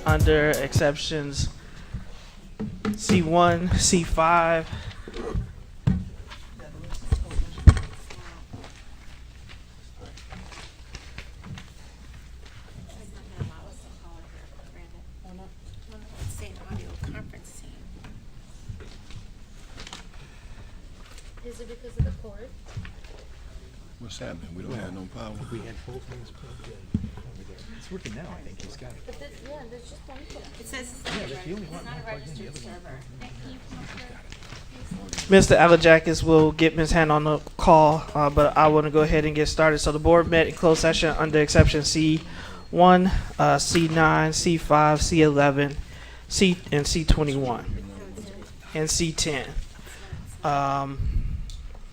under exceptions C1, C5. Same audio conferencing. Is it because of the cord? What's happening? We don't have no power. We had both things plugged in over there. It's working now, I think. He's got it. But this, yeah, there's just one cord. It says Yeah, that's the only one. not a Plugged in. The registered other one. server. Mr. Alajakis will get Ms. Hannah on the call, but I want to go ahead and get started. So the board met in closed session under exception C1, C9, C5, C11, C and C21, and C10.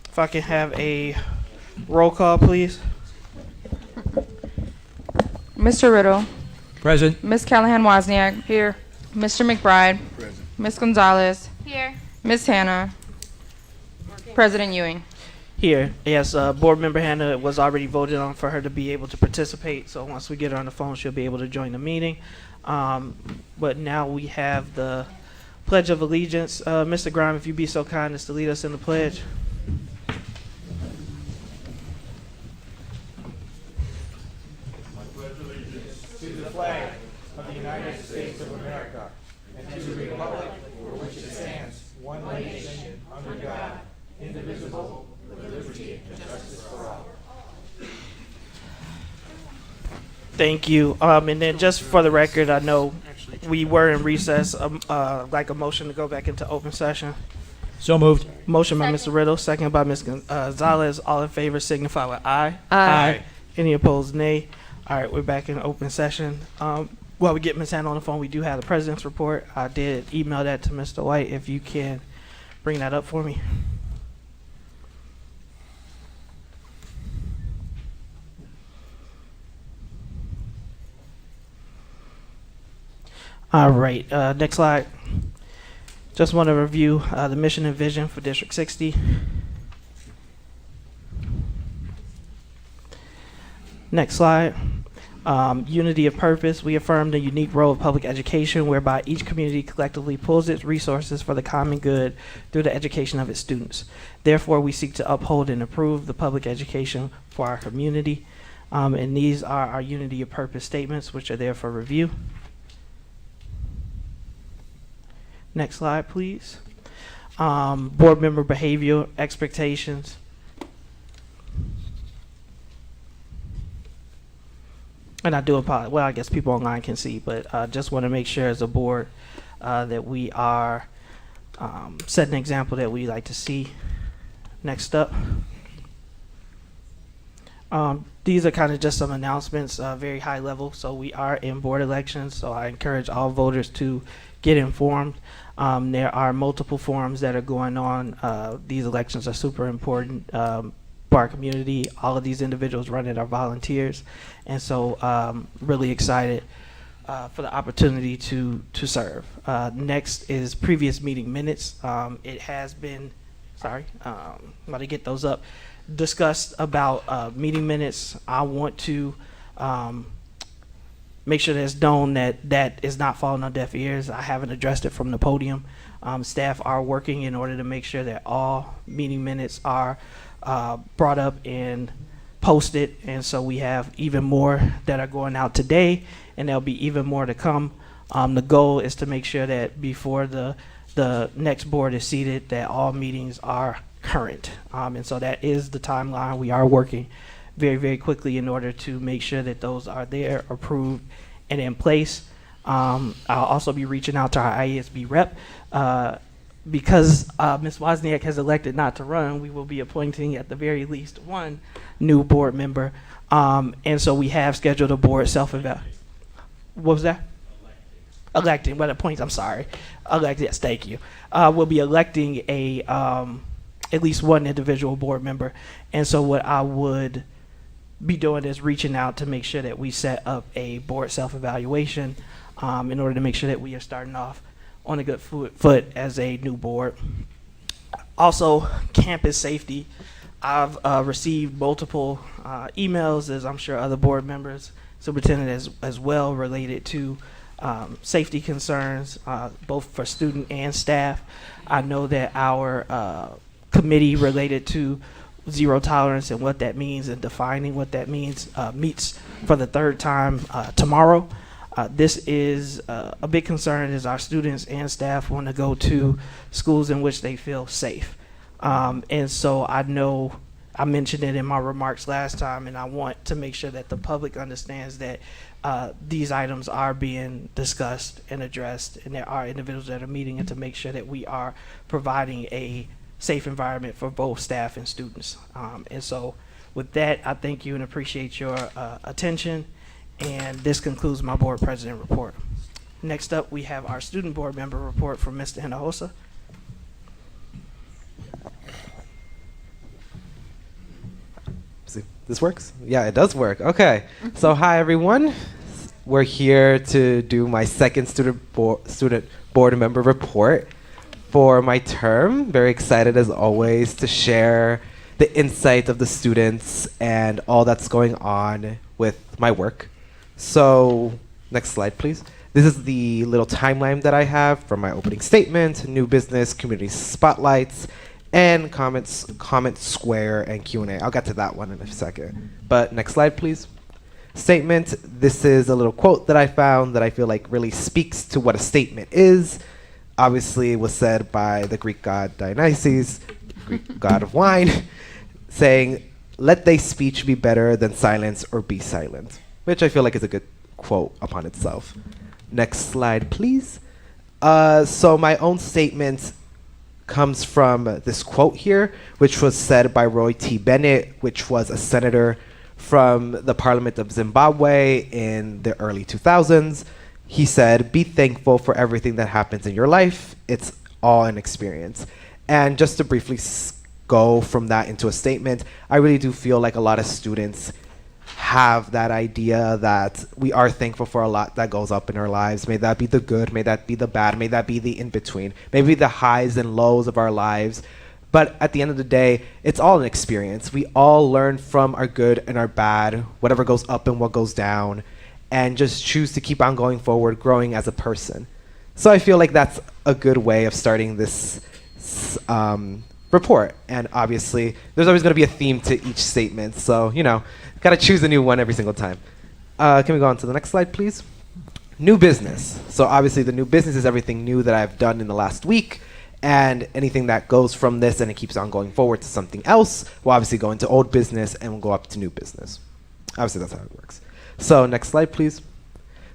If I can have a roll call, please. Mr. Riddle, Present. Ms. Callahan Wozniak, here. Mr. McBride, Present. Ms. Gonzalez, Here. Ms. Hannah, President Ewing. Here, yes, board member Hannah was already voted on for her to be able to participate. So once we get her on the phone, she'll be able to join the meeting. But now we have the Pledge of Allegiance. Mr. Grime, if you'd be so kind as to lead us in the pledge. Thank you. And then just for the record, I know we were in recess, like a motion to go back into open session. So moved. Motion by Mr. Riddle, second by Ms. Gonzalez. All in favor signify with aye. Aye. Any opposed, nay. All right, we're back in open session. While we get Ms. Hannah on the phone, we do have the president's report. I did email that to Mr. White. If you can bring that up for me. All right, next slide. Just want to review the mission and vision for District 60. Next slide. Unity of purpose. We affirm the unique role of public education whereby each community collectively pulls its resources for the common good through the education of its students. Therefore, we seek to uphold and improve the public education for our community. And these are our unity of purpose statements, which are there for review. Next slide, please. Board member behavior expectations. And I do apologize. Well, I guess people online can see, but I just want to make sure as a board that we are setting an example that we like to see. Next up. These are kind of just some announcements, very high level. So we are in board elections, so I encourage all voters to get informed. There are multiple forums that are going on. These elections are super important for our community. All of these individuals running are volunteers, and so really excited for the opportunity to serve. Next is previous meeting minutes. It has been, I'm about to get those up, discussed about meeting minutes. I want to make sure that it's known that that is not falling on deaf ears. I haven't addressed it from the podium. Staff are working in order to make sure that all meeting minutes are brought up and posted, and so we have even more that are going out today, and there'll be even more to come. The goal is to make sure that before the next board is seated, that all meetings are current, and so that is the timeline. We are working very, very quickly in order to make sure that those are there, approved, and in place. I'll also be reaching out to our IASB rep. Because Ms. Wozniak has elected not to run, we will be appointing at the very least one new board member. And so we have scheduled a board self-eval. What was that? Electing. What a point, I'm sorry. Elect, yes, thank you. We'll be electing a at least one individual board member. And so what I would be doing is reaching out to make sure that we set up a board self-evaluation in order to make sure that we are starting off on a good foot as a new board. Also, campus safety. I've received multiple emails, as I'm sure other board members, superintendent as well, related to safety concerns, both for student and staff. I know that our committee related to zero tolerance and what that means and defining what that means meets for the third time tomorrow. This is a big concern as our students and staff want to go to schools in which they feel safe. And so I know I mentioned it in my remarks last time, and I want to make sure that the public understands that these items are being discussed and addressed, and there are individuals that are meeting, and to make sure that we are providing a safe environment for both staff and students. And so with that, I thank you and appreciate your attention. And this concludes my board president report. Next up, we have our student board member report from Mr. Hinojosa. See, this works? Yeah, it does work. Okay. So hi everyone. We're here to do my second student board member report for my term. Very excited as always to share the insight of the students and all that's going on with my work. So next slide, please. This is the little timeline that I have from my opening statement, new business, community spotlights, and comment square and Q&A. I'll get to that one in a second. But next slide, please. Statement. This is a little quote that I found that I feel like really speaks to what a statement is. Obviously, it was said by the Greek god Dionysus, Greek god of wine, saying, "Let thy speech be better than silence or be silent," which I feel like is a good quote upon itself. Next slide, please. So my own statement comes from this quote here, which was said by Roy T. Bennett, which was a senator from the Parliament of Zimbabwe in the early 2000s. He said, "Be thankful for everything that happens in your life. It's all an experience." And just to briefly go from that into a statement, I really do feel like a lot of students have that idea that we are thankful for a lot that goes up in our lives. May that be the good, may that be the bad, may that be the in-between, maybe the highs and lows of our lives. But at the end of the day, it's all an experience. We all learn from our good and our bad, whatever goes up and what goes down, and just choose to keep on going forward, growing as a person. So I feel like that's a good way of starting this report. And obviously, there's always going to be a theme to each statement. So, you know, got to choose a new one every single time. Can we go on to the next slide, please? New business. So obviously, the new business is everything new that I've done in the last week. And anything that goes from this and it keeps on going forward to something else will obviously go into old business and will go up to new business. Obviously, that's how it works. So next slide, please.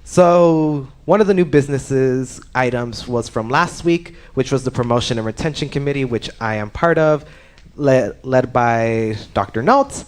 So one of the new businesses items was from last week, which was the Promotion and Retention Committee, which I am part of, led by Dr. Nault.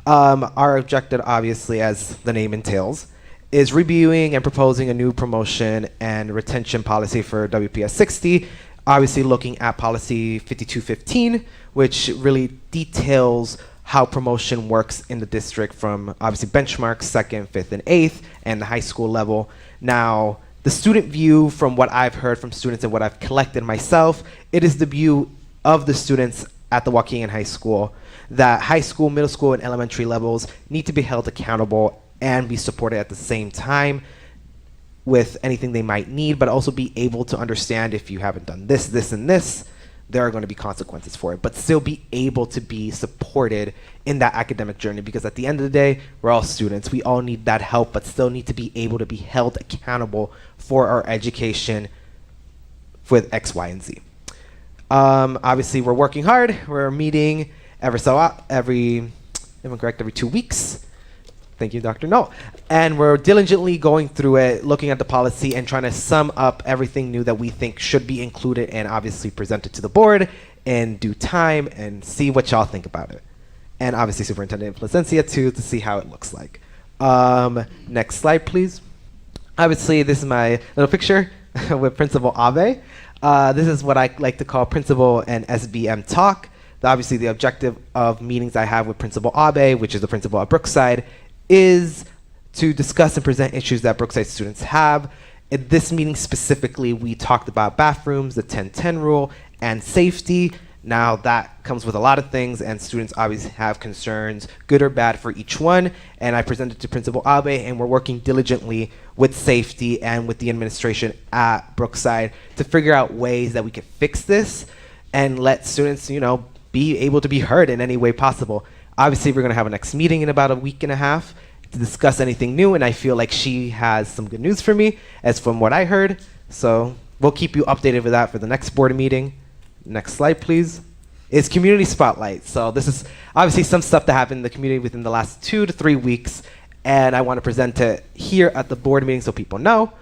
Our objective, obviously, as the name entails, is reviewing and proposing a new promotion and retention policy for WPS 60, obviously looking at policy 5215, which really details how promotion works in the district from obviously benchmarks, 2nd, 5th, and 8th, and the high school level. Now, the student view, from what I've heard from students and what I've collected myself, it is the view of the students at the Waukegan High School that high school, middle school, and elementary levels need to be held accountable and be supported at the same time with anything they might need, but also be able to understand if you haven't done this, this, and this, there are going to be consequences for it, but still be able to be supported in that academic journey, because at the end of the day, we're all students. We all need that help, but still need to be able to be held accountable for our education with X, Y, and Z. Obviously, we're working hard. We're meeting every 2 weeks. Thank you, Dr. Nault. And we're diligently going through it, looking at the policy and trying to sum up everything new that we think should be included and obviously present it to the board in due time and see what y'all think about it. And obviously Superintendent Placencia too, to see how it looks like. Next slide, please. Obviously, this is my little picture with Principal Abe. This is what I like to call Principal and SBM Talk. Obviously, the objective of meetings I have with Principal Abe, which is the principal at Brookside, is to discuss and present issues that Brookside students have. In this meeting specifically, we talked about bathrooms, the 10-10 rule, and safety. Now that comes with a lot of things, and students obviously have concerns, good or bad, for each one. And I presented to Principal Abe, and we're working diligently with safety and with the administration at Brookside to figure out ways that we can fix this and let students, be able to be heard in any way possible. Obviously, we're going to have a next meeting in about a week and a half to discuss anything new, and I feel like she has some good news for me, as from what I heard. So we'll keep you updated with that for the next board meeting. Next slide, please. Is Community Spotlight. So this is obviously some stuff that happened in the community within the last 2 to 3 weeks, and I want to present it here at the board meeting so people know.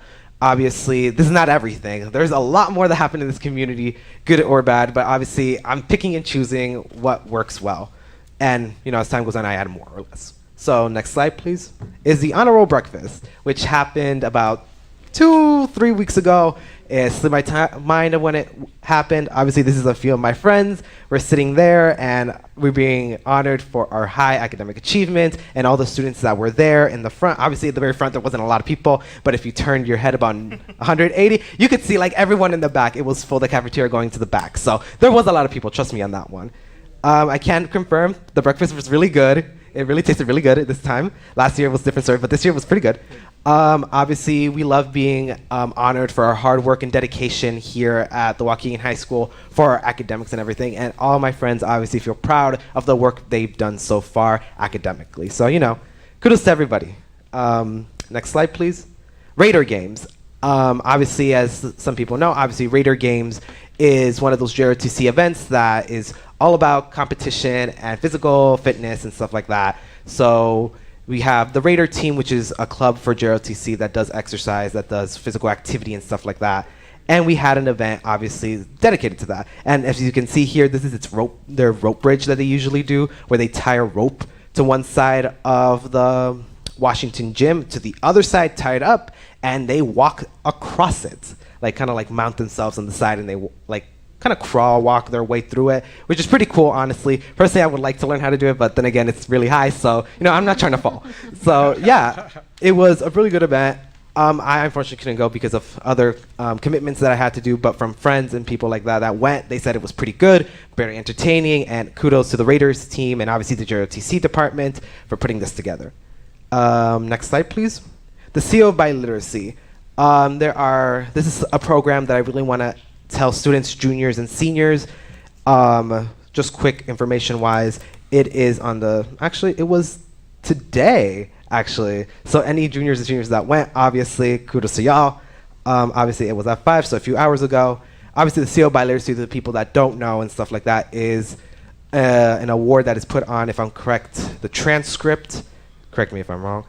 Obviously, this is not everything. There's a lot more that happened in this community, good or bad, but obviously I'm picking and choosing what works well. And as time goes on, I add more or less. So next slide, please, is the Honor Roll Breakfast, which happened about 2-3 weeks ago. It slipped my mind of when it happened. Obviously, this is a few of my friends. We're sitting there, and we're being honored for our high academic achievement and all the students that were there in the front. Obviously, at the very front, there wasn't a lot of people, but if you turned your head about 180, you could see like everyone in the back. It was full, the cafeteria going to the back. So there was a lot of people, trust me on that one. I can confirm the breakfast was really good. It really tasted really good at this time. Last year was different story, but this year was pretty good. Obviously, we love being honored for our hard work and dedication here at the Waukegan High School for our academics and everything. And all my friends obviously feel proud of the work they've done so far academically. So, kudos to everybody. Next slide, please. Raider Games. Obviously, as some people know, obviously Raider Games is one of those JROTC events that is all about competition and physical fitness and stuff like that. So we have the Raider team, which is a club for JROTC that does exercise, that does physical activity and stuff like that. And we had an event, obviously, dedicated to that. And as you can see here, this is their rope bridge that they usually do, where they tie a rope to one side of the Washington gym, to the other side, tie it up, and they walk across it, kind of mount themselves on the side, and they kind of crawl, walk their way through it, which is pretty cool, honestly. Personally, I would like to learn how to do it, but then again, it's really high, so, I'm not trying to fall. So, yeah, it was a really good event. I unfortunately couldn't go because of other commitments that I had to do, but from friends and people like that went, they said it was pretty good, very entertaining, and kudos to the Raiders team and obviously the JROTC department for putting this together. Next slide, please. The CO of Biliteracy. This is a program that I really want to tell students, juniors, and seniors. Just quick information-wise, it is it was today, actually. So any juniors and seniors that went, obviously, kudos to y'all. Obviously, it was at 5, so a few hours ago. Obviously, the CO Biliteracy, the people that don't know and stuff like that, is an award that is put on, if I'm correct, the transcript, correct me if I'm wrong,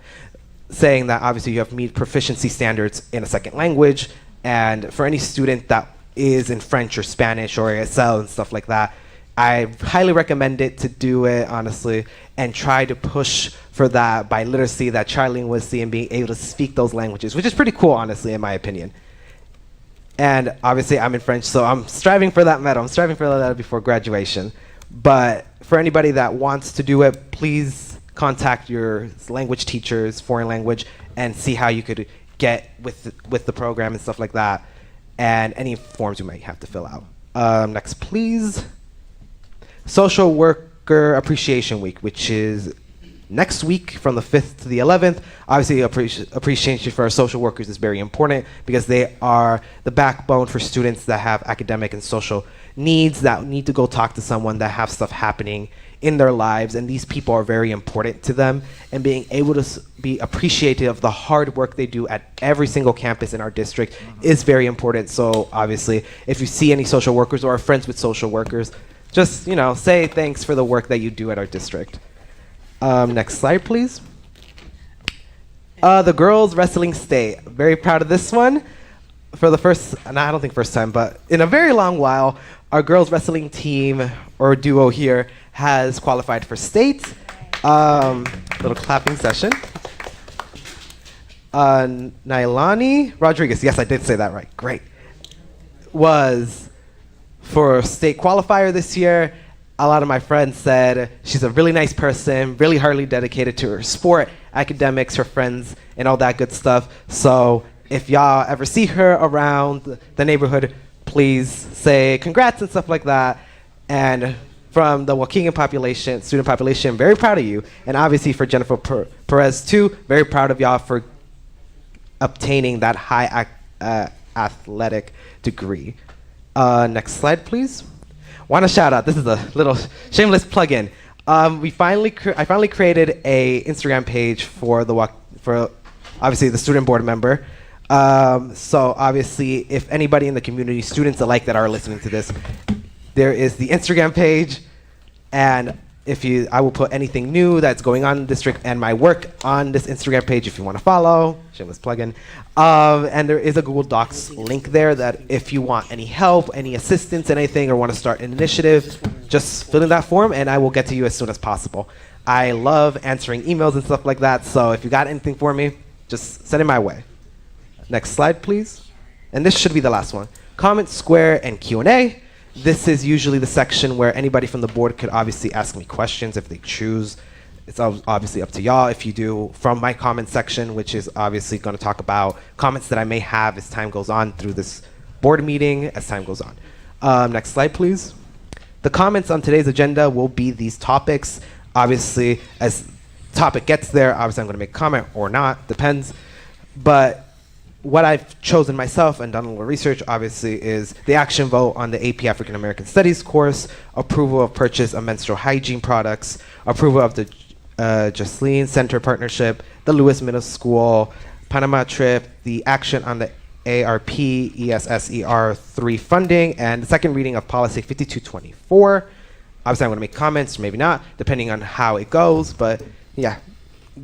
saying that obviously you have to meet proficiency standards in a second language, and for any student that is in French or Spanish or ASL and stuff like that, I highly recommend it to do it, honestly, and try to push for that biliteracy, that trilinguacy, and being able to speak those languages, which is pretty cool, honestly, in my opinion. And obviously, I'm in French, so I'm striving for that medal. I'm striving for that before graduation. But for anybody that wants to do it, please contact your language teachers, foreign language, and see how you could get with the program and stuff like that, and any forms you might have to fill out. Next, please. Social Worker Appreciation Week, which is next week from the 5th to the 11th. Obviously, appreciation for our social workers is very important because they are the backbone for students that have academic and social needs, that need to go talk to someone, that have stuff happening in their lives, and these people are very important to them, and being able to be appreciative of the hard work they do at every single campus in our district is very important. So obviously, if you see any social workers or are friends with social workers, just say thanks for the work that you do at our district. Next slide, please. The girls wrestling state. Very proud of this one. For the first, I don't think first time, but in a very long while, our girls wrestling team or duo here has qualified for state. Little clapping session. Nailani Rodriguez, yes, I did say that right, great, was for state qualifier this year. A lot of my friends said she's a really nice person, really hardly dedicated to her sport, academics, her friends, and all that good stuff. So if y'all ever see her around the neighborhood, please say congrats and stuff like that. And from the Waukegan population, student population, very proud of you. And obviously for Jennifer Perez too, very proud of y'all for obtaining that high athletic degree. Next slide, please. Want to shout out, this is a little shameless plug-in. I finally created a Instagram page for obviously the student board member. So obviously, if anybody in the community, students alike that are listening to this, there is the Instagram page, and I will put anything new that's going on in the district and my work on this Instagram page if you want to follow. Shameless plug-in. And there is a Google Docs link there that if you want any help, any assistance, anything, or want to start an initiative, just fill in that form and I will get to you as soon as possible. I love answering emails and stuff like that, so if you got anything for me, just send it my way. Next slide, please. And this should be the last one. Comment, square, and Q&A. This is usually the section where anybody from the board could obviously ask me questions if they choose. It's obviously up to y'all if you do from my comment section, which is obviously going to talk about comments that I may have as time goes on through this board meeting, as time goes on. Next slide, please. The comments on today's agenda will be these topics. Obviously, as topic gets there, obviously I'm going to make a comment or not, depends. But what I've chosen myself and done a little research, obviously, is the action vote on the AP African American Studies course, approval of purchase of menstrual hygiene products, approval of the Jocelyn Center partnership, the Lewis Middle School, Panama trip, the action on the ARP ESSER 3 funding, and the second reading of policy 5224. Obviously, I'm going to make comments, maybe not, depending on how it goes, but yeah,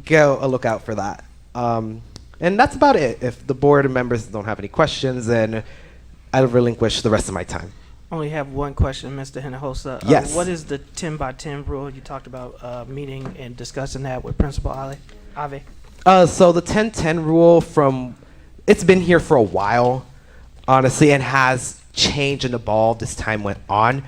go a look out for that. And that's about it. If the board members don't have any questions, then I'll relinquish the rest of my time. Only have one question, Mr. Hinojosa. Yes. What is the 10 by 10 rule? You talked about meeting and discussing that with Principal Ave. So the 10-10 rule it's been here for a while, honestly, and has changed and evolved as time went on.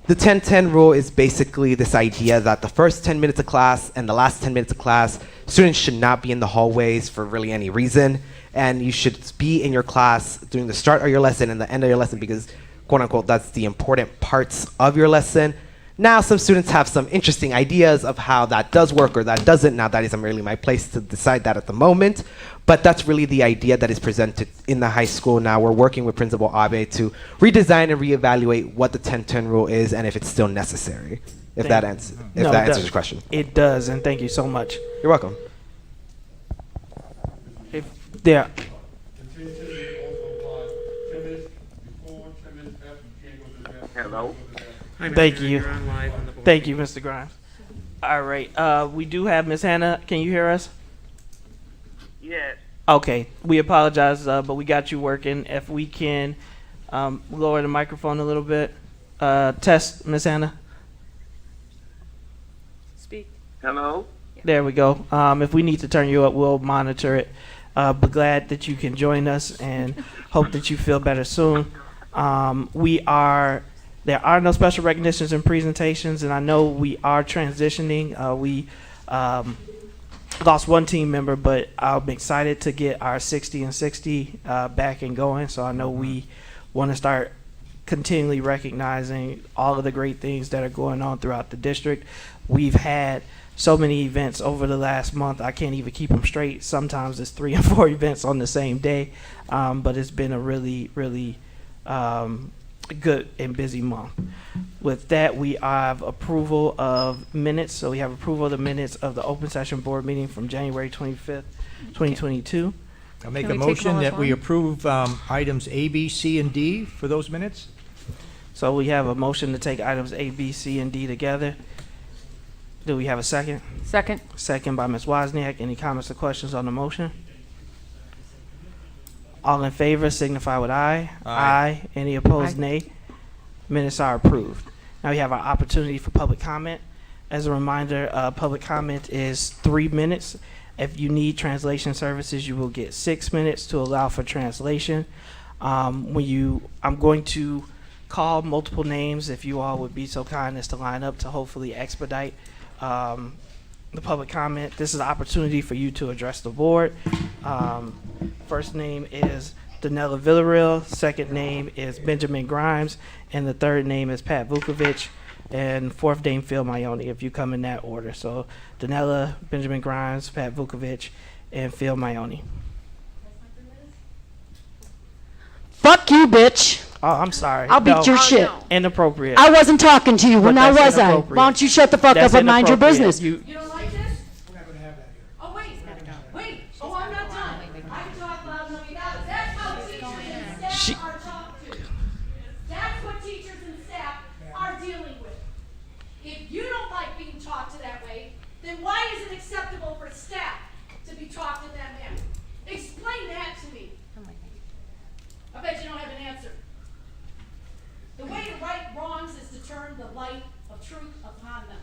The 10-10 rule is basically this idea that the first 10 minutes of class and the last 10 minutes of class, students should not be in the hallways for really any reason, and you should be in your class during the start of your lesson and the end of your lesson because, quote unquote, that's the important parts of your lesson. Now, some students have some interesting ideas of how that does work or that doesn't. Now, that isn't really my place to decide that at the moment, but that's really the idea that is presented in the high school now. We're working with Principal Abe to redesign and reevaluate what the 10-10 rule is and if it's still necessary, if that answers your question. It does, and thank you so much. You're welcome. If there, Hello? thank you. Thank you, Mr. Grimes. All right, we do have Ms. Hannah. Can you hear us? Yes. Okay, we apologize, but we got you working. If we can lower the microphone a little bit. Test, Ms. Hannah. Speak. Hello? There we go. If we need to turn you up, we'll monitor it. But glad that you can join us and hope that you feel better soon. There are no special recognitions and presentations, and I know we are transitioning. We lost one team member, but I'm excited to get our 60 and 60 back and going. So I know we want to start continually recognizing all of the great things that are going on throughout the district. We've had so many events over the last month, I can't even keep them straight. Sometimes it's 3 and 4 events on the same day, but it's been a really, really good and busy month. With that, we have approval of minutes. So we have approval of the minutes of the open session board meeting from January 25th, 2022. I'll make Can a we take motion them that as we one? approve items A, B, C, and D for those minutes. So we have a motion to take items A, B, C, and D together. Do we have a second? Second. Second by Ms. Wozniak. Any comments or questions on the motion? All in favor signify with aye. Aye. Any opposed, Aye. nay. Minutes are approved. Now we have our opportunity for public comment. As a reminder, public comment is 3 minutes. If you need translation services, you will get 6 minutes to allow for translation. I'm going to call multiple names if you all would be so kind as to line up to hopefully expedite the public comment. This is an opportunity for you to address the board. First name is Danella Villarreal. Second name is Benjamin Grimes, and the third name is Pat Vukovic, and fourth name Phil Maione. If you come in that order, so Danella, Benjamin Grimes, Pat Vukovic, and Phil Maione. Fuck you, bitch. Oh, I'm sorry. I'll beat No, your shit. no. Inappropriate. I wasn't talking to you. When But I that's was I? inappropriate. Why don't you shut the fuck That's up and mind your inappropriate. business? You- You don't like this? We're not gonna have that here. Oh, wait. Wait. Oh, I'm not done. I can talk loud enough. That's how teachers and staff She- are talked to. That's what teachers and staff are dealing with. If you don't like being talked to that way, then why is it acceptable for staff to be talked in that manner? Explain that to me. I bet you don't have an answer. The way to right wrongs is to turn the light of truth upon them.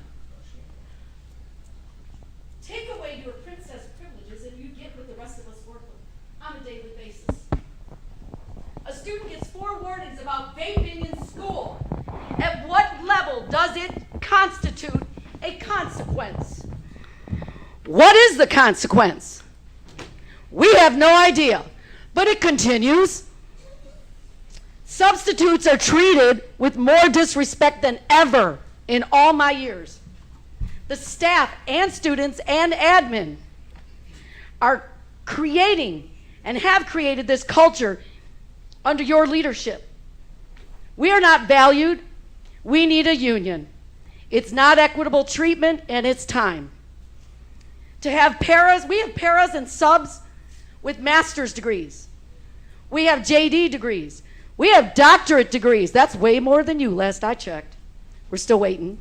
Take away your princess privileges and you get what the rest of us work with on a daily basis. A student gets 4 warnings about vaping in school. At what level does it constitute a consequence? What is the consequence? We have no idea, but it continues. Substitutes are treated with more disrespect than ever in all my years. The staff and students and admin are creating and have created this culture under your leadership. We are not valued. We need a union. It's not equitable treatment, and it's time. To have paras, we have paras and subs with master's degrees. We have JD degrees. We have doctorate degrees. That's way more than you, last I checked. We're still waiting.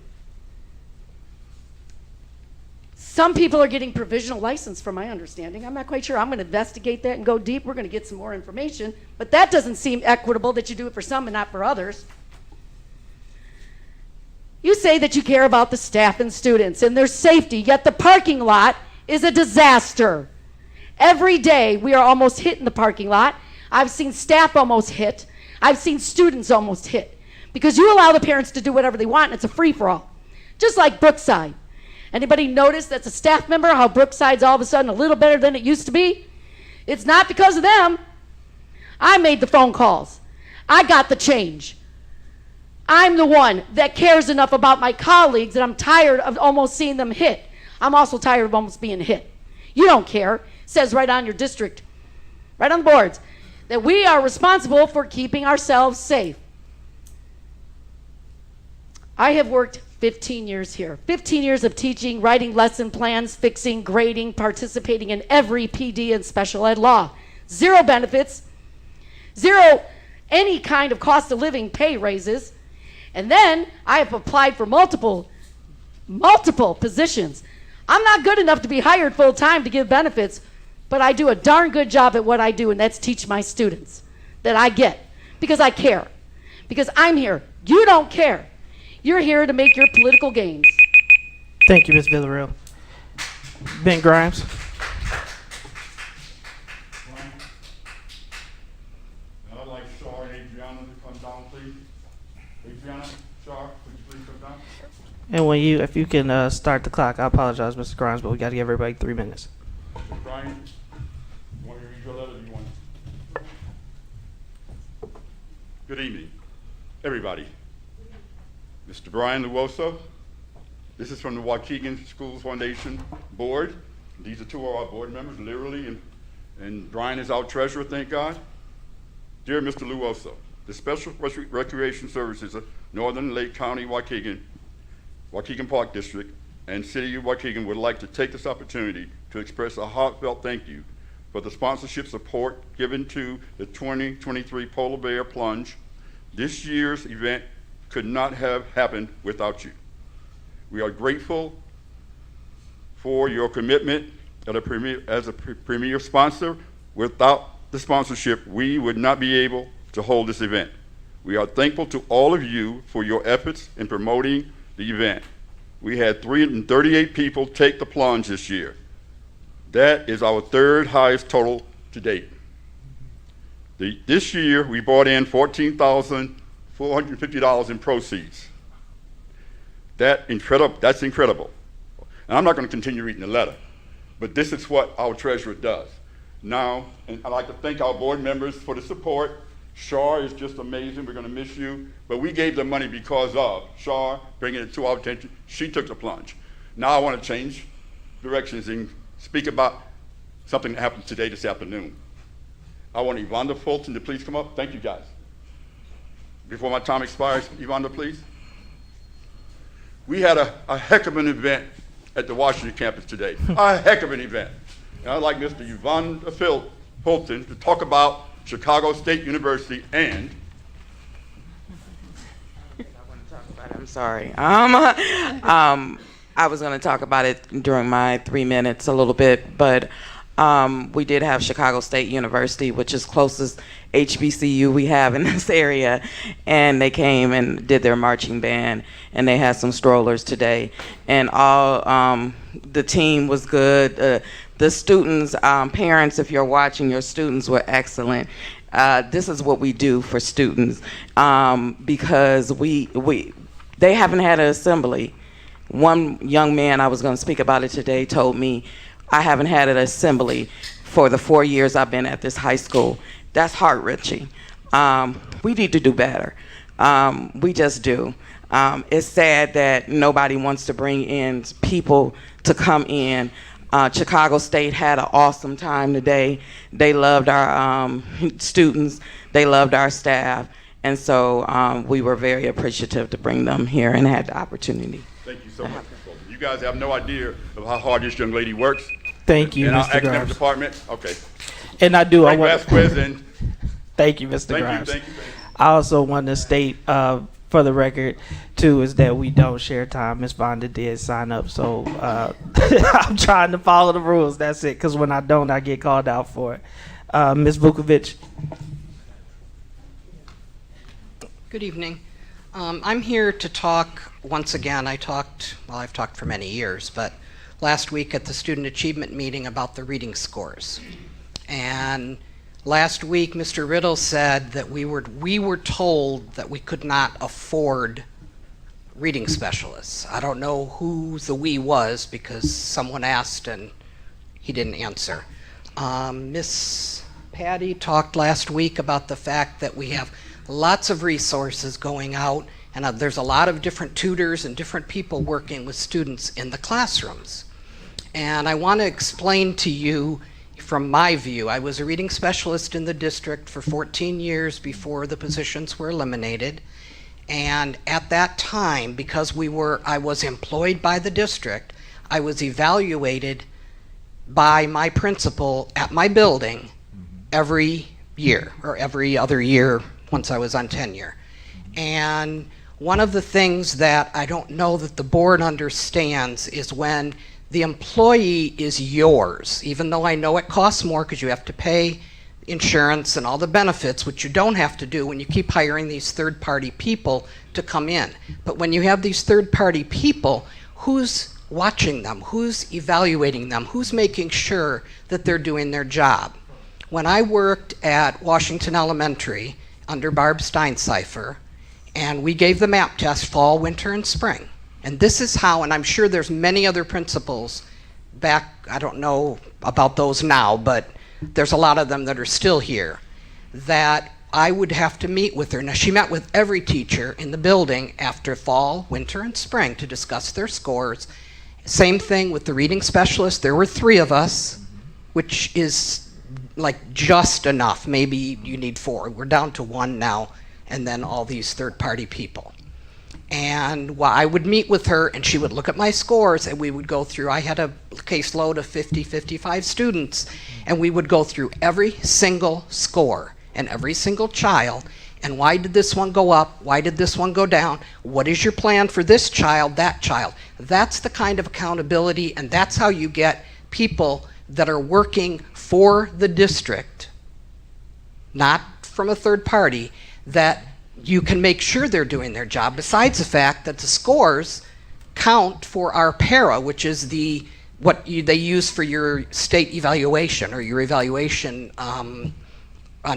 Some people are getting provisional license, from my understanding. I'm not quite sure. I'm going to investigate that and go deep. We're going to get some more information. But that doesn't seem equitable that you do it for some and not for others. You say that you care about the staff and students and their safety, yet the parking lot is a disaster. Every day we are almost hit in the parking lot. I've seen staff almost hit. I've seen students almost hit. Because you allow the parents to do whatever they want and it's a free-for-all. Just like Brookside. Anybody notice that's a staff member how Brookside's all of a sudden a little better than it used to be? It's not because of them. I made the phone calls. I got the change. I'm the one that cares enough about my colleagues that I'm tired of almost seeing them hit. I'm also tired of almost being hit. You don't care. It says right on your district, right on the boards, that we are responsible for keeping ourselves safe. I have worked 15 years here. 15 years of teaching, writing lesson plans, fixing, grading, participating in every PD and special ed law. 0 benefits, 0 any kind of cost of living pay raises. And then I have applied for multiple positions. I'm not good enough to be hired full time to give benefits, but I do a darn good job at what I do, and that's teach my students that I get because I care. Because I'm here. You don't care. You're here to make your political gains. Thank you, Ms. Villarreal. Ben Grimes. I'd like Shar and Adriana to come down, please. Adriana, Shar, would you please come down? And when you, if you can start the clock, I apologize, Mr. Grimes, but we got to give everybody 3 minutes. Mr. Brian, you want me to read your letter? Do you want? Good evening, everybody. Mr. Brian Luoso, this is from the Waukegan Schools Foundation Board. These are 2 of our board members, literally, and Brian is our treasurer, thank God. Dear Mr. Luoso, the Special Recreation Services of Northern Lake County, Waukegan Park District, and City of Waukegan would like to take this opportunity to express a heartfelt thank you for the sponsorship support given to the 2023 Polar Bear Plunge. This year's event could not have happened without you. We are grateful for your commitment as a premier sponsor. Without the sponsorship, we would not be able to hold this event. We are thankful to all of you for your efforts in promoting the event. We had 338 people take the plunge this year. That is our 3rd highest total to date. This year, we brought in $14,450 in proceeds. That's incredible. And I'm not going to continue reading the letter, but this is what our treasurer does. now, and I'd like to thank our board members for the support. Shar is just amazing. We're going to miss you. But we gave the money because of Shar bringing it to our attention. She took the plunge. Now I want to change directions and speak about something that happened today, this afternoon. I want Yvonne Fulton to please come up. Thank you, guys. Before my time expires, Yvonne, please. We had a heck of an event at the Washington campus today. A heck of an event. And I'd like Mr. Yvonne Fulton to talk about Chicago State University and I'm sorry. I was going to talk about it during my 3 minutes a little bit, but we did have Chicago State University, which is closest HBCU we have in this area, and they came and did their marching band, and they had some strollers today, and all the team was good. The students, parents, if you're watching, your students were excellent. This is what we do for students because they haven't had an assembly. One young man, I was going to speak about it today, told me, I haven't had an assembly for the 4 years I've been at this high school. That's heart-wrenching. We need to do better. We just do. It's sad that nobody wants to bring in people to come in. Chicago State had an awesome time today. They loved our students. They loved our staff. And so we were very appreciative to bring them here and had the opportunity. thank you so much. You guys have no idea of how hard this young lady works. Thank you, in our Mr. academic Grimes. department. Okay. And I do. I Frank want. Vasquez and Thank you, Mr. thank you, Grimes. thank you. I also want to state, for the record, too, is that we don't share time. Ms. Vonda did sign up, so I'm trying to follow the rules. That's it. Because when I don't, I get called out for it. Ms. Vukovic. Good evening. I'm here to talk once again. I've talked for many years, but last week at the student achievement meeting about the reading scores. And last week, Mr. Riddle said that we were told that we could not afford reading specialists. I don't know who the we was because someone asked and he didn't answer. Miss Patty talked last week about the fact that we have lots of resources going out, and there's a lot of different tutors and different people working with students in the classrooms. And I want to explain to you from my view. I was a reading specialist in the district for 14 years before the positions were eliminated. And at that time, because I was employed by the district, I was evaluated by my principal at my building every year or every other year once I was on tenure. And one of the things that I don't know that the board understands is when the employee is yours, even though I know it costs more because you have to pay insurance and all the benefits, which you don't have to do when you keep hiring these third-party people to come in. But when you have these third-party people, who's watching them? Who's evaluating them? Who's making sure that they're doing their job? When I worked at Washington Elementary under Barb Steincypher, and we gave the MAP test fall, winter, and spring. And this is how, and I'm sure there's many other principals back, I don't know about those now, but there's a lot of them that are still here, that I would have to meet with her. Now, she met with every teacher in the building after fall, winter, and spring to discuss their scores. Same thing with the reading specialist. There were 3 of us, which is like just enough. Maybe you need 4. We're down to 1 now, and then all these third-party people. And I would meet with her, and she would look at my scores, and we would go through. I had a caseload of 50, 55 students, and we would go through every single score and every single child, and why did this one go up? Why did this one go down? What is your plan for this child, that child? That's the kind of accountability, and that's how you get people that are working for the district, not from a third party, that you can make sure they're doing their job, besides the fact that the scores count for our para, which is what they use for your state evaluation or your evaluation on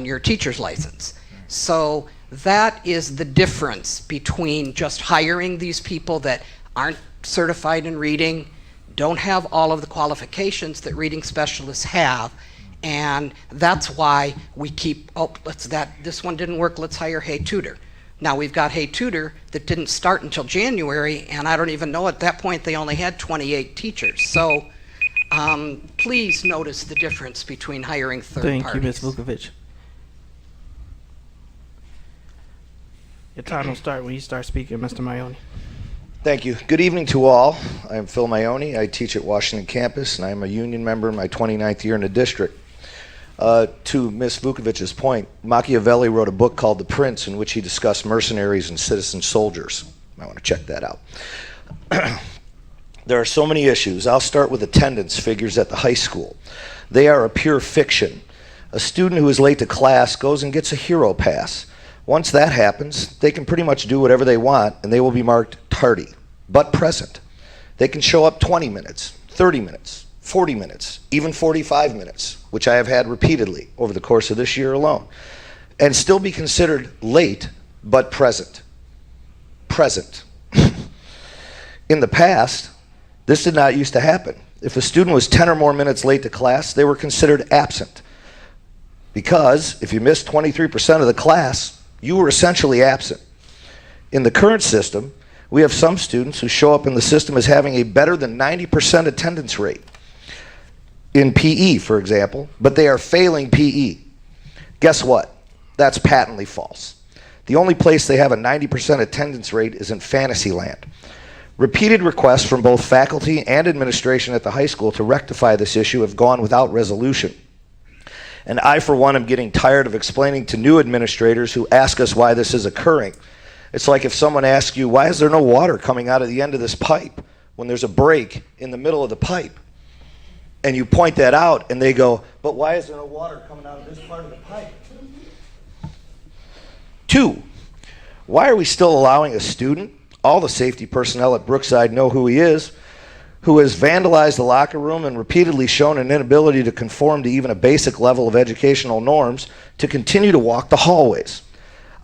your teacher's license. So that is the difference between just hiring these people that aren't certified in reading, don't have all of the qualifications that reading specialists have, And that's why we keep, this one didn't work, let's hire Hey Tutor. Now we've got Hey Tutor that didn't start until January, and I don't even know at that point they only had 28 teachers. So please notice the difference between hiring third Thank parties. you, Ms. Vukovic. Your time will start when you start speaking, Mr. Maione. Thank you. Good evening to all. I am Phil Maione. I teach at Washington campus, and I am a union member in my 29th year in the district. To Ms. Vukovic's point, Machiavelli wrote a book called The Prince in which he discussed mercenaries and citizen soldiers. I want to check that out. There are so many issues. I'll start with attendance figures at the high school. They are a pure fiction. A student who is late to class goes and gets a hero pass. Once that happens, they can pretty much do whatever they want, and they will be marked tardy, but present. They can show up 20 minutes, 30 minutes, 40 minutes, even 45 minutes, which I have had repeatedly over the course of this year alone, and still be considered late, but present. Present. In the past, this did not used to happen. If a student was 10 or more minutes late to class, they were considered absent. Because if you missed 23% of the class, you were essentially absent. In the current system, we have some students who show up in the system as having a better than 90% attendance rate in PE, for example, but they are failing PE. Guess what? That's patently false. The only place they have a 90% attendance rate is in Fantasyland. Repeated requests from both faculty and administration at the high school to rectify this issue have gone without resolution. And I, for one, am getting tired of explaining to new administrators who ask us why this is occurring. It's like if someone asks you, why is there no water coming out of the end of this pipe when there's a break in the middle of the pipe? And you point that out, and they go, but why is there no water coming out of this part of the pipe? 2, why are we still allowing a student, all the safety personnel at Brookside know who he is, who has vandalized the locker room and repeatedly shown an inability to conform to even a basic level of educational norms, to continue to walk the hallways?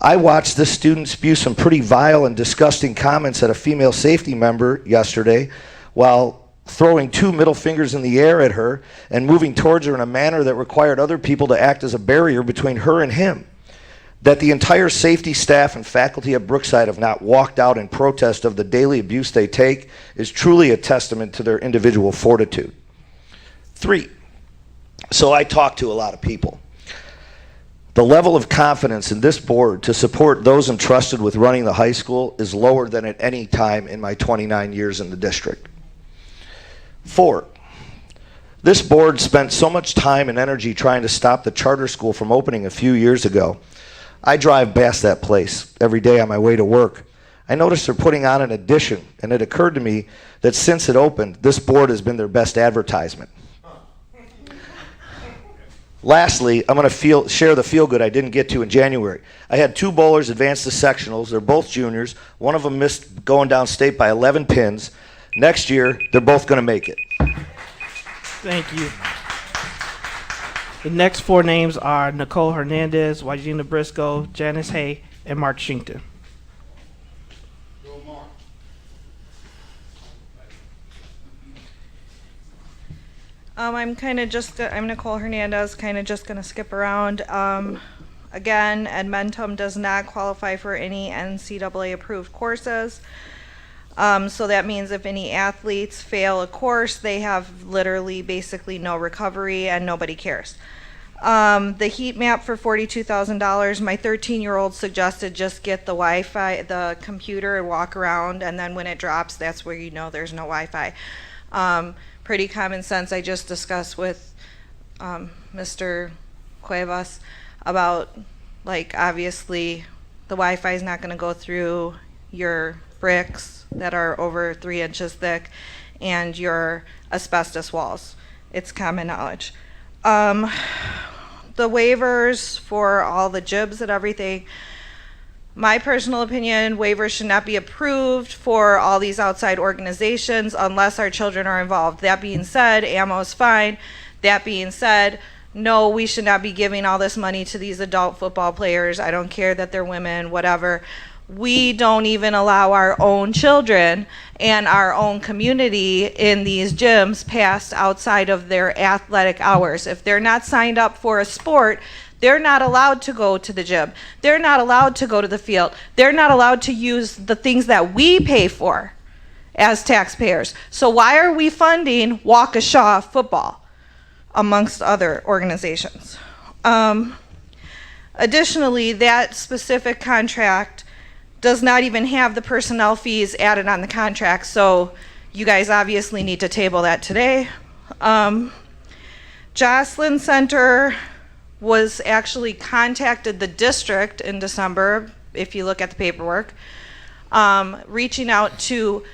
I watched this student spew some pretty vile and disgusting comments at a female safety member yesterday while throwing 2 middle fingers in the air at her and moving towards her in a manner that required other people to act as a barrier between her and him. That the entire safety staff and faculty at Brookside have not walked out in protest of the daily abuse they take is truly a testament to their individual fortitude. 3, so I talk to a lot of people. The level of confidence in this board to support those entrusted with running the high school is lower than at any time in my 29 years in the district. 4, this board spent so much time and energy trying to stop the charter school from opening a few years ago. I drive past that place every day on my way to work. I noticed they're putting on an addition, and it occurred to me that since it opened, this board has been their best advertisement. Lastly, I'm going to share the feel-good I didn't get to in January. I had 2 bowlers advance to sectionals. They're both juniors. One of them missed going down state by 11 pins. Next year, they're both going to make it. Thank you. The next 4 names are Nicole Hernandez, Wajina Briscoe, Janice Hay, and Mark Shinkton. I'm Nicole Hernandez, kind of just going to skip around. Again, Edmentum does not qualify for any NCAA approved courses. So that means if any athletes fail a course, they have literally basically no recovery and nobody cares. The heat map for $42,000, my 13-year-old suggested just get the Wi-Fi, the computer, and walk around, and then when it drops, that's where you know there's no Wi-Fi. Pretty common sense. I just discussed with Mr. Cuevas about, like, obviously the Wi-Fi is not going to go through your bricks that are over 3 inches thick and your asbestos walls. It's common knowledge. The waivers for all the jibs and everything, my personal opinion, waivers should not be approved for all these outside organizations unless our children are involved. That being said, ammo is fine. That being said, no, we should not be giving all this money to these adult football players. I don't care that they're women, whatever. we don't even allow our own children and our own community in these gyms past outside of their athletic hours. If they're not signed up for a sport, they're not allowed to go to the gym. They're not allowed to go to the field. They're not allowed to use the things that we pay for as taxpayers. So why are we funding Waukesha football, amongst other organizations? Additionally, that specific contract does not even have the personnel fees added on the contract, so you guys obviously need to table that today. Jocelyn Center was actually contacted the district in December, if you look at the paperwork, reaching out to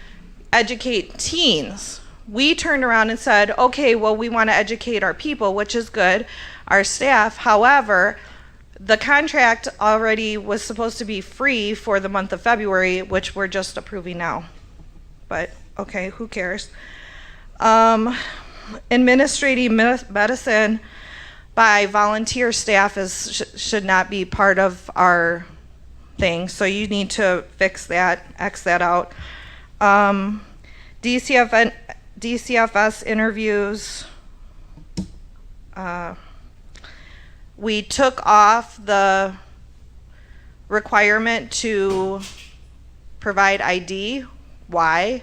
educate teens. We turned around and said, okay, well, we want to educate our people, which is good, our staff. However, the contract already was supposed to be free for the month of February, which we're just approving now. But, okay, who cares? Administrative medicine by volunteer staff should not be part of our thing, so you need to fix that, X that out. DCFS interviews, we took off the requirement to provide ID. Why?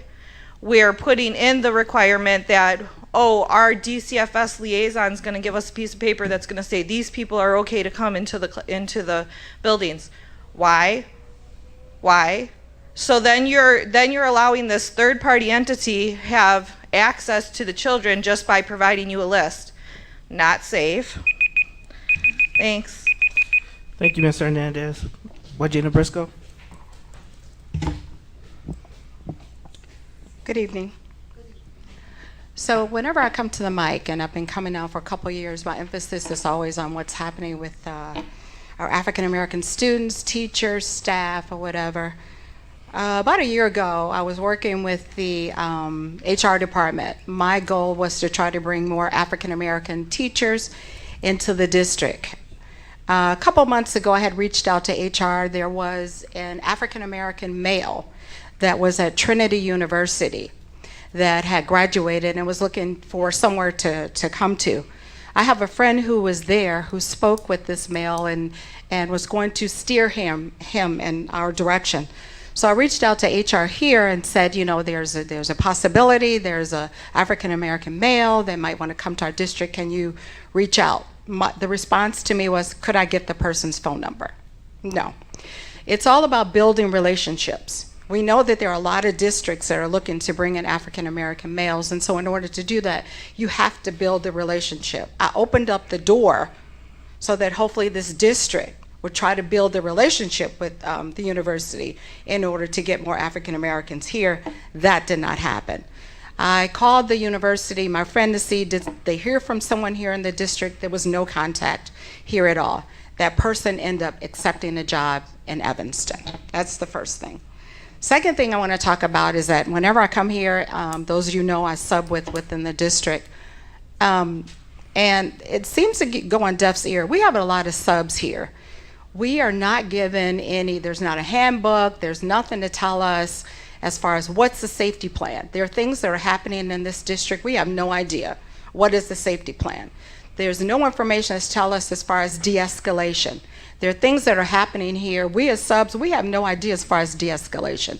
We're putting in the requirement that, oh, our DCFS liaison is going to give us a piece of paper that's going to say these people are okay to come into the buildings. Why? Why? So then you're allowing this third-party entity have access to the children just by providing you a list. Not safe. Thanks. Thank you, Mr. Hernandez. Wajina Briscoe. Good evening. So whenever I come to the mic, and I've been coming now for a couple of years, my emphasis is always on what's happening with our African American students, teachers, staff, or whatever. About a year ago, I was working with the HR department. My goal was to try to bring more African American teachers into the district. A couple months ago, I had reached out to HR. There was an African American male that was at Trinity University that had graduated and was looking for somewhere to come to. I have a friend who was there who spoke with this male and was going to steer him in our direction. So I reached out to HR here and said, you know, there's a possibility, there's a African American male that might want to come to our district. Can you reach out? The response to me was, could I get the person's phone number? No. It's all about building relationships. We know that there are a lot of districts that are looking to bring in African American males, and so in order to do that, you have to build a relationship. I opened up the door so that hopefully this district would try to build a relationship with the university in order to get more African Americans here. That did not happen. I called the university, my friend, to see did they hear from someone here in the district. There was no contact here at all. That person ended up accepting a job in Evanston. That's the first thing. Second thing I want to talk about is that whenever I come here, those of you know I sub within the district, and it seems to go on deaf's ear. We have a lot of subs here. We are not given any, there's not a handbook, there's nothing to tell us as far as what's the safety plan. There are things that are happening in this district. We have no idea what is the safety plan. There's no information to tell us as far as de-escalation. There are things that are happening here. We as subs, we have no idea as far as de-escalation.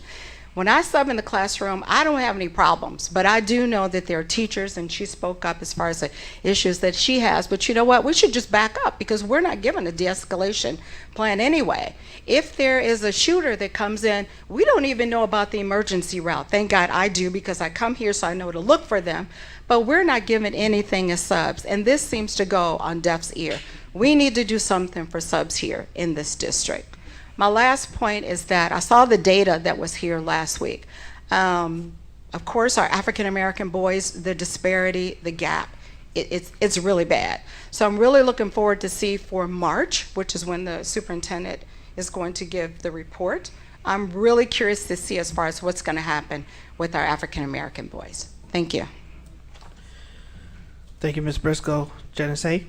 When I sub in the classroom, I don't have any problems, but I do know that there are teachers, and she spoke up as far as the issues that she has, but you know what? We should just back up because we're not given a de-escalation plan anyway. If there is a shooter that comes in, we don't even know about the emergency route. Thank God I do because I come here so I know to look for them, but we're not given anything as subs, and this seems to go on deaf's ear. We need to do something for subs here in this district. My last point is that I saw the data that was here last week. Of course, our African American boys, the disparity, the gap, it's really bad. So I'm really looking forward to see for March, which is when the superintendent is going to give the report. I'm really curious to see as far as what's going to happen with our African American boys. Thank you. Thank you, Ms. Briscoe. Janice A.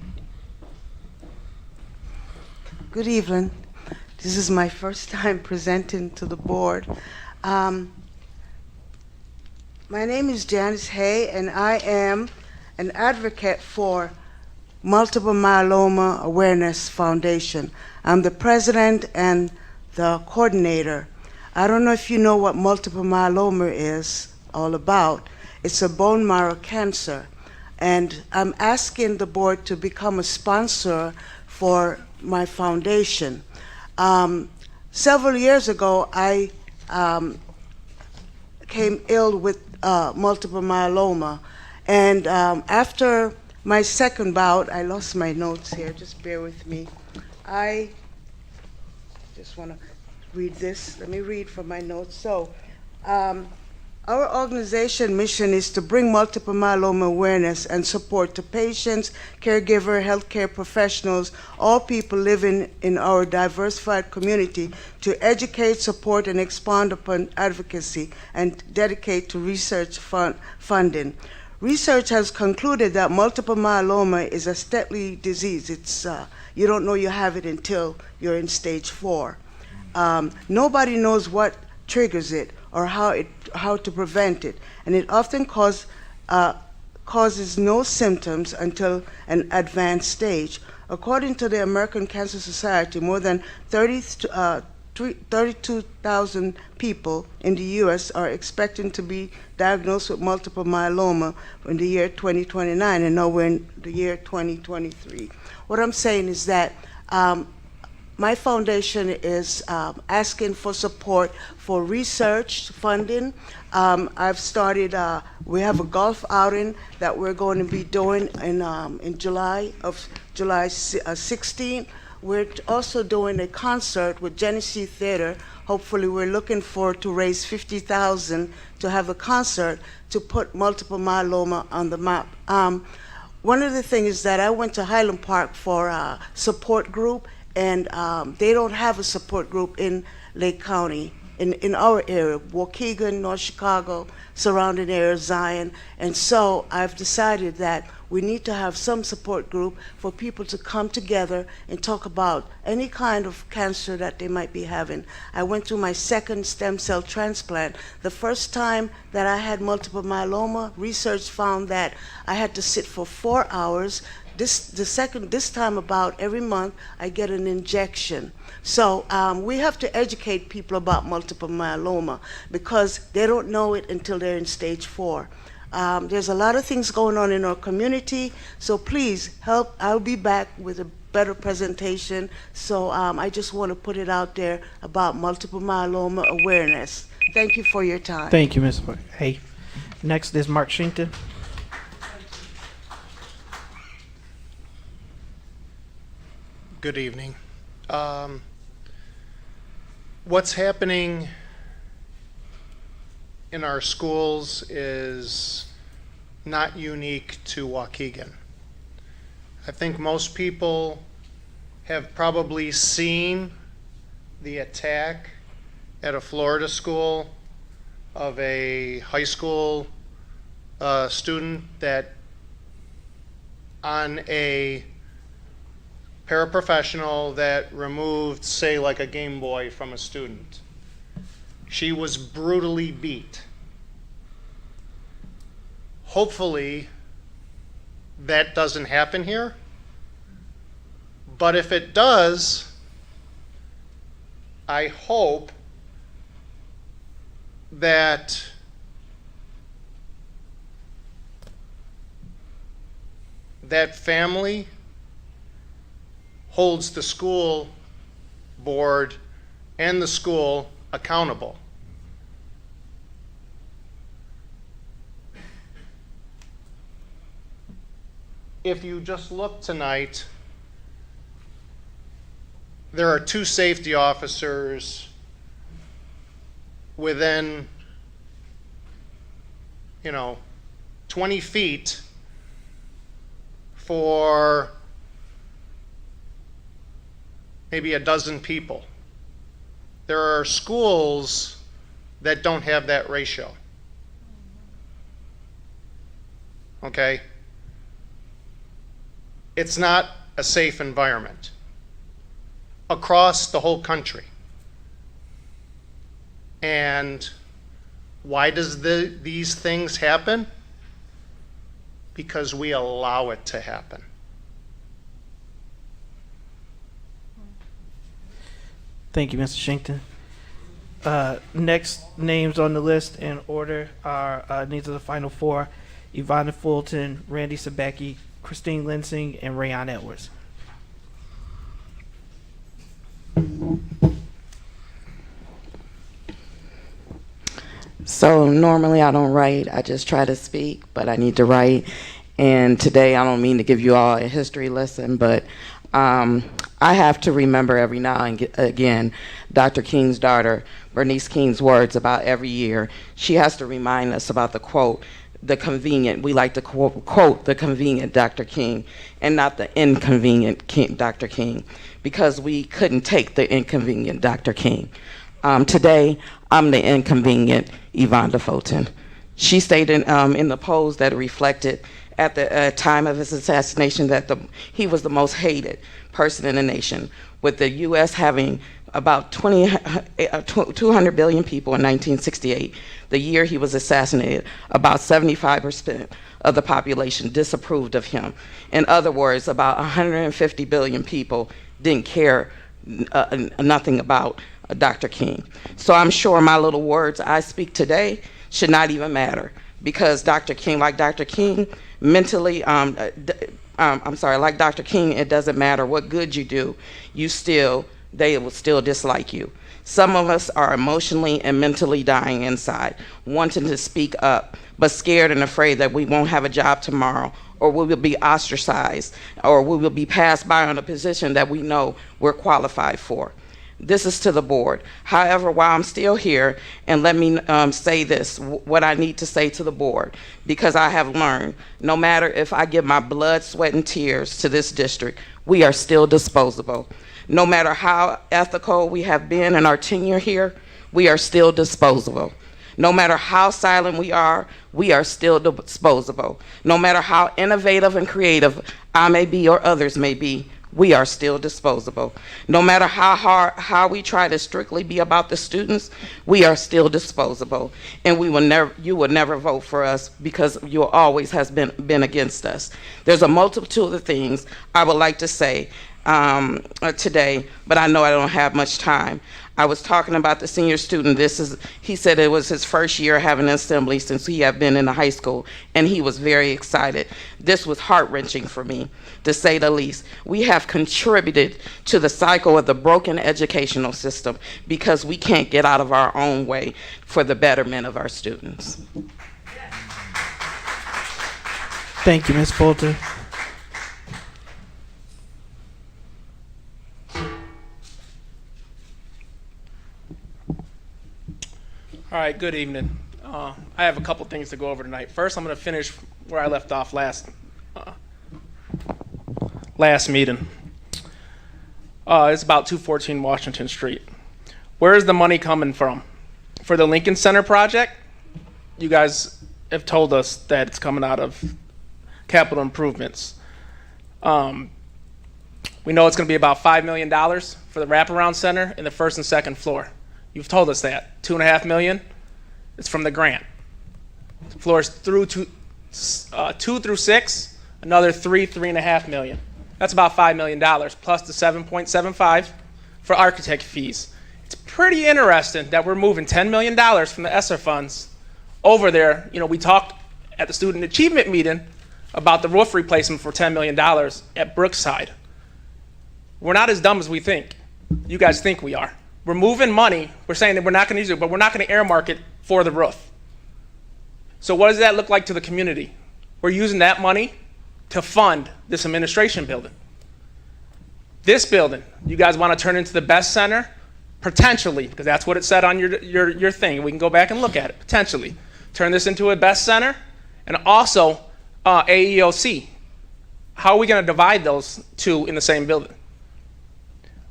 Good evening. This is my first time presenting to the board. My name is Janice Hay, and I am an advocate for Multiple Myeloma Awareness Foundation. I'm the president and the coordinator. I don't know if you know what multiple myeloma is all about. It's a bone marrow cancer. And I'm asking the board to become a sponsor for my foundation. Several years ago, I came ill with multiple myeloma. And after my second bout, I lost my notes here, just bear with me. I just want to read this. Let me read from my notes. So, our organization mission is to bring multiple myeloma awareness and support to patients, caregiver, healthcare professionals, all people living in our diversified community to educate, support, and expand upon advocacy and dedicate to research funding. Research has concluded that multiple myeloma is a deadly disease. It's you don't know you have it until you're in stage 4. Nobody knows what triggers it or how to prevent it, and it often causes no symptoms until an advanced stage. According to the American Cancer Society, more than 32,000 people in the U.S. are expecting to be diagnosed with multiple myeloma in the year 2029, and now we're in the year 2023. What I'm saying is that my foundation is asking for support for research funding. I've started, we have a golf outing that we're going to be doing in July 16. We're also doing a concert with Genesee Theater. Hopefully we're looking to raise $50,000 to have a concert to put multiple myeloma on the map. One of the things is that I went to Highland Park for a support group, and they don't have a support group in Lake County, in our area, Waukegan, North Chicago, surrounding area, Zion. And so I've decided that we need to have some support group for people to come together and talk about any kind of cancer that they might be having. I went through my second stem cell transplant. The first time that I had multiple myeloma, research found that I had to sit for 4 hours. This time about every month, I get an injection. So we have to educate people about multiple myeloma because they don't know it until they're in stage 4. There's a lot of things going on in our community, so please help. I'll be back with a better presentation. So I just want to put it out there about multiple myeloma awareness. Thank you for your time. Thank you, Ms. Hay. Next is Mark Shinkton. Good evening. What's happening in our schools is not unique to Waukegan. I think most people have probably seen the attack at a Florida school of a high school student that on a paraprofessional that removed, say, like a Game Boy from a student. She was brutally beat. Hopefully, that doesn't happen here. But if it does, I hope that that family holds the school board and the school accountable. If you just look tonight, there are 2 safety officers within, 20 feet for maybe a dozen people. There are schools that don't have that ratio. Okay? It's not a safe environment. across the whole country. And why does these things happen? Because we allow it to happen. Thank you, Mr. Shinkton. Next names on the list in order are, these are the final four: Yvonne Fulton, Randy Sabecki, Christine Linsing, and Rayon Edwards. So normally I don't write, I just try to speak, but I need to write. And today I don't mean to give you all a history lesson, but I have to remember every now and again Dr. King's daughter, Bernice King's words about every year. She has to remind us about the quote, the convenient, we like to quote the convenient Dr. King and not the inconvenient Dr. King, because we couldn't take the inconvenient Dr. King. Today, I'm the inconvenient Yvonne Fulton. She stated in the polls that reflected at the time of his assassination that he was the most hated person in the nation, with the U.S. having about 200 billion people in 1968, the year he was assassinated. About 75% of the population disapproved of him. In other words, about 150 billion people didn't care nothing about Dr. King. So I'm sure my little words I speak today should not even matter, because Dr. King, like Dr. King, mentally, like Dr. King, it doesn't matter what good you do, they will still dislike you. Some of us are emotionally and mentally dying inside, wanting to speak up, but scared and afraid that we won't have a job tomorrow, or we will be ostracized, or we will be passed by on a position that we know we're qualified for. This is to the board. However, while I'm still here, and let me say this, what I need to say to the board, because I have learned, no matter if I give my blood, sweat, and tears to this district, we are still disposable. No matter how ethical we have been in our tenure here, we are still disposable. No matter how silent we are still disposable. No matter how innovative and creative I may be or others may be, we are still disposable. No matter how we try to strictly be about the students, we are still disposable. And you will never vote for us, because you always has been against us. There's a multitude of things I would like to say today, but I know I don't have much time. I was talking about the senior student. He said it was his first year having an assembly since he had been in the high school, and he was very excited. This was heart-wrenching for me, to say the least. We have contributed to the cycle of the broken educational system because we can't get out of our own way for the betterment of our students. Thank you, Ms. Fulton. All right, good evening. I have a couple things to go over tonight. First, I'm going to finish where I left off last meeting. It's about 214 Washington Street. Where is the money coming from? For the Lincoln Center project, you guys have told us that it's coming out of capital improvements. We know it's going to be about $5 million for the wraparound center in the first and second floor. You've told us that. $2.5 million, it's from the grant. Floors through 2 through 6, another $3.5 million. That's about $5 million, plus the 7.75 for architect fees. It's pretty interesting that we're moving $10 million from the ESSER funds over there. You know, we talked at the student achievement meeting about the roof replacement for $10 million at Brookside. We're not as dumb as we think. You guys think we are. We're moving money. We're saying that we're not going to use it, but we're not going to earmark it for the roof. So what does that look like to the community? We're using that money to fund this administration building. This building, you guys want to turn into the best center? Potentially, because that's what it said on your thing. We can go back and look at it. Potentially. Turn this into a best center, and also AEOC. How are we going to divide those two in the same building?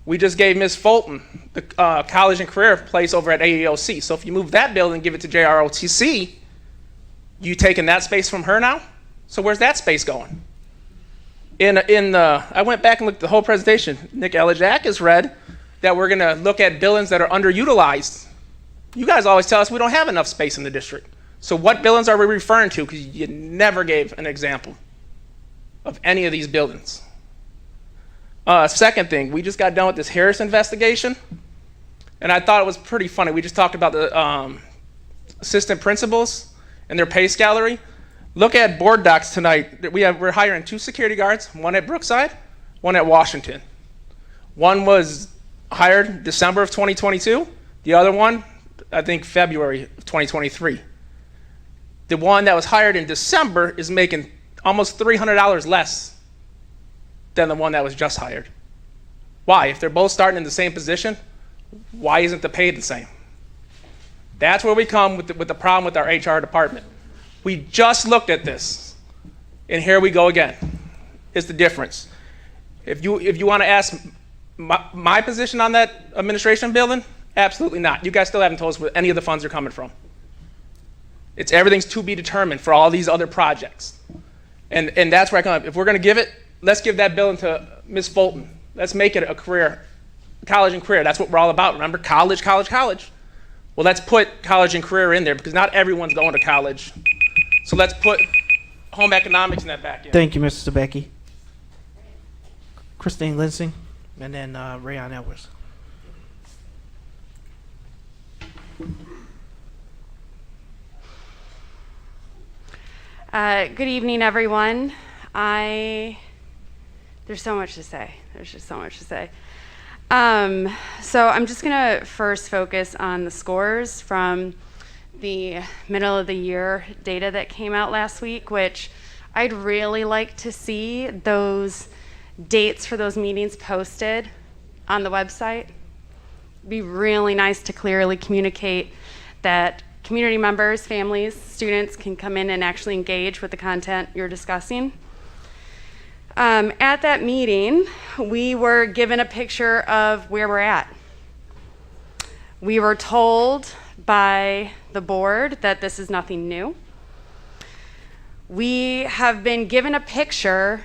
We just gave Ms. Fulton the college and career place over at AEOC. So if you move that building and give it to JROTC, you taking that space from her now? So where's that space going? I went back and looked at the whole presentation. Nick Elijak has read that we're going to look at buildings that are underutilized. You guys always tell us we don't have enough space in the district. So what buildings are we referring to? Because you never gave an example of any of these buildings. Second thing, we just got done with this Harris investigation, and I thought it was pretty funny. We just talked about the assistant principals and their pay salary. Look at board docs tonight. We're hiring 2 security guards, one at Brookside, one at Washington. One was hired December of 2022. The other one, I think February of 2023. The one that was hired in December is making almost $300 less than the one that was just hired. Why? If they're both starting in the same position, why isn't the pay the same? That's where we come with the problem with our HR department. We just looked at this, and here we go again. It's the difference. If you want to ask my position on that administration building, absolutely not. You guys still haven't told us where any of the funds are coming from. Everything's to be determined for all these other projects. And that's where I come up. If we're going to give it, let's give that building to Ms. Fulton. Let's make it a career, college and career. That's what we're all about. Remember, college, college, college. Well, let's put college and career in there because not everyone's going to college. So let's put home economics in that back end. Thank you, Mr. Becky. Christine Linsing, and then Rayon Edwards. Good evening, everyone. There's so much to say. There's just so much to say. So I'm just going to first focus on the scores from the middle of the year data that came out last week, which I'd really like to see those dates for those meetings posted on the website. It'd be really nice to clearly communicate that community members, families, students can come in and actually engage with the content you're discussing. At that meeting, we were given a picture of where we're at. We were told by the board that this is nothing new. We have been given a picture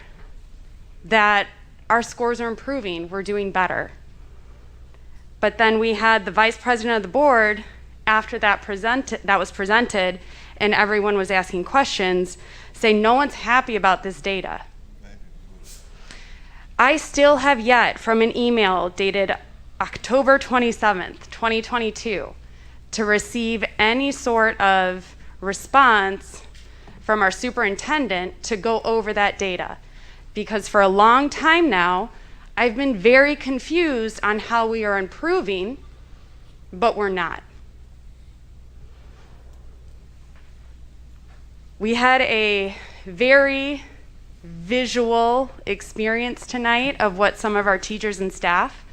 that our scores are improving, we're doing better. But then we had the vice president of the board, after that was presented and everyone was asking questions, say no one's happy about this data. I still have yet from an email dated October 27th, 2022, to receive any sort of response from our superintendent to go over that data. Because for a long time now, I've been very confused on how we are improving, but we're not. We had a very visual experience tonight of what some of our teachers and staff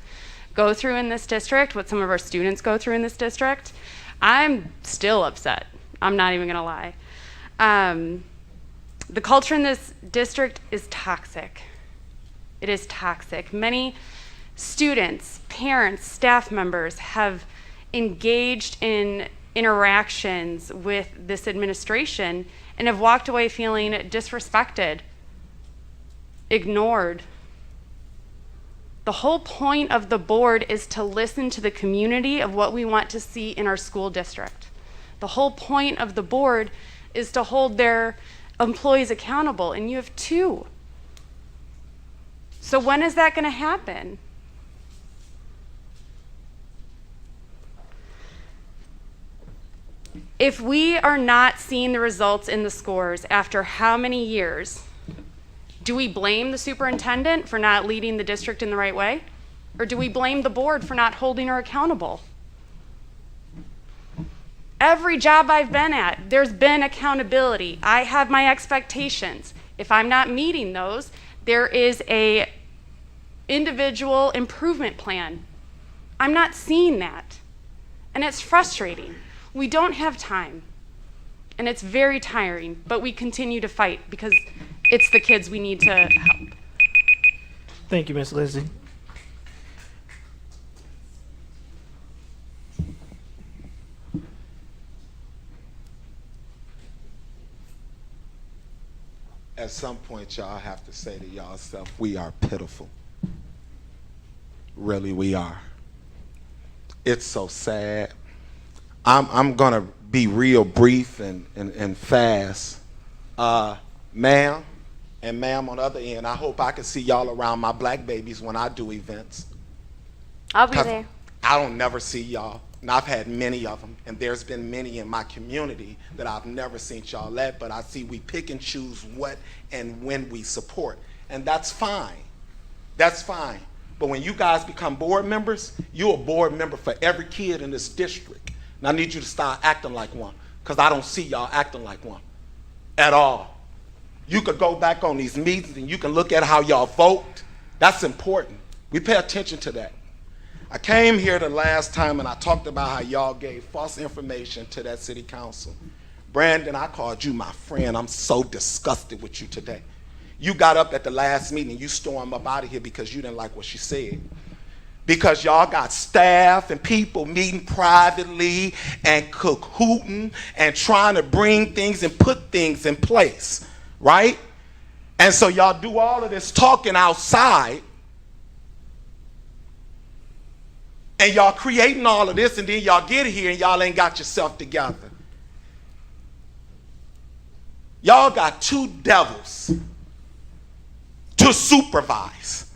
go through in this district, what some of our students go through in this district. I'm still upset. I'm not even gonna lie. The culture in this district is toxic. It is toxic. Many students, parents, staff members have engaged in interactions with this administration and have walked away feeling disrespected, ignored. The whole point of the board is to listen to the community of what we want to see in our school district. The whole point of the board is to hold their employees accountable, and you have 2. So when is that going to happen? If we are not seeing the results in the scores after how many years, do we blame the superintendent for not leading the district in the right way? Or do we blame the board for not holding her accountable? Every job I've been at, there's been accountability. I have my expectations. If I'm not meeting those, there is a individual improvement plan. I'm not seeing that. And it's frustrating. We don't have time. And it's very tiring, but we continue to fight because it's the kids we need to help. Thank you, Ms. Lizzie. At some point, y'all have to say to y'all self, we are pitiful. Really, we are. it's so sad. I'm gonna be real brief and fast. Ma'am, and ma'am on the other end, I hope I can see y'all around my black babies when I do events. I'll be 'Cause there. I don't never see y'all, and I've had many of them, and there's been many in my community that I've never seen y'all at, but I see we pick and choose what and when we support, and that's fine. That's fine. But when you guys become board members, you're a board member for every kid in this district. And I need you to start acting like one, because I don't see y'all acting like one at all. You could go back on these meetings and you can look at how y'all vote. That's important. We pay attention to that. I came here the last time and I talked about how y'all gave false information to that city council. Brandon, I called you my friend. I'm so disgusted with you today. You got up at the last meeting and you stormed up out of here because you didn't like what she said. Because y'all got staff and people meeting privately and cahooting and trying to bring things and put things in place, right? And so y'all do all of this talking outside and y'all creating all of this, and then y'all get here and y'all ain't got yourself together. Y'all got two devils to supervise.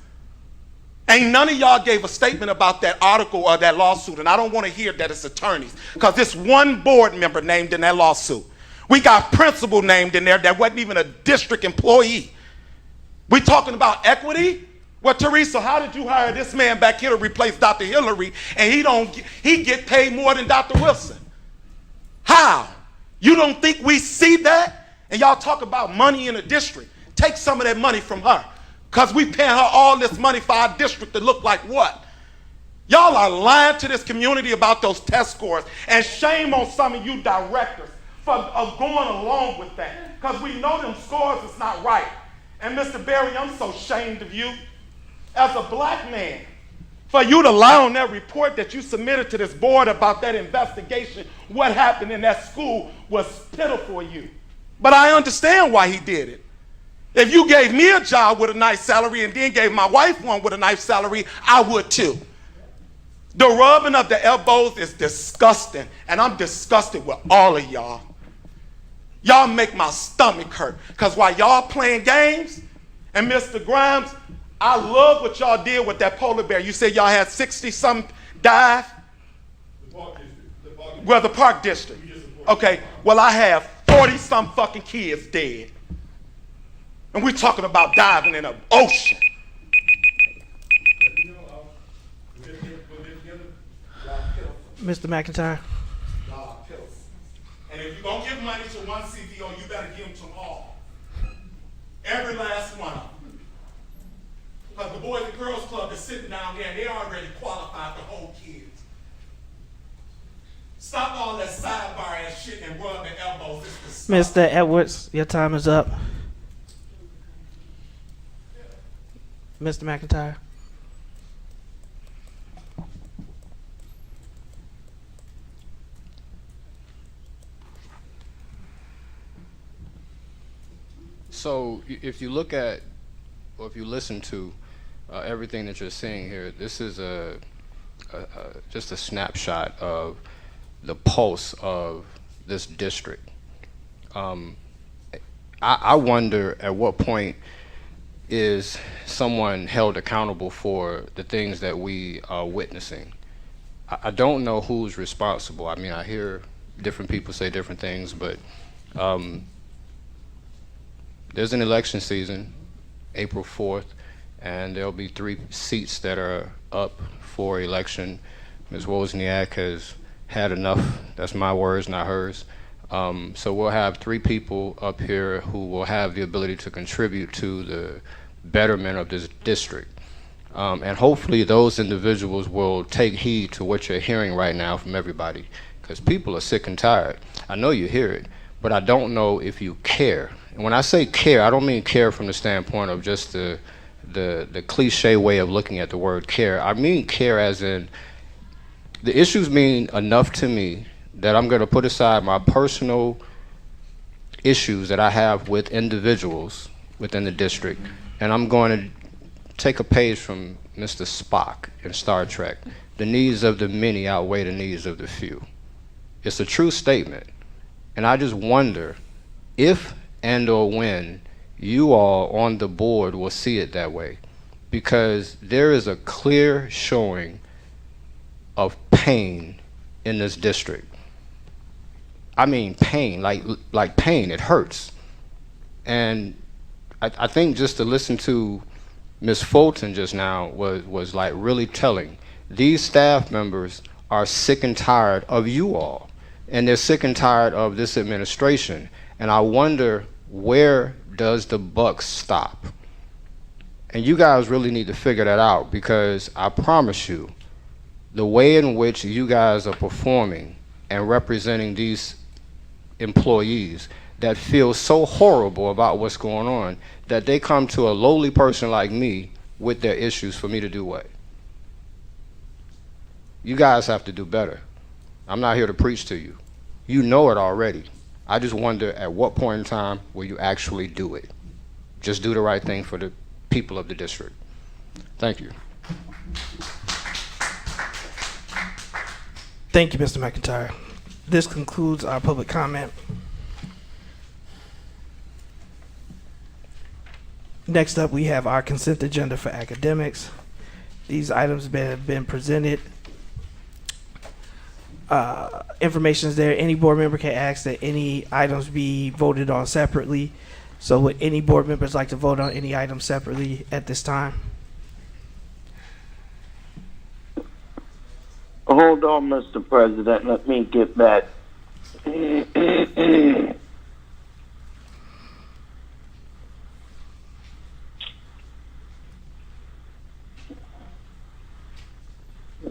Ain't none of y'all gave a statement about that article or that lawsuit, and I don't want to hear that it's attorneys, because it's one board member named in that lawsuit. We got principal named in there that wasn't even a district employee. We talking about equity? Well, Teresa, how did you hire this man back here to replace Dr. Hillary, and he get paid more than Dr. Wilson? How? You don't think we see that? And y'all talk about money in a district. Take some of that money from her, because we paying her all this money for our district to look like what? Y'all are lying to this community about those test scores, and shame on some of you directors for going along with that, because we know them scores is not right. And Mr. Berry, I'm so ashamed of you as a black man, for you to lie on that report that you submitted to this board about that investigation. What happened in that school was pitiful for you. But I understand why he did it. If you gave me a job with a nice salary and then gave my wife one with a nice salary, I would too. The rubbing of the elbows is disgusting, and I'm disgusted with all of y'all. Y'all make my stomach hurt, because while y'all playing games, and Mr. Grimes, I love what y'all did with that polar bear. You said y'all had 60-some dive? The Park District. Okay, well, I have 40-some fucking kids dead. And we're talking about diving in an ocean. Mr. McIntyre. And if you're going to give money to one CVO, you better give them to all. Every last one of them. Because the Boys and Girls Club is sitting down there and they already qualified to hold kids. Stop all that sidebar ass shit and rub the elbows. Mr. Edwards, your time is up. Mr. McIntyre. So if you look at, or if you listen to everything that you're seeing here, this is just a snapshot of the pulse of this district. I wonder at what point is someone held accountable for the things that we are witnessing. I don't know who's responsible. I mean, I hear different people say different things, but there's an election season, April 4th, and there'll be 3 seats that are up for election. Ms. Wozniak has had enough. That's my words, not hers. So we'll have 3 people up here who will have the ability to contribute to the betterment of this district. And hopefully those individuals will take heed to what you're hearing right now from everybody, because people are sick and tired. I know you hear it, but I don't know if you care. And when I say care, I don't mean care from the standpoint of just the cliche way of looking at the word care. I mean care as in the issues mean enough to me that I'm going to put aside my personal issues that I have with individuals within the district, and I'm going to take a page from Mr. Spock in Star Trek, the needs of the many outweigh the needs of the few. It's a true statement. And I just wonder if and or when you all on the board will see it that way, because there is a clear showing of pain in this district. I mean pain, like pain, it hurts. And I think just to listen to Ms. Fulton just now was like really telling. These staff members are sick and tired of you all, and they're sick and tired of this administration. And I wonder, where does the buck stop? And you guys really need to figure that out, because I promise you, the way in which you guys are performing and representing these employees that feel so horrible about what's going on, that they come to a lowly person like me with their issues for me to do what? You guys have to do better. I'm not here to preach to you. You know it already. I just wonder, at what point in time will you actually do it? Just do the right thing for the people of the district. Thank you. Thank you, Mr. McIntyre. This concludes our public comment. Next up, we have our consent agenda for academics. These items have been presented. Information is there. Any board member can ask that any items be voted on separately. So would any board members like to vote on any item separately at this time? Hold on, Mr. President. Let me get back. The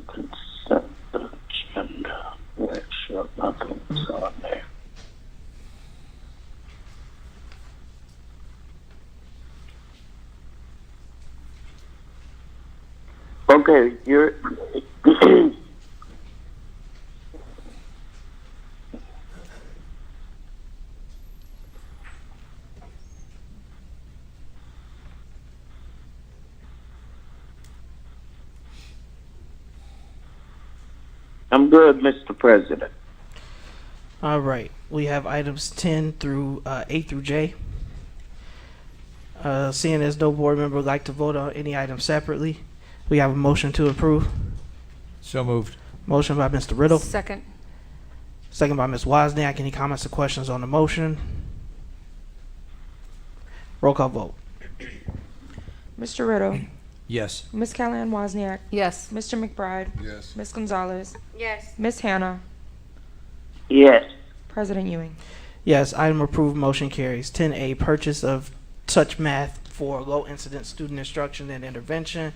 consent agenda. Make sure nothing's on there. Okay, you're. I'm good, Mr. President. All right. We have items 10 through A through J. Seeing as no board member would like to vote on any item separately, we have a motion to approve. So moved. Motion by Mr. Riddle. Second. Second by Ms. Wozniak. Any comments or questions on the motion? Roll call vote. Mr. Riddle. Yes. Ms. Callahan Wozniak. Yes. Mr. McBride. Yes. Ms. Gonzalez. Yes. Ms. Hannah. Yes. President Ewing. Yes, item approved, motion carries. 10A, purchase of Touch Math for low incident student instruction and intervention,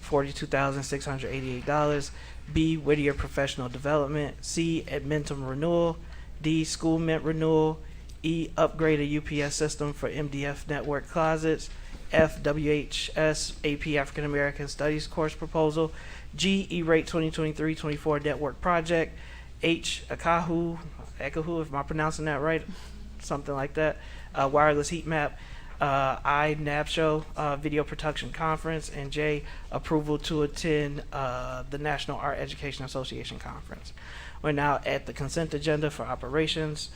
$42,688. B, Whittier Professional Development. C, Edmentum renewal. D, School Mint renewal. E, upgrade a UPS system for MDF network closets. F, WHS AP African American Studies course proposal. G, E-Rate 2023-24 network project. H, Ekahu, if I'm pronouncing that right, something like that, wireless heat map. I, NABSHO, video production conference. And J, approval to attend the National Art Education Association conference. We're now at the consent agenda for operations.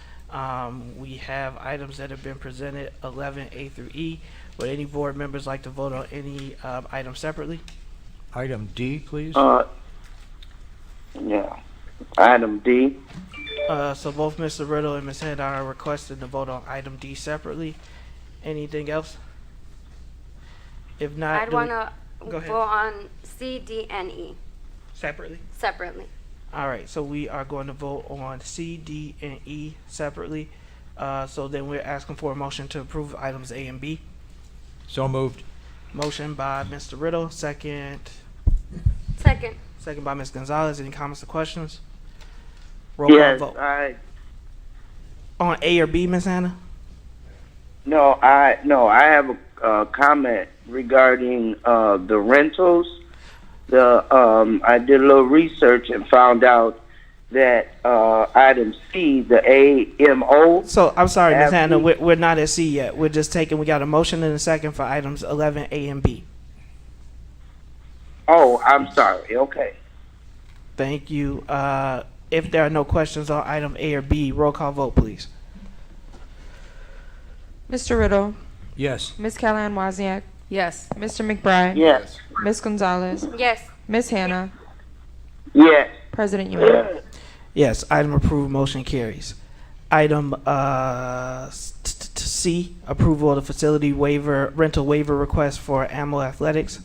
We have items that have been presented, 11A through E. Would any board members like to vote on any item separately? Item D, please. Yeah. Item D. So both Mr. Riddle and Ms. Head are requested to vote on item D separately. Anything else? If not, I'd want to go ahead. vote on C, D, and E Separately? separately. All right, so we are going to vote on C, D, and E separately. So then we're asking for a motion to approve items A and B. So moved. Motion by Mr. Riddle, second. Second. Second by Ms. Gonzalez. Any comments or questions? Roll call Yes, vote. I. On A or B, Ms. Hannah? No, I have a comment regarding the rentals. I did a little research and found out that item C, the AMO. So I'm sorry, Ms. have Hannah, the- we're not at C yet. We're just taking, we got a motion and a second for items 11A and B. Oh, I'm sorry. Okay. Thank you. If there are no questions on item A or B, roll call vote, please. Mr. Riddle. Yes. Ms. Callahan Wozniak. Yes. Mr. McBride. Yes. Ms. Gonzalez. Yes. Ms. Hannah. Yes. President Ewing. Yes, item approved, motion carries. Item C, approval of the facility waiver, rental waiver request for AMO Athletics.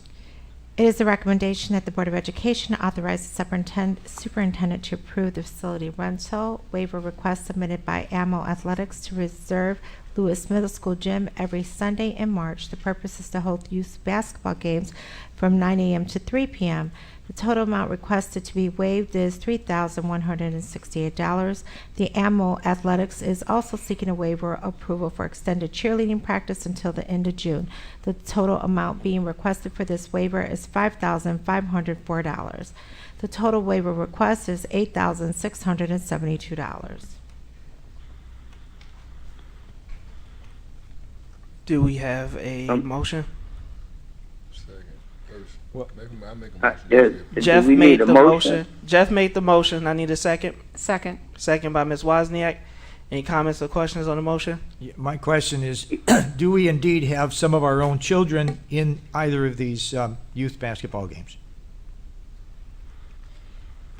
It is the recommendation that the Board of Education authorize the superintendent to approve the facility rental waiver request submitted by AMO Athletics to reserve Lewis Middle School gym every Sunday in March. The purpose is to hold youth basketball games from 9 a.m. to 3 p.m. The total amount requested to be waived is $3,168. The AMO Athletics is also seeking a waiver approval for extended cheerleading practice until the end of June. The total amount being requested for this waiver is $5,504. The total waiver request is $8,672. Do we have a motion? I make a motion. Jeff we made need a the motion? motion. Jeff made the motion. I need a second. Second. Second by Ms. Wozniak. Any comments or questions on the motion? Yeah, my question is, do we indeed have some of our own children in either of these youth basketball games?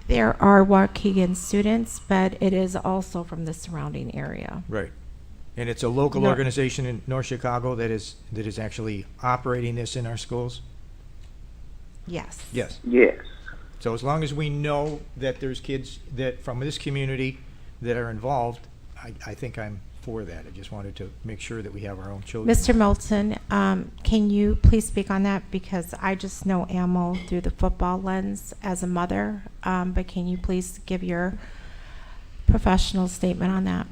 There are Waukegan students, but it is also from the surrounding area. Right. And it's a local No. organization in North Chicago that is actually operating this in our schools? Yes. Yes. Yes. So as long as we know that there's kids that from this community that are involved, I think I'm for that. I just wanted to make sure that we have our own children. Mr. Moulton, can you please speak on that? Because I just know AMO through the football lens as a mother, but can you please give your professional statement on that?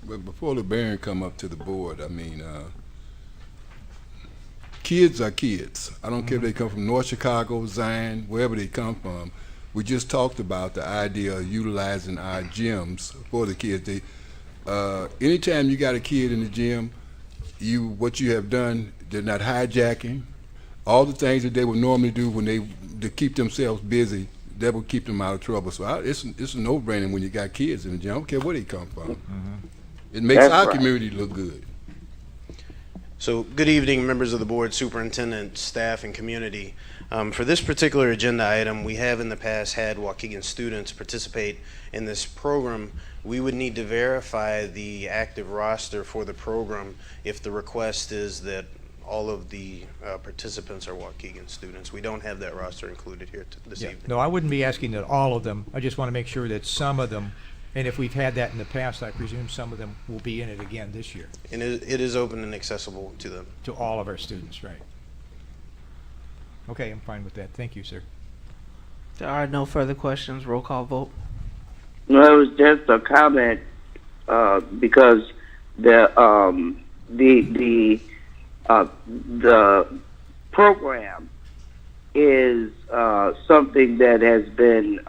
But before the Baron come up to the board, I mean, kids are kids. I don't care if they come from North Chicago, Zion, wherever they come from. We just talked about the idea of utilizing our gyms for the kids. Anytime you got a kid in the gym, what you have done, they're not hijacking. All the things that they would normally do when to keep themselves busy, that will keep them out of trouble. So it's a no-brainer when you got kids in the gym. I don't care where they come from. It makes That's our right. community look good. So, good evening, members of the board, superintendent, staff, and community. For this particular agenda item, we have in the past had Waukegan students participate in this program. We would need to verify the active roster for the program if the request is that all of the participants are Waukegan students. We don't have that roster included here this evening. No, I wouldn't be asking that all of them. I just want to make sure that some of them, and if we've had that in the past, I presume some of them will be in it again this year. And it is open and accessible to them. To all of our students, right? Okay, I'm fine with that. Thank you, sir. There are no further questions. Roll call vote. No, it was just a comment because the program is something that has been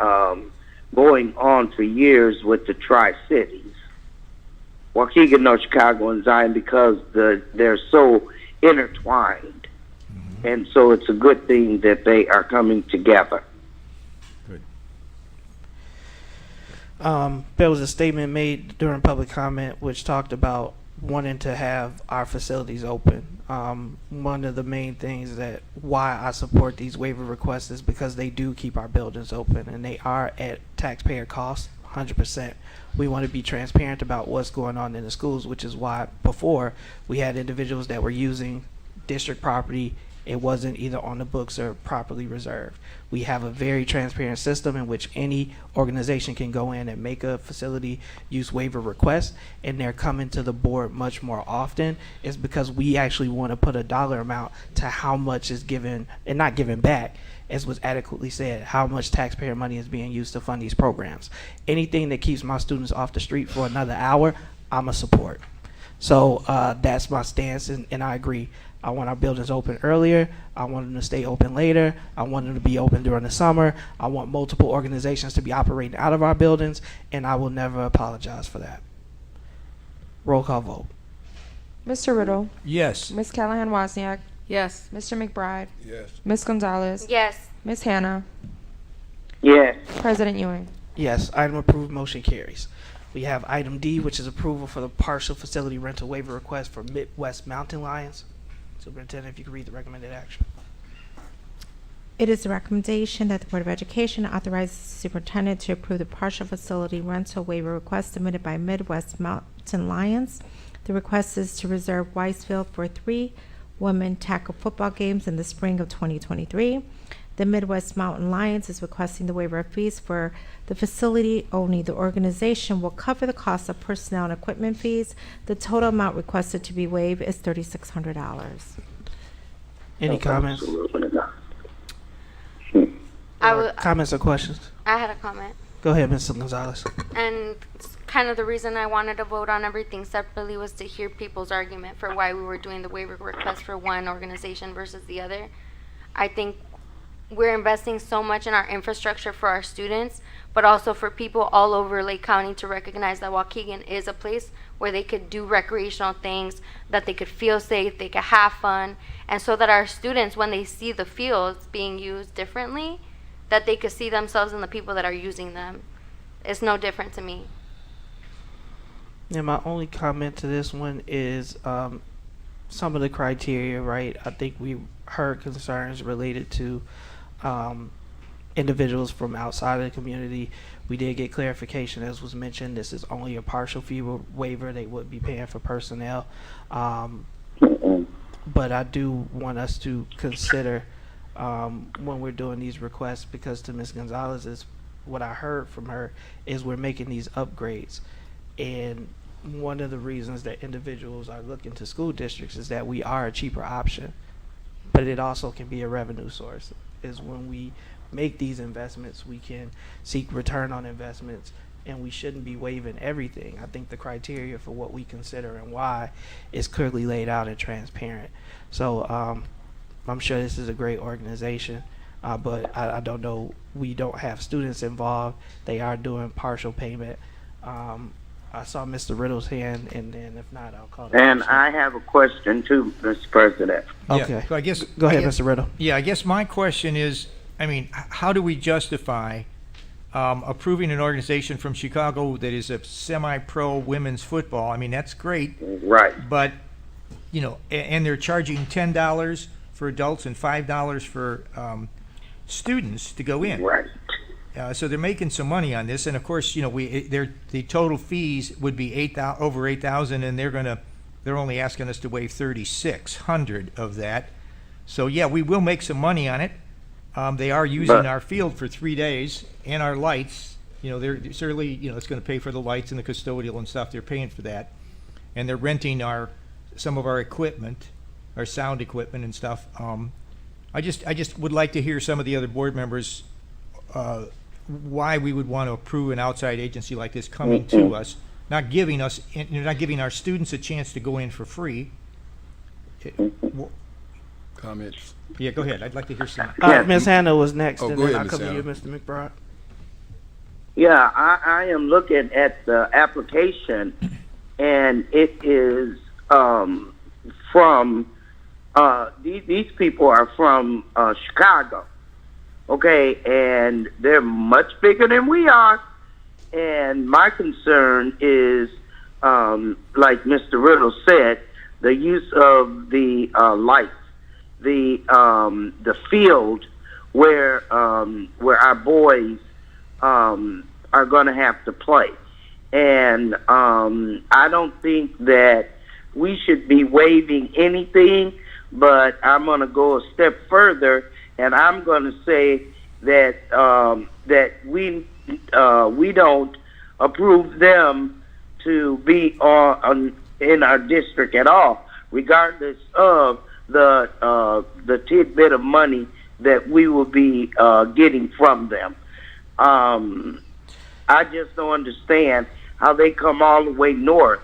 going on for years with the Tri-Cities, Waukegan, North Chicago, and Zion, because they're so intertwined. And so it's a good thing that they are coming together. There was a statement made during public comment which talked about wanting to have our facilities open. One of the main things that why I support these waiver requests is because they do keep our buildings open and they are at taxpayer cost 100%. We want to be transparent about what's going on in the schools, which is why before we had individuals that were using district property. It wasn't either on the books or properly reserved. We have a very transparent system in which any organization can go in and make a facility use waiver request, and they're coming to the board much more often. Is because we actually want to put a dollar amount to how much is given and not given back, as was adequately said, how much taxpayer money is being used to fund these programs. Anything that keeps my students off the street for another hour, I'm a support. So that's my stance, and I agree. I want our buildings open earlier. I want them to stay open later. I want them to be open during the summer. I want multiple organizations to be operating out of our buildings, and I will never apologize for that. Roll call vote. Mr. Riddle. Yes. Ms. Callahan Wozniak. Yes. Mr. McBride. Yes. Ms. Gonzalez. Yes. Ms. Hannah. Yes. President Ewing. Yes, item approved, motion carries. We have item D, which is approval for the partial facility rental waiver request for Midwest Mountain Lions. Superintendent, if you could read the recommended action. It is a recommendation that the Board of Education authorizes the superintendent to approve the partial facility rental waiver request submitted by Midwest Mountain Lions. The request is to reserve Weisfield for 3 women tackle football games in the spring of 2023. The Midwest Mountain Lions is requesting the waiver of fees for the facility only. The organization will cover the cost of personnel and equipment fees. The total amount requested to be waived is $3,600. Any comments? Comments or questions? I had a comment. Go ahead, Mr. Gonzalez. And kind of the reason I wanted to vote on everything separately was to hear people's argument for why we were doing the waiver request for one organization versus the other. I think we're investing so much in our infrastructure for our students, but also for people all over Lake County to recognize that Waukegan is a place where they could do recreational things, that they could feel safe, they could have fun, and so that our students, when they see the fields being used differently, that they could see themselves in the people that are using them. It's no different to me. And my only comment to this one is some of the criteria, right? I think we heard concerns related to individuals from outside of the community. We did get clarification, as was mentioned, this is only a partial fee waiver. They would be paying for personnel. But I do want us to consider when we're doing these requests, because to Ms. Gonzalez's, what I heard from her is we're making these upgrades. And one of the reasons that individuals are looking to school districts is that we are a cheaper option, but it also can be a revenue source. Is when we make these investments, we can seek return on investments, and we shouldn't be waiving everything. I think the criteria for what we consider and why is clearly laid out and transparent. So I'm sure this is a great organization, but I don't know. We don't have students involved. They are doing partial payment. I saw Mr. Riddle's hand, and then if not, I'll call. And I have a question too, Mr. President. Okay. Yeah, so I guess, Go ahead, Mr. Riddle. Yeah, I guess my question is, I mean, how do we justify approving an organization from Chicago that is a semi-pro women's football? I mean, that's great. Right. But, you know, and they're charging $10 for adults and $5 for students to go in. Right. So they're making some money on this, and of course, you know, the total fees would be over $8,000, and they're only asking us to waive $3,600 of that. So yeah, we will make some money on it. They are using our field for 3 days and our lights. You know, they're certainly, you know, it's going to pay for the lights and the custodial and stuff. They're paying for that, and they're renting some of our equipment, our sound equipment and stuff. I just would like to hear some of the other board members why we would want to approve an outside agency like this coming to us, not giving our students a chance to go in for free. Comments? Yeah, go ahead. I'd like to hear some. Ms. Hannah was next, Oh, and go then ahead, I'll come Ms. to you, Hannah. Mr. McBride. Yeah, I am looking at the application, and it is from these people are from Chicago, okay, and they're much bigger than we are. And my concern is, like Mr. Riddle said, the use of the lights, the field where our boys are going to have to play. And I don't think that we should be waiving anything, but I'm going to go a step further, and I'm going to say that that we don't approve them to be in our district at all, regardless of the tidbit of money that we will be getting from them. I just don't understand how they come all the way north,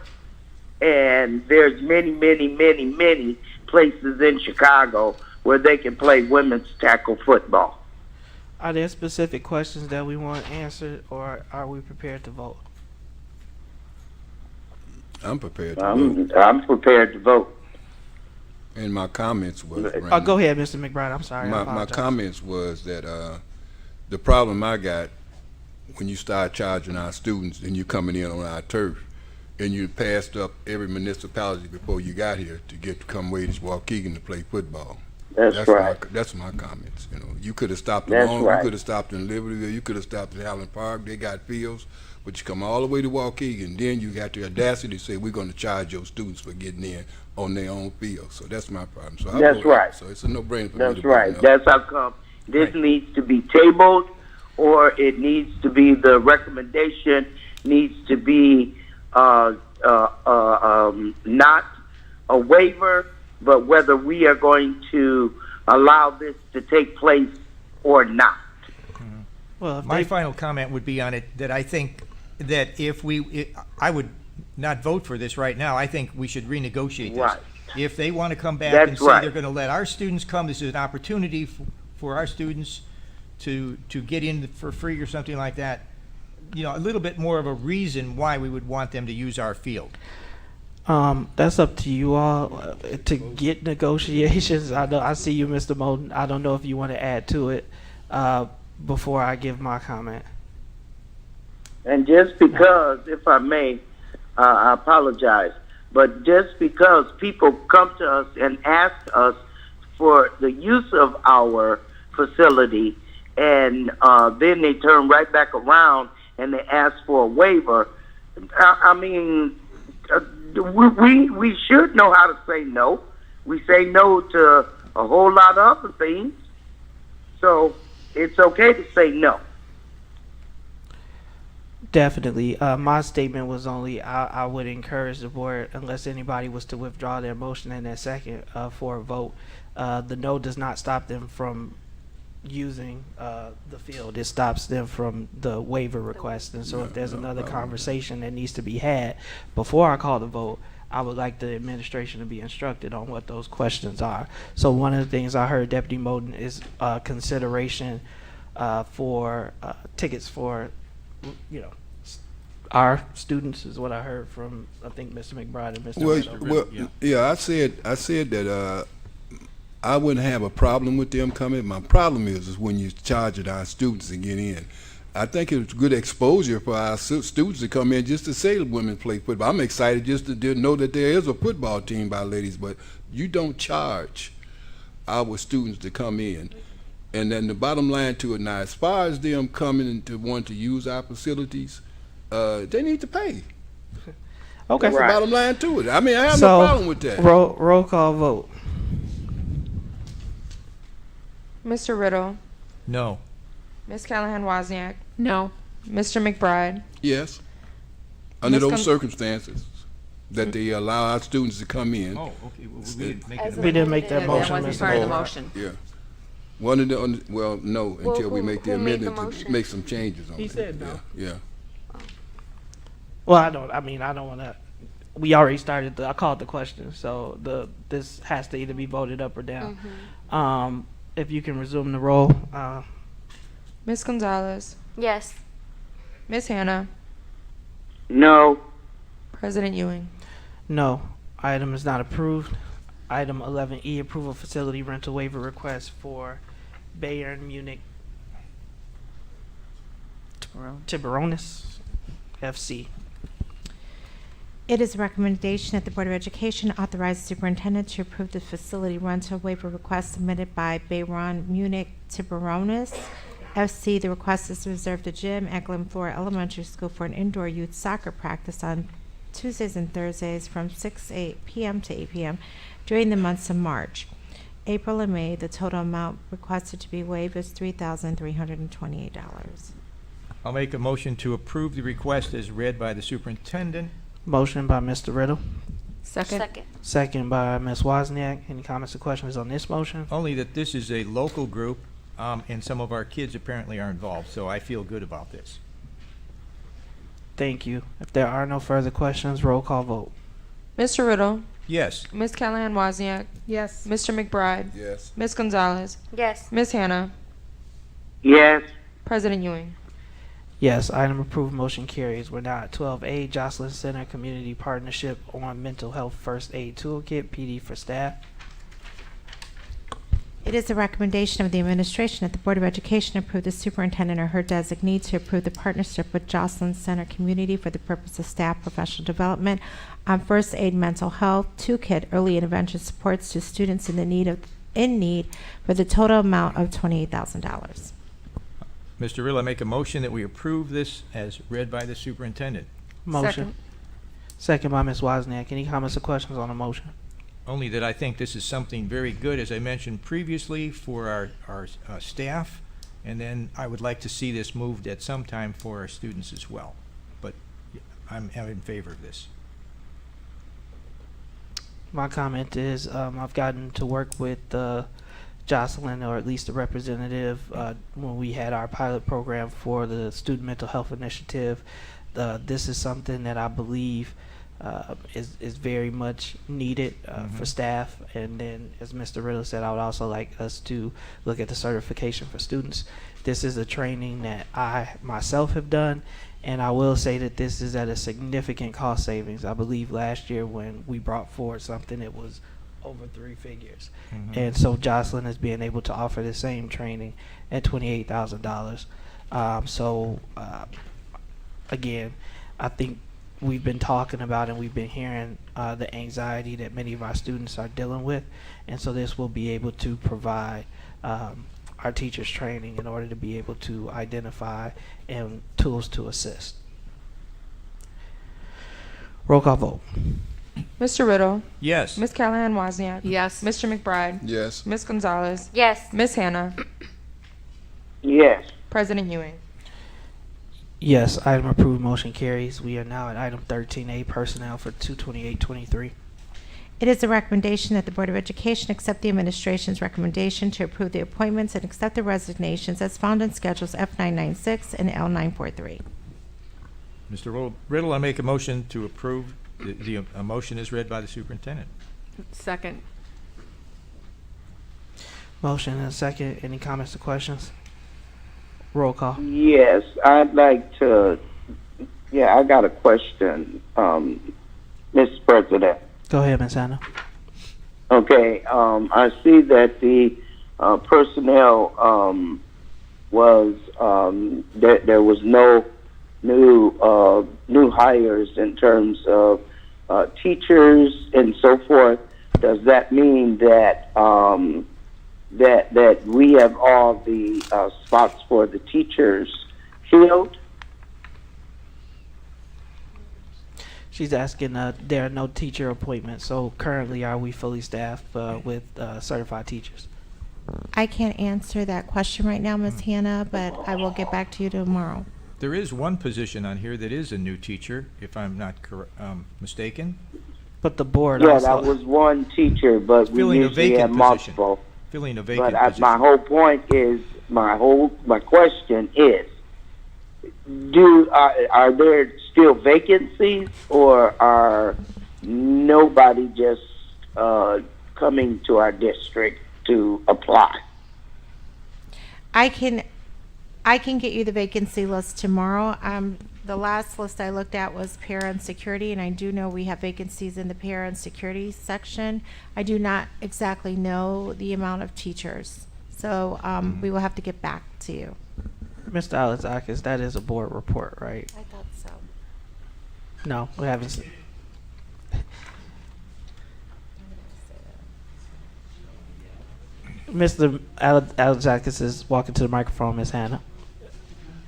and there's many places in Chicago where they can play women's tackle football. Are there specific questions that we want answered, or are we prepared to vote? I'm prepared to vote. I'm prepared to vote. And my comments was. Go ahead, Mr. McBride. I'm sorry. I My apologize. comments was that the problem I got when you start charging our students and you coming in on our turf and you passed up every municipality before you got here to get to come Wadis Waukegan to play football. That's right. That's my comments. You know, you could have stopped in That's Long, right. you could have stopped in Libertyville, you could have stopped in Allen Park. They got fields, but you come all the way to Waukegan, then you got the audacity to say we're going to charge your students for getting in on their own field. So that's my problem. So I That's vote right. So it's a no-brainer for me That's to bring right. it up. That's how come this needs to be tabled, or it needs to be, the recommendation needs to be not a waiver, but whether we are going to allow this to take place or not. Well, My final comment would be on it that I think that I would not vote for this right now. I think we should renegotiate this. Right. If they want to come back That's and say right. they're going to let our students come, this is an opportunity for our students to get in for free or something like that. You know, a little bit more of a reason why we would want them to use our field. That's up to you all to get negotiations. I see you, Mr. Moulton. I don't know if you want to add to it before I give my comment. And just because, if I may, I apologize, but just because people come to us and ask us for the use of our facility, and then they turn right back around and they ask for a waiver, I mean, we should know how to say no. We say no to a whole lot of other things, so it's okay to say no. Definitely. My statement was only I would encourage the board, unless anybody was to withdraw their motion in that second for a vote. The no does not stop them from using the field. It stops them from the waiver request. And so if there's another conversation that needs to be had before I call the vote, I would like the administration to be instructed on what those questions are. So one of the things I heard Deputy Moulton is consideration for tickets for, our students is what I heard from, I think, Mr. McBride and Mr. Riddle. Yeah, I said that I wouldn't have a problem with them coming. My problem is when you charge it our students to get in. I think it's good exposure for our students to come in just to say the women play football. I'm excited just to know that there is a football team by ladies, but you don't charge our students to come in. And then the bottom line to it now, as far as them coming to want to use our facilities, they need to pay. Okay. That's the bottom line to it. I mean, I have So, no problem with that. Roll call vote. Mr. Riddle, No. Ms. Callahan Wozniak, No. Mr. McBride, Yes. Under Ms. those circumstances, that they allow our students to come in. Oh, okay. Well, we didn't make As it. We didn't make that Yeah, motion, that wasn't Mr. part of the Moulton. motion. Yeah. One of the, well, no, Well, until we who- make the who made the amendment to motion? make some changes on it. He said no. Yeah. Well, I don't want to. We already started. I called the question, so this has to either be voted up or down. If you can resume the roll. Ms. Gonzalez, Yes. Ms. Hannah, No. President Ewing. No, item is not approved. Item 11E, approval facility rental waiver request for Bayern Munich Tiburones FC. It is a recommendation that the Board of Education authorize the superintendent to approve the facility rental waiver request submitted by Bayern Munich Tiburones FC. The request is to reserve the gym at Glen Flora Elementary School for an indoor youth soccer practice on Tuesdays and Thursdays from 6 p.m. to 8 p.m. during the months of March, April, and May. The total amount requested to be waived is $3,328. I'll make a motion to approve the request as read by the superintendent. Motion by Mr. Riddle, Second. second by Ms. Wozniak. Any comments or questions on this motion? Only that this is a local group, and some of our kids apparently are involved, so I feel good about this. Thank you. If there are no further questions, roll call vote. Mr. Riddle, Yes. Ms. Callahan Wozniak, Yes. Mr. McBride, Yes. Ms. Gonzalez, Yes. Ms. Hannah, Yes. President Ewing. Yes, item approved, motion carries. We're now at 12A, Jocelyn Center Community Partnership on Mental Health First Aid Toolkit, PD for staff. It is the recommendation of the administration that the Board of Education approve the superintendent or her designee to approve the partnership with Jocelyn Center Community for the purpose of staff professional development on first aid mental health, 2-kit early intervention supports to students in need for the total amount of $28,000. Mr. Riddle, I make a motion that we approve this as read by the superintendent. Motion. Second by Ms. Wozniak. Any comments or questions on the motion? Only that I think this is something very good, as I mentioned previously, for our staff, and then I would like to see this moved at some time for our students as well. But I'm in favor of this. My comment is I've gotten to work with Jocelyn, or at least a representative, when we had our pilot program for the Student Mental Health Initiative. This is something that I believe is very much needed for staff. And then, as Mr. Riddle said, I would also like us to look at the certification for students. This is a training that I myself have done, and I will say that this is at a significant cost savings. I believe last year when we brought forward something, it was over 3 figures. And so Jocelyn is being able to offer the same training at $28,000. Again, I think we've been talking about and we've been hearing the anxiety that many of our students are dealing with, and so this will be able to provide our teachers training in order to be able to identify and tools to assist. Roll call vote. Mr. Riddle. Yes. Ms. Callahan Wozniak. Yes. Mr. McBride. Yes. Ms. Gonzalez. Yes. Ms. Hannah. Yes. President Ewing. Yes, item approved, motion carries. We are now at item 13A, personnel for 22823. It is the recommendation that the Board of Education accept the administration's recommendation to approve the appointments and accept the resignations as found in schedules F996 and L943. Mr. Riddle, I make a motion to approve. The motion is read by the superintendent. Second. Motion and a second. Any comments or questions? Roll call. Yes, I'd like to. Yeah, I got a question, Mr. President. Go ahead, Ms. Hannah. Okay, I see that the personnel was there was no new hires in terms of teachers and so forth. Does that mean that that we have all the spots for the teachers filled? She's asking, there are no teacher appointments, so currently are we fully staffed with certified teachers? I can't answer that question right now, Ms. Hannah, but I will get back to you tomorrow. There is one position on here that is a new teacher, if I'm not mistaken. But the board Yeah, also... that was one teacher, but we Filling a usually have vacant multiple. Filling a vacant But position. my whole point is, my question is, are there still vacancies, or are nobody just coming to our district to apply? I can get you the vacancy list tomorrow. The last list I looked at was para and security, and I do know we have vacancies in the para and security section. I do not exactly know the amount of teachers, so we will have to get back to you. Mr. Alexakis, that is a board report, right? I thought so. No, we haven't. Mr. Alexakis is walking to the microphone, Ms. Hannah.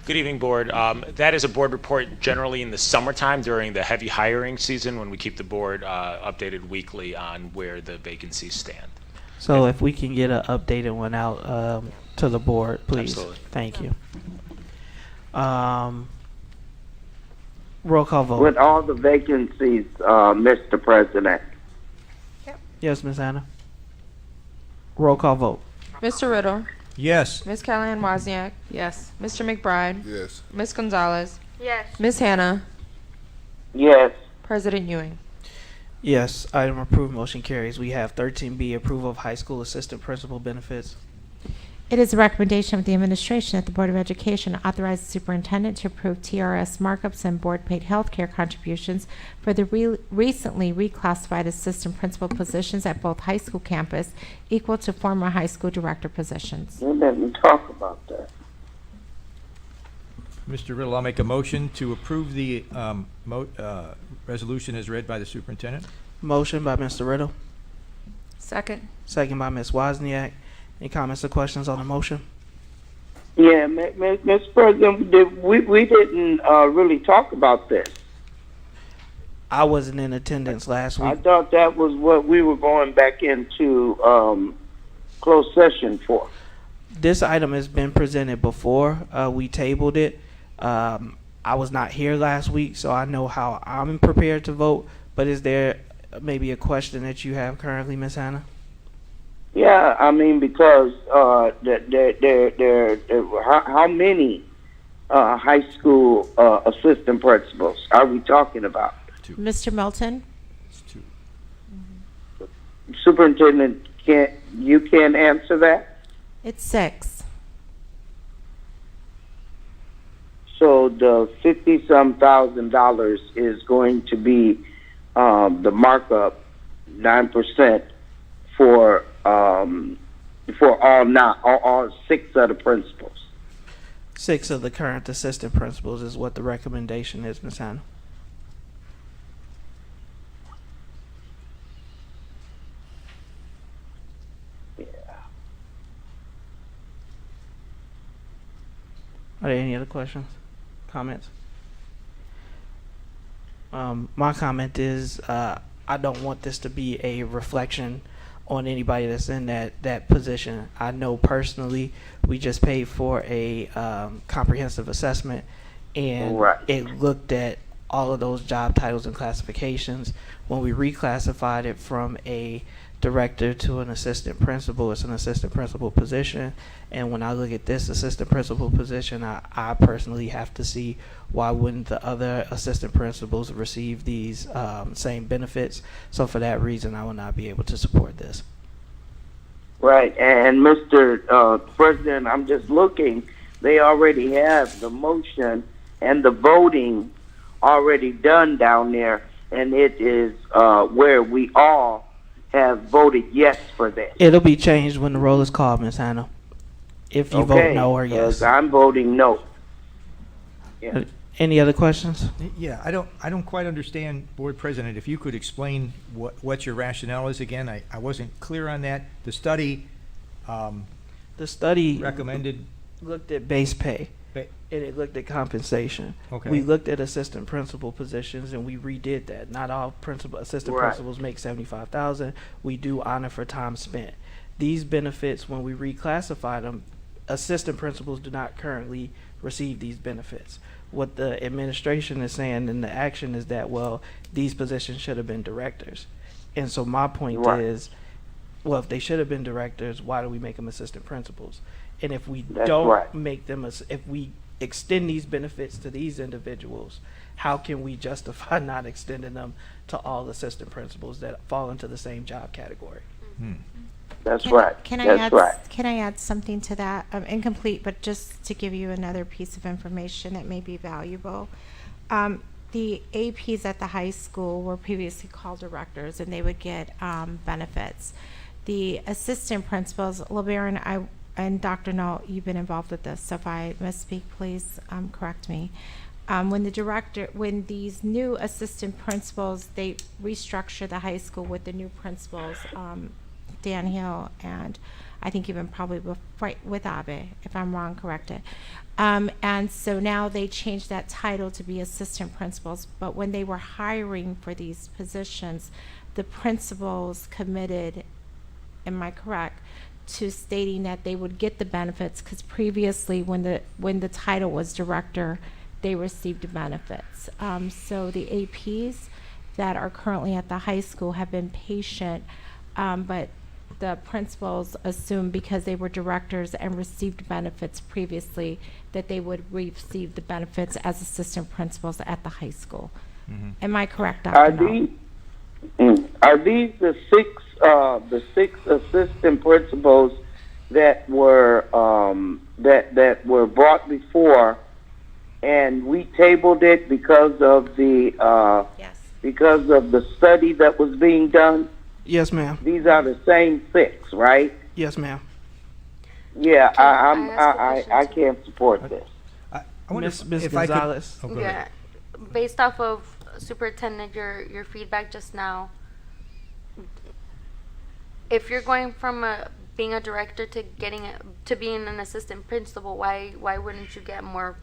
Good evening, Board. That is a board report generally in the summertime during the heavy hiring season when we keep the board updated weekly on where the vacancies stand. So if we can get an updated one out to the board, please. Absolutely. Thank you. Roll call vote. With all the vacancies, Mr. President. Yes, Ms. Hannah. Roll call vote. Mr. Riddle. Yes. Ms. Callahan Wozniak. Yes. Mr. McBride. Yes. Ms. Gonzalez. Yes. Ms. Hannah. Yes. President Ewing. Yes, item approved, motion carries. We have 13B, approval of high school assistant principal benefits. It is a recommendation of the administration that the Board of Education authorize the superintendent to approve TRS markups and board-paid healthcare contributions for the recently reclassified assistant principal positions at both high school campus equal to former high school director positions. We didn't talk about that. Mr. Riddle, I'll make a motion to approve the resolution as read by the superintendent. Motion by Mr. Riddle, Second. second by Ms. Wozniak. Any comments or questions on the motion? Yeah, Mr. President, we didn't really talk about this. I wasn't in attendance last I week. thought that was what we were going back into closed session for. This item has been presented before. We tabled it. I was not here last week, so I know how I'm prepared to vote. But is there maybe a question that you have currently, Ms. Hannah? Yeah, I mean, because how many high school assistant principals are we talking about? Mr. Milton? Superintendent, you can't answer that? It's 6. So the $50-some thousand is going to be the markup, 9% for all 6 of the principals. 6 of the current assistant principals is what the recommendation is, Ms. Hannah. Are there any other questions, comments? My comment is I don't want this to be a reflection on anybody that's in that position. I know personally we just paid for a comprehensive assessment, and Right. it looked at all of those job titles and classifications. When we reclassified it from a director to an assistant principal, it's an assistant principal position. And when I look at this assistant principal position, I personally have to see why wouldn't the other assistant principals receive these same benefits. So for that reason, I will not be able to support this. Right, and Mr. President, I'm just looking. They already have the motion and the voting already done down there, and it is where we all have voted yes for this. It'll be changed when the roll is called, Ms. Hannah. If you vote no or yes. I'm voting no. Yeah. Any other questions? Yeah, I don't quite understand, Board President, if you could explain what your rationale is again. I wasn't clear on that. The study recommended looked at base pay, and it looked at compensation. Okay. We looked at assistant principal positions, and we redid that. Not all assistant Right. principals make $75,000. We do honor for time spent. These benefits, when we reclassify them, assistant principals do not currently receive these benefits. What the administration is saying in the action is that, well, these positions should have been directors. And so my point Right. is, well, if they should have been directors, why do we make them assistant principals? And if we That's don't right. make them, if we extend these benefits to these individuals, how can we justify not extending them to all assistant principals that fall into the same job category? That's right. Can I That's add, right. Can I add something to that? Incomplete, but just to give you another piece of information that may be valuable. The APs at the high school were previously called directors, and they would get benefits. The assistant principals, LeBaron, and Dr. Null, you've been involved with this, so if I misspeak, please correct me. When these new assistant principals, they restructure the high school with the new principals, Dan Hill, and I think even probably with Abe, if I'm wrong, correct it. And so now they changed that title to be assistant principals, but when they were hiring for these positions, the principals committed, am I correct, to stating that they would get the benefits, because previously when the title was director, they received the benefits. So the APs that are currently at the high school have been patient, but the principals assumed because they were directors and received benefits previously that they would receive the benefits as assistant principals at the high school. Am I correct, Dr. Null? Are these the six assistant principals that were that were brought before, and we tabled it because of the because of the study that was being done. Yes, ma'am. These are the same 6, right? Yes, ma'am. Yeah, Can I ask a question I too? can't support this. Miss if I could- Gonzalez. Oh, go Yeah, ahead. based off of Superintendent, your feedback just now, if you're going from being a director to to being an assistant principal, why wouldn't you get more?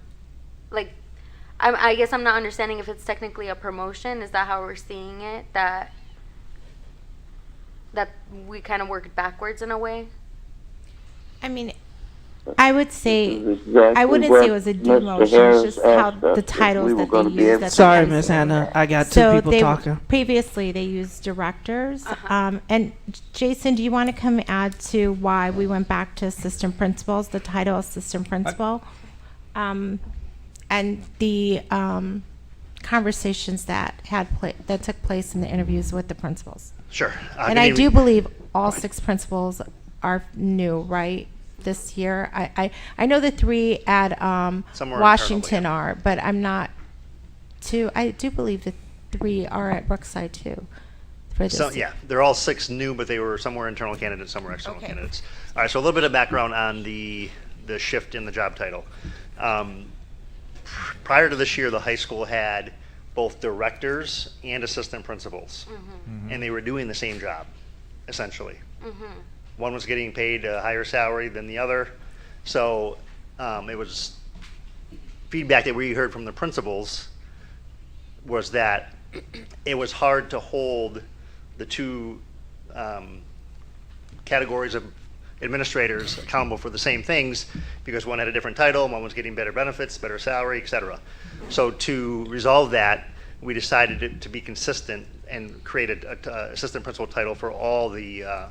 Like, I guess I'm not understanding if it's technically a promotion. Is that how we're seeing it? That we kind of worked backwards in a way. I mean, I would say, Exactly I wouldn't what say it was a Mr. demotion, Harris it's just how asked us the if titles we were that gonna they be use. able at the Sorry, high Miss school. Hannah. I got two So people talking. previously, they used directors. And Jason, do you want to come add to why we went back to assistant principals, the title assistant principal? And the conversations that that took place in the interviews with the principals. Sure. And I do believe all 6 principals are new, right, this year? I know the 3 at Some are Washington internal, are, but I'm not too, I do believe the 3 are at Brookside too. For this So, year. yeah, they're all 6 new, but they were some were internal candidates, some were external candidates. All right, so a little bit of background on the shift in the job title. Prior to this year, the high school had both directors and assistant principals, and they were doing the same job, essentially. One was getting paid a higher salary than the other, so it was feedback that we heard from the principals was that it was hard to hold the 2 categories of administrators accountable for the same things because one had a different title, one was getting better benefits, better salary, etc. So to resolve that, we decided to be consistent and create a assistant principal title for all the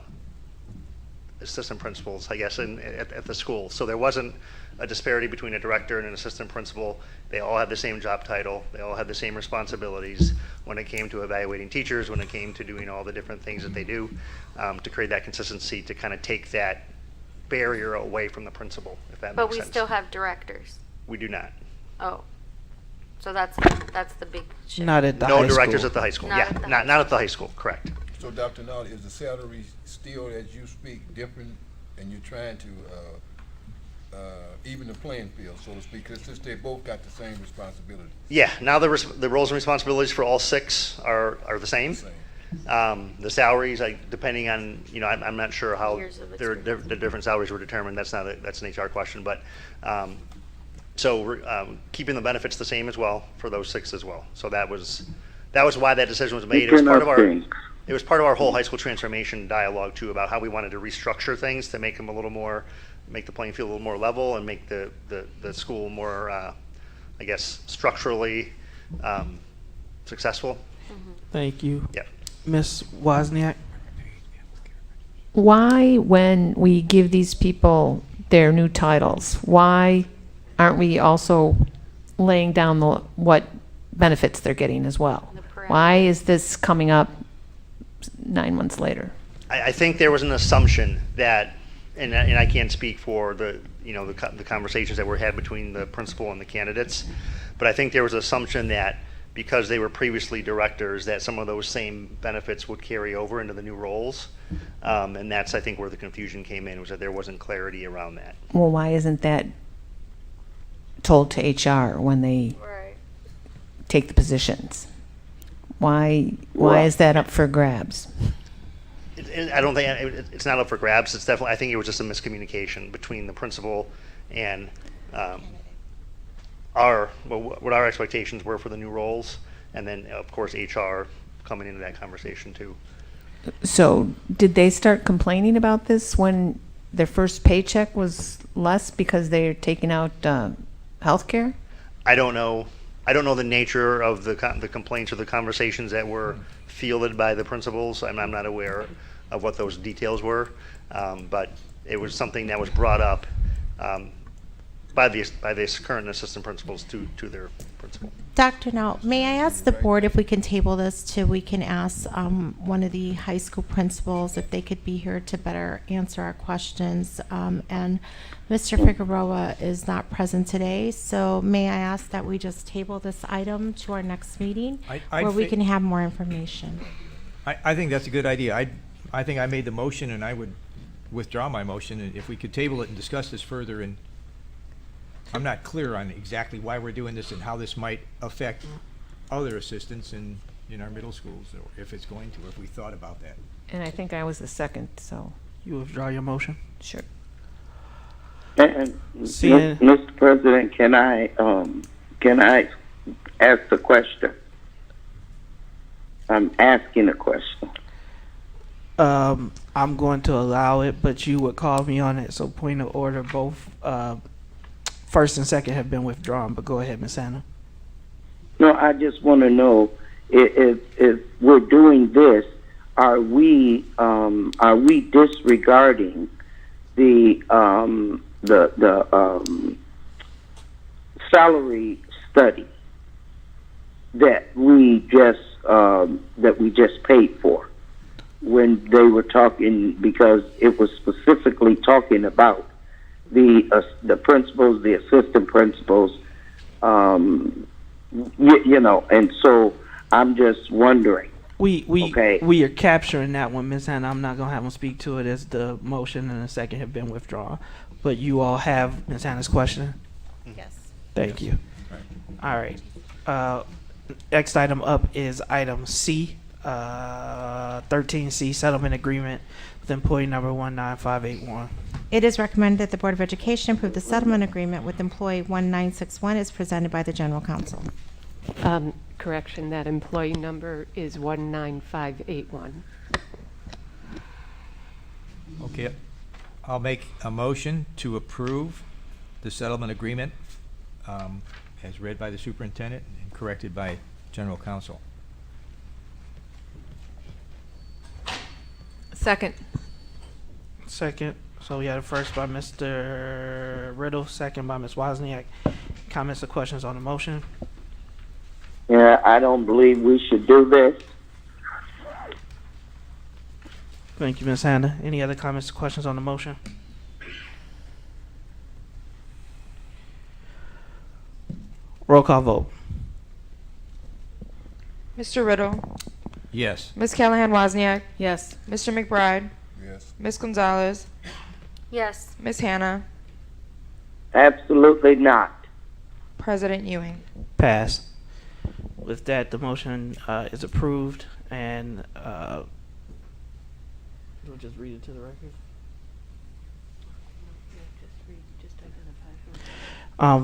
assistant principals, I guess, at the school. So there wasn't a disparity between a director and an assistant principal. They all had the same job title. They all had the same responsibilities when it came to evaluating teachers, when it came to doing all the different things that they do, to create that consistency, to kind of take that barrier away from the principal, if that But makes we sense. still have directors. We do not. Oh, so that's the big shift. Not at the No high directors school. at the high school. Not Yeah, at the not at the high school, correct. So, Dr. Nolly, is the salary still, as you speak, different, and you're trying to even the playing field, so to speak, because since they both got the same responsibility? Yeah, now the roles and responsibilities for all 6 are the same. The salaries, depending on, I'm not sure how Years of the different salaries were determined. That's an HR question, but so we're keeping the benefits the same as well for those 6 as well. So that was why that decision was made. It was part of our It was part of our whole high school transformation dialogue too, about how we wanted to restructure things to make them make the playing field a little more level and make the school more, I guess, structurally successful. Thank you. Yeah. Miss Wozniak. Why, when we give these people their new titles, why aren't we also laying down what benefits they're getting as well? Why is this coming up 9 months later? I think there was an assumption that, and I can't speak for the conversations that were had between the principal and the candidates, but I think there was an assumption that because they were previously directors, that some of those same benefits would carry over into the new roles, and that's, I think, where the confusion came in, was that there wasn't clarity around that. Well, why isn't that told to HR when they take the positions? Why is that up for grabs? I don't think it's not up for grabs. It's definitely, I think it was just a miscommunication between the principal and what our expectations were for the new roles, and then of course HR coming into that conversation too. So did they start complaining about this when their first paycheck was less because they're taking out health care? I don't know the nature of the complaints or the conversations that were fielded by the principals. I'm not aware of what those details were, but it was something that was brought up by the current assistant principals to their principal. Dr. Now, may I ask the board if we can table this till we can ask one of the high school principals if they could be here to better answer our questions. And Mr. Figueroa is not present today, so may I ask that we just table this item to our next meeting where we can have more information? I think that's a good idea. I think I made the motion, and I would withdraw my motion, and if we could table it and discuss this further. And I'm not clear on exactly why we're doing this and how this might affect other assistants in our middle schools, or if it's going to, or if we thought about that. And I think I was the second, so. You withdraw your motion? Sure. And Seeing- Mr. President, can I ask a question? I'm asking a question. I'm going to allow it, but you would call me on it. So point of order, both first and second have been withdrawn. But go ahead, Ms. Hannah. No, I just want to know if we're doing this, are we disregarding the salary study that we just paid for when they were talking, because it was specifically talking about the principals, the assistant principals, and so I'm just wondering. We are capturing that one, Ms. Hannah. I'm not gonna have them speak to it as the motion and the second have been withdrawn. But you all have Ms. Hannah's question? Yes. Thank you. All right. Next item up is item C, 13C, settlement agreement with employee number 19581. It is recommended that the Board of Education approve the settlement agreement with employee 1961 as presented by the General Counsel. Correction, that employee number is 19581. Okay, I'll make a motion to approve the settlement agreement as read by the superintendent and corrected by General Counsel. Second. Second. So we had a first by Mr. Riddle, second by Ms. Wozniak. Comments or questions on the motion? Yeah, I don't believe we should do this. Thank you, Ms. Hannah. Any other comments or questions on the motion? Roll call vote. Mr. Riddle. Yes. Ms. Callahan Wozniak. Yes. Mr. McBride. Yes. Ms. Gonzalez. Yes. Ms. Hannah. Absolutely not. President Ewing. Pass. With that, the motion is approved, and we'll just read it to the record.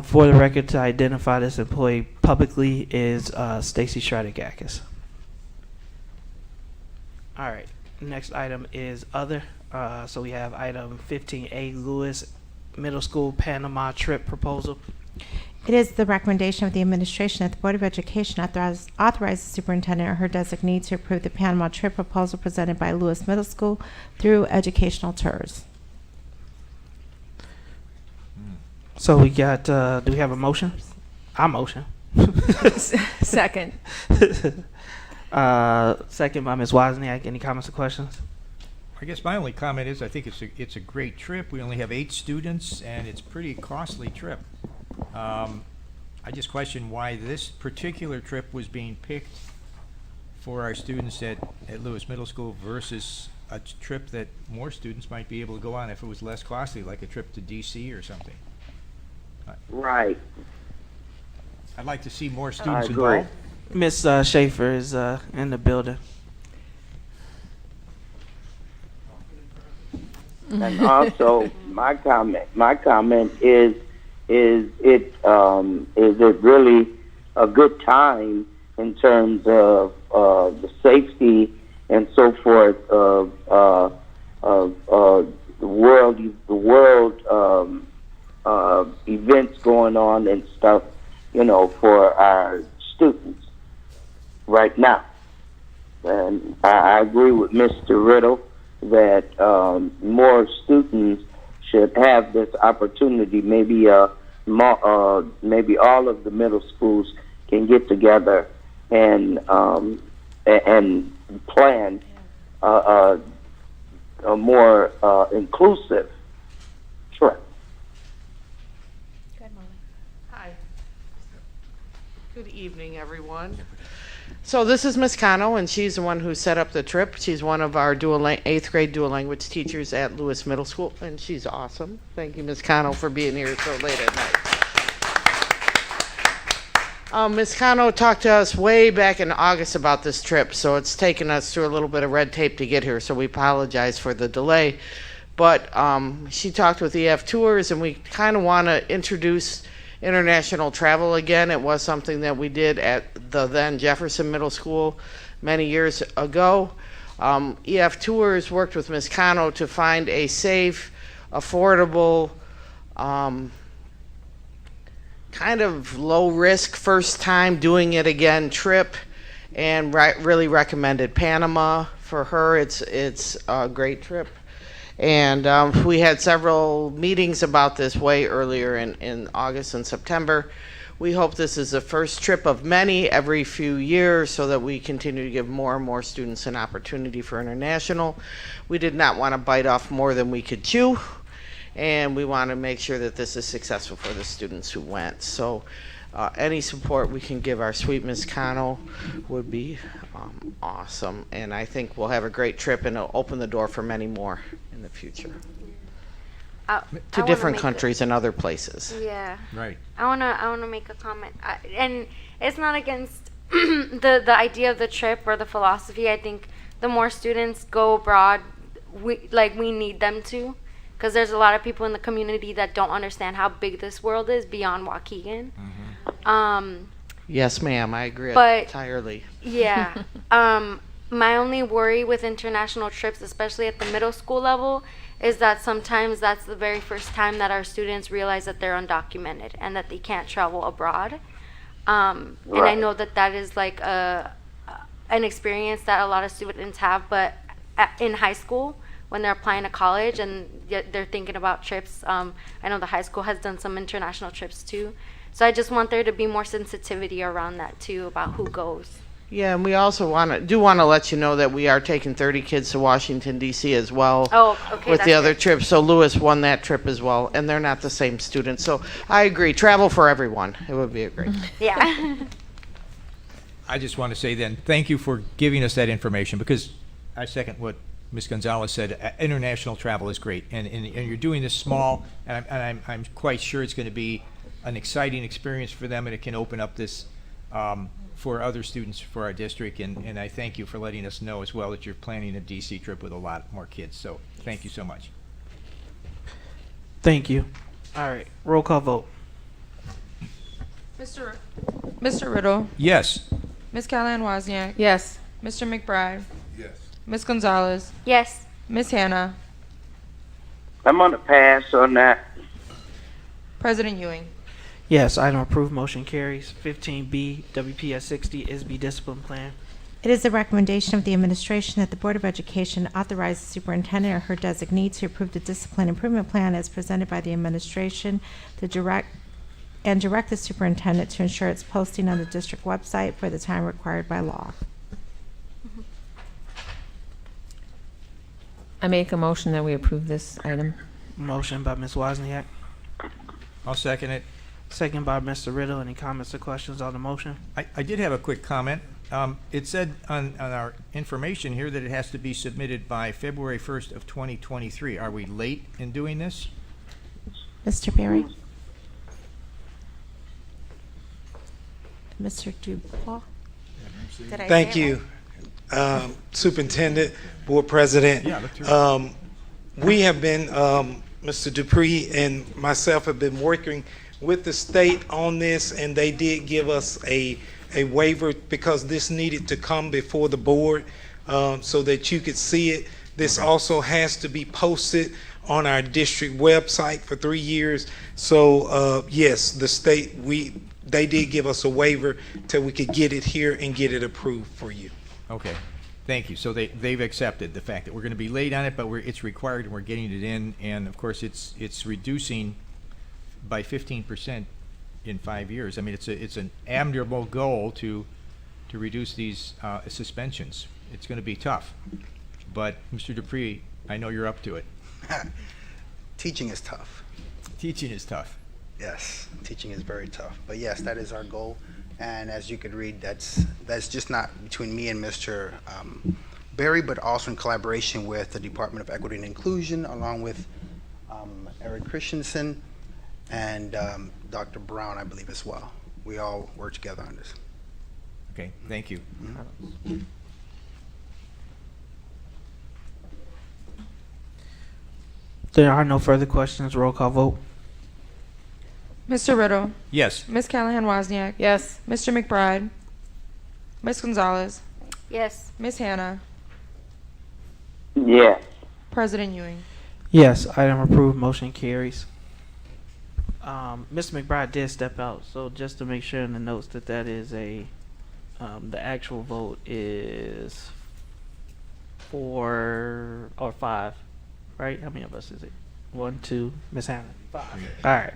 For the record, to identify this employee publicly is Stacy Stradagakis. All right. Next item is other. So we have item 15A, Lewis Middle School Panama trip proposal. It is the recommendation of the administration that the Board of Education authorize the superintendent or her designee to approve the Panama trip proposal presented by Lewis Middle School through Educational Tours. So we got, do we have a motion? I motion. Second. Second by Ms. Wozniak. Any comments or questions? I guess my only comment is I think it's a great trip. We only have 8 students, and it's a pretty costly trip. I just question why this particular trip was being picked for our students at Lewis Middle School versus a trip that more students might be able to go on if it was less costly, like a trip to DC or something. Right. I'd like to see more students agree. involved. Ms. Schaefer is in the building. And also, my comment is it really a good time in terms of the safety and so forth of the world events going on and stuff, for our students right now. And I agree with Mr. Riddle that more students should have this opportunity, maybe a maybe all of the middle schools can get together and plan a more inclusive trip. Hi. Good evening, everyone. So this is Miss Cano, and she's the one who set up the trip. She's one of our 8th grade dual language teachers at Lewis Middle School, and she's awesome. Thank you, Miss Cano, for being here so late at night. Ms. Cano talked to us way back in August about this trip, so it's taken us through a little bit of red tape to get here, so we apologize for the delay. But she talked with EF Tours, and we kind of want to introduce international travel again. It was something that we did at the then Jefferson Middle School many years ago. EF Tours worked with Ms. Cano to find a safe, affordable, kind of low risk first time doing it again trip, and really recommended Panama for her. It's a great trip. And we had several meetings about this way earlier in August and September. We hope this is the first trip of many every few years so that we continue to give more and more students an opportunity for international. We did not want to bite off more than we could chew, and we want to make sure that this is successful for the students who went. So any support we can give our sweet Miss Cano would be awesome. And I think we'll have a great trip, and it'll open the door for many more in the future. To different countries and other places. Yeah. Right. I wanna make a comment, and it's not against the idea of the trip or the philosophy. I think the more students go abroad, we need them to, because there's a lot of people in the community that don't understand how big this world is beyond Waukegan. Yes, ma'am. I agree entirely. Yeah. My only worry with international trips, especially at the middle school level, is that sometimes that's the very first time that our students realize that they're undocumented and that they can't travel abroad. And I know that is like an experience that a lot of students have, but in high school, when they're applying to college and they're thinking about trips, I know the high school has done some international trips too. So I just want there to be more sensitivity around that too, about who goes. Yeah, and we also want to let you know that we are taking 30 kids to Washington, D.C. as well. Oh, okay. With the other trips. So Lewis won that trip as well, and they're not the same students. So I agree. Travel for everyone. It would be a great. Yeah. I just want to say then, thank you for giving us that information, because I second what Ms. Gonzalez said. International travel is great, and you're doing this small, and I'm quite sure it's going to be an exciting experience for them, and it can open up this for other students for our district, and I thank you for letting us know as well that you're planning a DC trip with a lot more kids. So thank you so much. Thank you. All right, roll call vote. Mr. Riddle. Yes. Ms. Callahan Wozniak. Yes. Mr. McBride. Yes. Ms. Gonzalez. Yes. Ms. Hannah. I'm gonna pass on that. President Ewing. Yes, item approved, motion carries. 15B, WPS 60, ISB discipline plan. It is the recommendation of the administration that the Board of Education authorize the superintendent or her designee to approve the discipline improvement plan as presented by the administration to direct the superintendent to ensure its posting on the district website for the time required by law. I make a motion that we approve this item. Motion by Ms. Wozniak, I'll second it. second by Mr. Riddle. Any comments or questions on the motion? I did have a quick comment. It said on our information here that it has to be submitted by February 1st of 2023. Are we late in doing this? Mr. Berry? Mr. Dubois? Did I Thank say it you, right? Superintendent, Board President. Yeah, look through. We have been, Mr. Dupree and myself have been working with the state on this, and they did give us a waiver because this needed to come before the board so that you could see it. This also has to be posted on our district website for 3 years. So yes, the state, they did give us a waiver till we could get it here and get it approved for you. Okay, thank you. So they've accepted the fact that we're going to be late on it, but it's required and we're getting it in. And of course, it's reducing by 15% in 5 years. I mean, it's an admirable goal to reduce these suspensions. It's going to be tough, but Mr. Dupree, I know you're up to it. Teaching is tough. Teaching is tough. Yes, teaching is very tough. But yes, that is our goal. And as you could read, that's just not between me and Mr. Berry, but also in collaboration with the Department of Equity and Inclusion, along with Eric Christensen and Dr. Brown, I believe, as well. We all work together on this. Okay, thank you. There are no further questions. Roll call vote. Mr. Riddle. Yes. Ms. Callahan-Wozniak. Yes. Mr. McBride. Ms. Gonzalez. Yes. Ms. Hannah. Yes. President Ewing. Yes, item approved, motion carries. Mr. McBride did step out, so just to make sure in the notes that that is the actual vote is 4 or 5, right? How many of us is it? 1, 2, Ms. Hannah? 5. All right.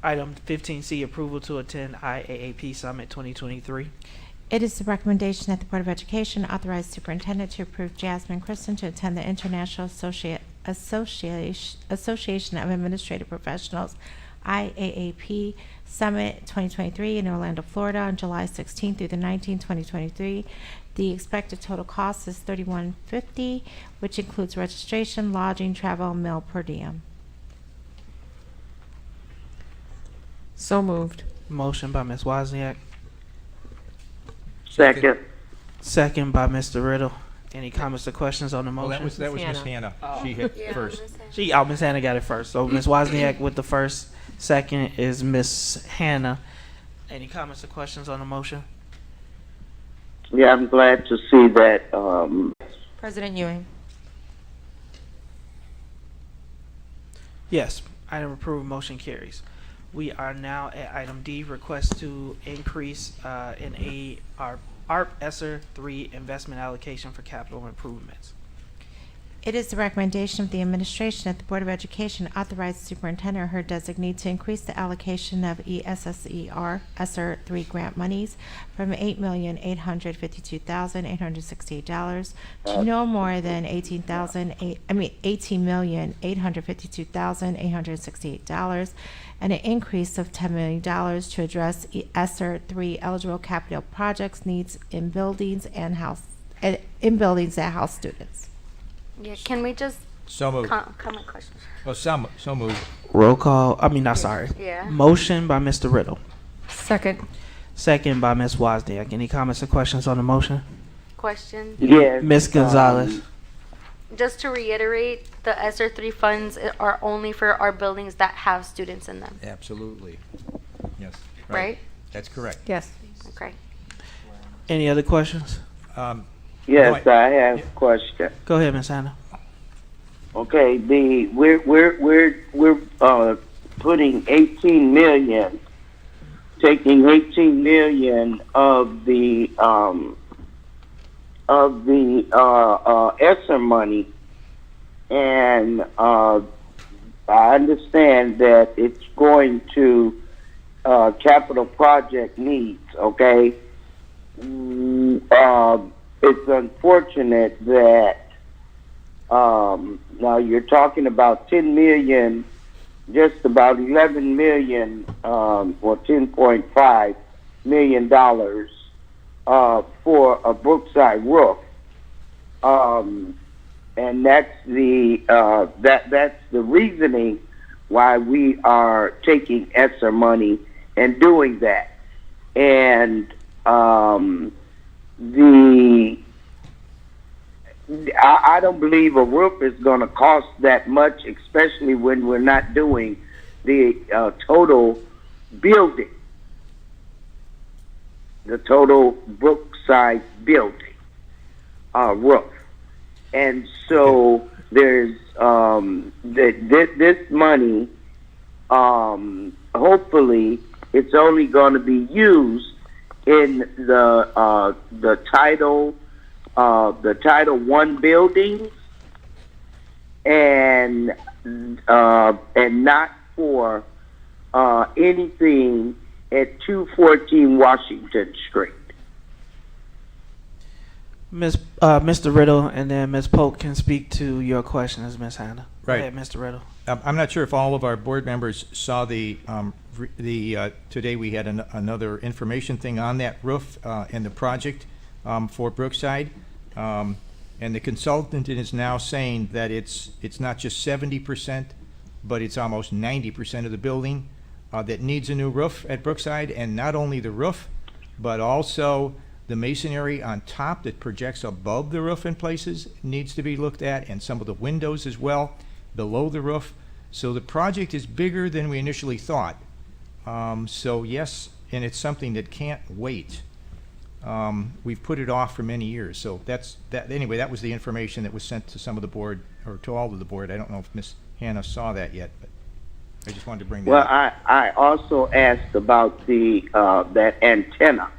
Item 15C, approval to attend IAAP Summit 2023. It is the recommendation that the Board of Education authorize superintendent to approve Jasmine Kristen to attend the International Association of Administrative Professionals IAAP Summit 2023 in Orlando, Florida on July 16th through the 19th, 2023. The expected total cost is $31.50, which includes registration, lodging, travel, and meal per diem. So moved. Motion by Ms. Wozniak, Second. second by Mr. Riddle. Any comments or questions on the Oh, motion? that was Miss Hannah. She hit first. Ms. Hannah got it first. So Ms. Wozniak with the first, second is Ms. Hannah. Any comments or questions on the motion? Yeah, I'm glad to see that. President Ewing. Yes, item approved, motion carries. We are now at item D, request to increase in our ARP ESSER 3 investment allocation for capital improvements. It is the recommendation of the administration that the Board of Education authorize the superintendent or her designee to increase the allocation of ESSER ESSER 3 grant monies from $8,852,868 to no more than $18,852,868, and an increase of $10 million to address ESSER 3 eligible capital projects needs in buildings and house students. Yeah, can we just So moved. comment questions? Oh, so moved. Roll call, sorry. Yeah. Motion by Mr. Riddle, Second. second by Ms. Wozniak. Any comments or questions on the motion? Question. Yes. Ms. Gonzalez. Just to reiterate, the ESSER 3 funds are only for our buildings that have students in them, Absolutely. Yes. right? That's correct. Yes. Okay. Any other questions? Yes, I have a question. Go ahead, Ms. Hannah. Okay, we're putting 18 million, taking 18 million of the ESSER money, and I understand that it's going to capital project needs. Okay, it's unfortunate that now you're talking about 10 million, just about 11 million, or 10.5 million dollars for a Brookside roof, and that's the that's the reasoning why we are taking ESSER money and doing that, and I don't believe a roof is going to cost that much, especially when we're not doing the total building, the total Brookside building roof. And so there's this money, hopefully it's only going to be used in the Title I buildings, and not for anything at 214 Washington Street. Mr. Riddle, and then Ms. Polk can speak to your questions, Ms. Hannah. Right. Go ahead, Mr. Riddle. I'm not sure if all of our board members saw the today we had another information thing on that roof and the project for Brookside. And the consultant is now saying that it's not just 70%, but it's almost 90% of the building that needs a new roof at Brookside. And not only the roof, but also the masonry on top that projects above the roof in places needs to be looked at, and some of the windows as well below the roof. So the project is bigger than we initially thought. So yes, and it's something that can't wait. We've put it off for many years. So that's that. Anyway, that was the information that was sent to some of the board, or to all of the board. I don't know if Ms. Hannah saw that yet, but I just wanted to bring that Well, up. I also asked about the that antenna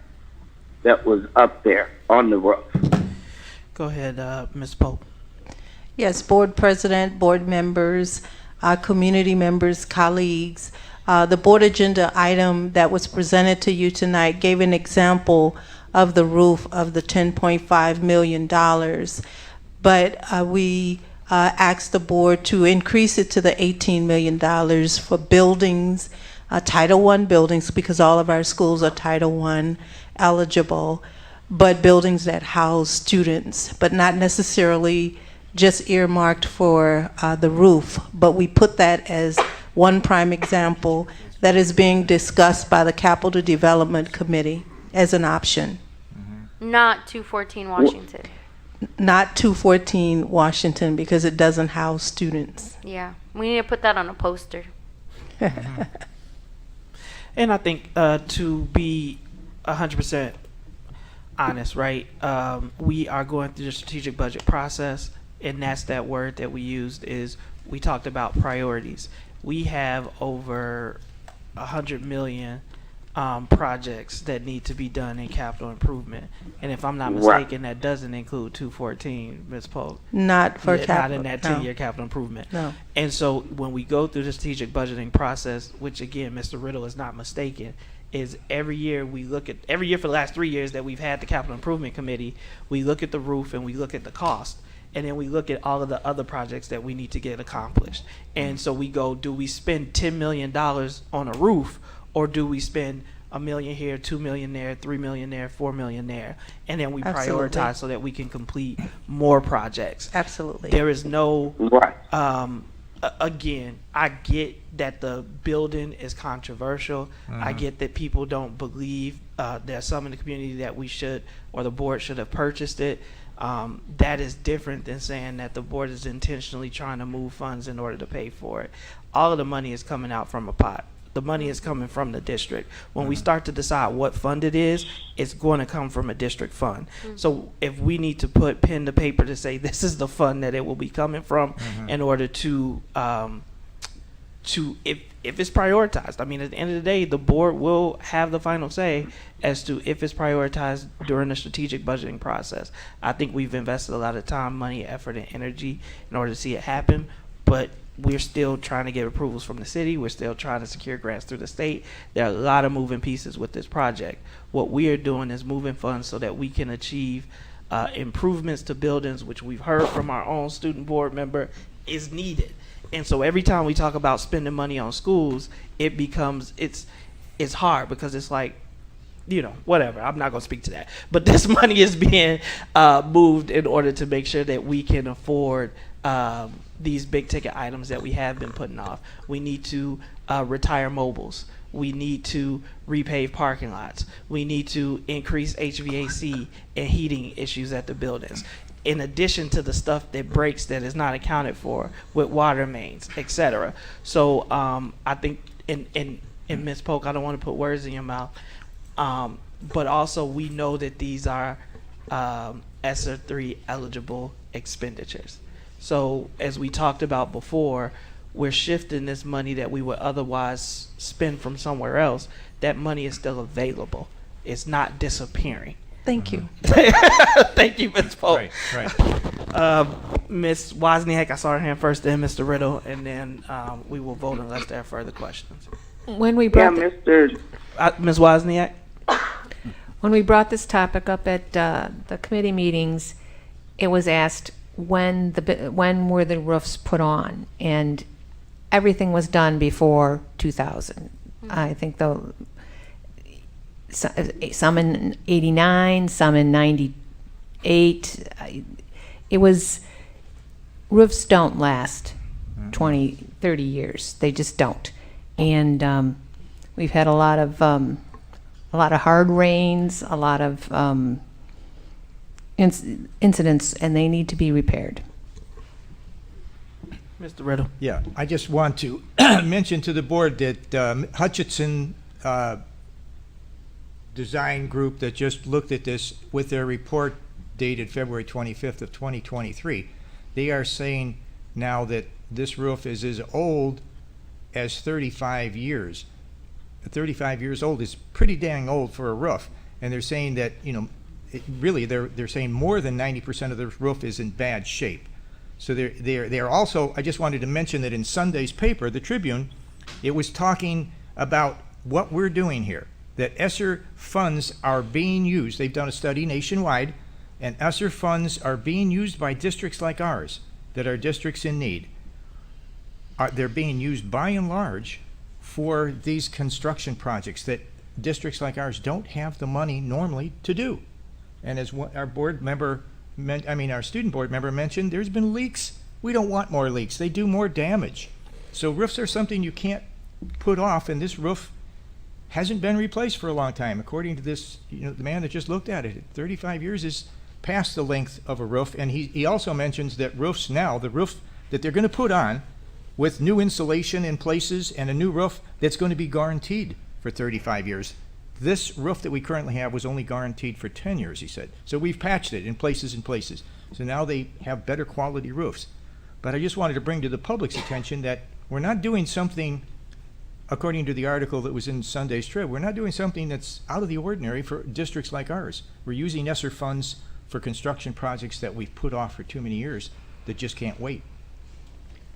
that was up there on the roof. Go ahead, Ms. Polk. Yes, board president, board members, community members, colleagues. The board agenda item that was presented to you tonight gave an example of the roof of the $10.5 million. But we asked the board to increase it to the $18 million for buildings, Title I buildings, because all of our schools are Title I eligible, but buildings that house students, but not necessarily just earmarked for the roof. But we put that as one prime example that is being discussed by the Capital Development Committee as an option. Not 214 Washington. Not 214 Washington, because it doesn't house students. Yeah, we need to put that on a poster. And I think to be 100% honest, right? We are going through the strategic budget process, and that's that word that we used is we talked about priorities. We have over 100 million projects that need to be done in capital improvement, and if I'm not mistaken, that doesn't include 214, Ms. Polk. Not for Not in capital. that No. 10-year capital improvement. No. And so when we go through the strategic budgeting process, which again, Mr. Riddle is not mistaken, is every year for the last 3 years that we've had the capital improvement committee, we look at the roof and we look at the cost. And then we look at all of the other projects that we need to get accomplished. And so we go, do we spend $10 million on a roof, or do we spend $1 million here, $2 million there, $3 million there, $4 million there? And then we Absolutely. prioritize so that we can complete more projects. Absolutely. There is no, again, I get that the building is controversial. I get that people don't believe there's some in the community that we should, or the board should have purchased it. That is different than saying that the board is intentionally trying to move funds in order to pay for it. All of the money is coming out from a pot. The money is coming from the district. When we start to decide what fund it is, it's going to come from a district fund. So if we need to put pen to paper to say this is the fund that it will be coming from in order to if it's prioritized. I mean, at the end of the day, the board will have the final say as to if it's prioritized during the strategic budgeting process. I think we've invested a lot of time, money, effort, and energy in order to see it happen, but we're still trying to get approvals from the city. We're still trying to secure grants through the state. There are a lot of moving pieces with this project. What we are doing is moving funds so that we can achieve improvements to buildings, which we've heard from our own student board member is needed. And so every time we talk about spending money on schools, it becomes, it's hard because it's like, you know, whatever. I'm not going to speak to that. But this money is being moved in order to make sure that we can afford these big ticket items that we have been putting off. We need to retire mobiles. We need to repave parking lots. We need to increase HVAC and heating issues at the buildings, in addition to the stuff that breaks that is not accounted for with water mains, etc. So I think, and Ms. Polk, I don't want to put words in your mouth, but also we know that these are ESSER 3 eligible expenditures. So as we talked about before, we're shifting this money that we would otherwise spend from somewhere else. That money is still available. It's not disappearing. Thank you. Thank you, Ms. Polk. Right. Ms. Wozniak, I saw her hand first, then Mr. Riddle, and then we will vote unless there are further questions. When we brought Ms. Wozniak? when we brought this topic up at the committee meetings, it was asked when were the roofs put on, and everything was done before 2000. I think some in 89, some in 98. Roofs don't last 20, 30 years. They just don't. And we've had a lot of hard rains, a lot of incidents, and they need to be repaired. Mr. Riddle. Yeah, I just want to mention to the board that Hutchinson Design Group that just looked at this with their report dated February 25th of 2023, they are saying now that this roof is as old as 35 years. 35 years old is pretty dang old for a roof, and they're saying that, you know, they're saying more than 90% of the roof is in bad shape. So they're also, I just wanted to mention that in Sunday's paper, the Tribune, it was talking about what we're doing here, that ESSER funds are being used. They've done a study nationwide, and ESSER funds are being used by districts like ours that are districts in need. They're being used by and large for these construction projects that districts like ours don't have the money normally to do. And as our board member, our student board member mentioned, there's been leaks. We don't want more leaks. They do more damage. So roofs are something you can't put off, and this roof hasn't been replaced for a long time. According to this, the man that just looked at it, 35 years is past the length of a roof. And he also mentions that roofs now, the roof that they're going to put on with new insulation in places and a new roof that's going to be guaranteed for 35 years. This roof that we currently have was only guaranteed for 10 years, he said. So we've patched it in places and places. So now they have better quality roofs. But I just wanted to bring to the public's attention that we're not doing something, according to the article that was in Sunday's Trib, we're not doing something that's out of the ordinary for districts like ours. We're using ESSER funds for construction projects that we've put off for too many years that just can't wait.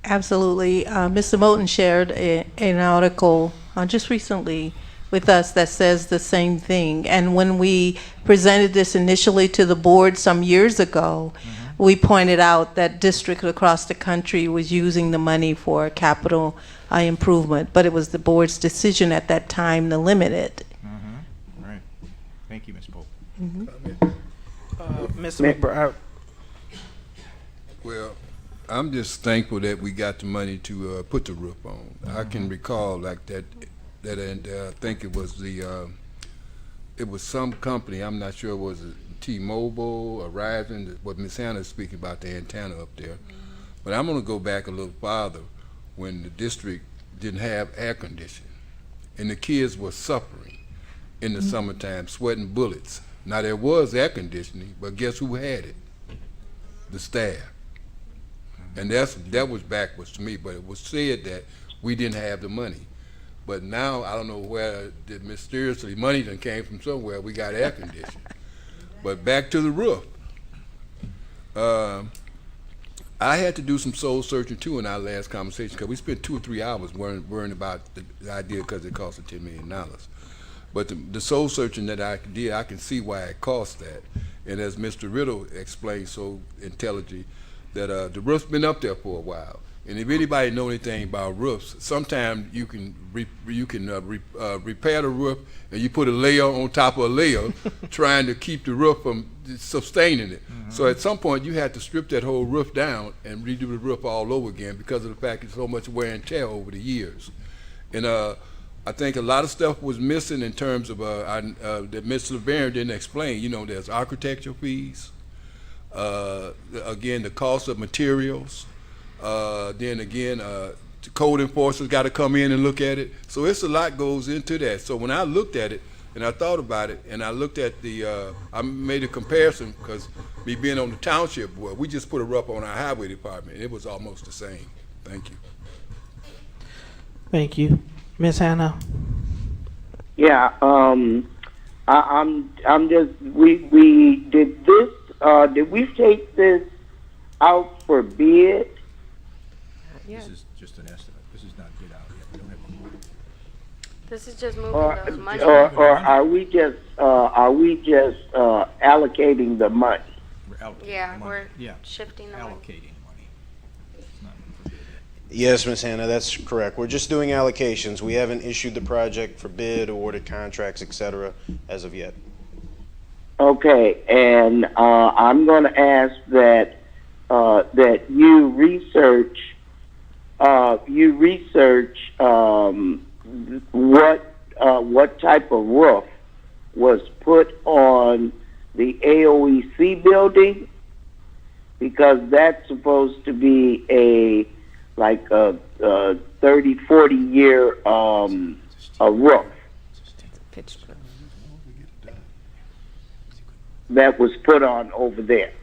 Absolutely. Mr. Moulton shared an article just recently with us that says the same thing. And when we presented this initially to the board some years ago, we pointed out that districts across the country was using the money for capital improvement, but it was the board's decision at that time to limit it. Right. Thank you, Ms. Pope. Mr. McBride. Well, I'm just thankful that we got the money to put the roof on. I can recall like that, and I think it was it was some company. I'm not sure, was it T-Mobile or Verizon? What Ms. Hannah is speaking about, the antenna up there. But I'm going to go back a little farther when the district didn't have air conditioning, and the kids were suffering in the summertime, sweating bullets. Now there was air conditioning, but guess who had it? The staff. And that was backwards to me, but it was said that we didn't have the money. But now, I don't know where mysteriously money done came from somewhere. We got air conditioning. But back to the roof. I had to do some soul searching too in our last conversation, because we spent 2 or 3 hours worrying about the idea because it cost us $10 million. But the soul searching that I did, I can see why it cost that. And as Mr. Riddle explained so intelligently, that the roof's been up there for a while, and if anybody know anything about roofs, sometimes you can repair the roof and you put a layer on top of a layer, trying to keep the roof from sustaining it. So at some point you had to strip that whole roof down and redo the roof all over again because of the fact it's so much wear and tear over the years. And I think a lot of stuff was missing in terms of that Ms. LeBaron didn't explain. There's architectural fees. Again, the cost of materials, then again, the code enforcers got to come in and look at it. So it's a lot goes into that. So when I looked at it and I thought about it, and I looked at I made a comparison because me being on the township board, we just put a roof on our highway department. It was almost the same. Thank you. Thank you, Ms. Hannah. Yeah, I'm just we did this. Did we take this out for bid? This is just an estimate. This is not bid out yet. We don't have a board. This is just moving Or, those money. or are we just allocating the money? We're allocating Yeah, money. we're Yeah. shifting the money. Allocating money. It's not for bid. Yes, Ms. Hannah, that's correct. We're just doing allocations. We haven't issued the project for bid, awarded contracts, et cetera, as of yet. Okay, and I'm going to ask that that you research what type of roof was put on the AOEC building, because that's supposed to be a 30, 40 year a roof that was put on over there.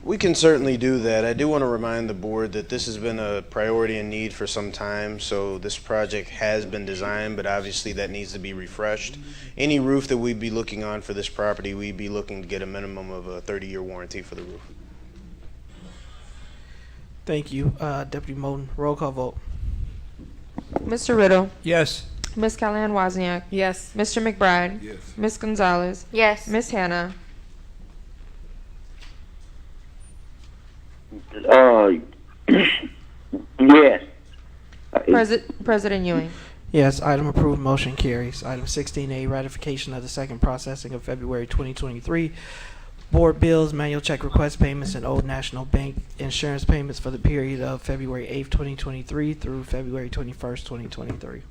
We can certainly do that. I do want to remind the board that this has been a priority and need for some time, so this project has been designed, but obviously that needs to be refreshed. Any roof that we'd be looking on for this property, we'd be looking to get a minimum of a 30-year warranty for the roof. Thank you, Deputy Moten. Roll call vote. Mr. Riddle. Yes. Ms. Callahan Wozniak. Yes. Mr. McBride. Yes. Ms. Gonzalez. Yes. Ms. Hannah. Yes. President Ewing. Yes, item approved, motion carries. Item 16A, ratification of the second processing of February 2023 board bills, manual check request payments, and Old National Bank insurance payments for the period of February 8th, 2023 through February 21st, 2023.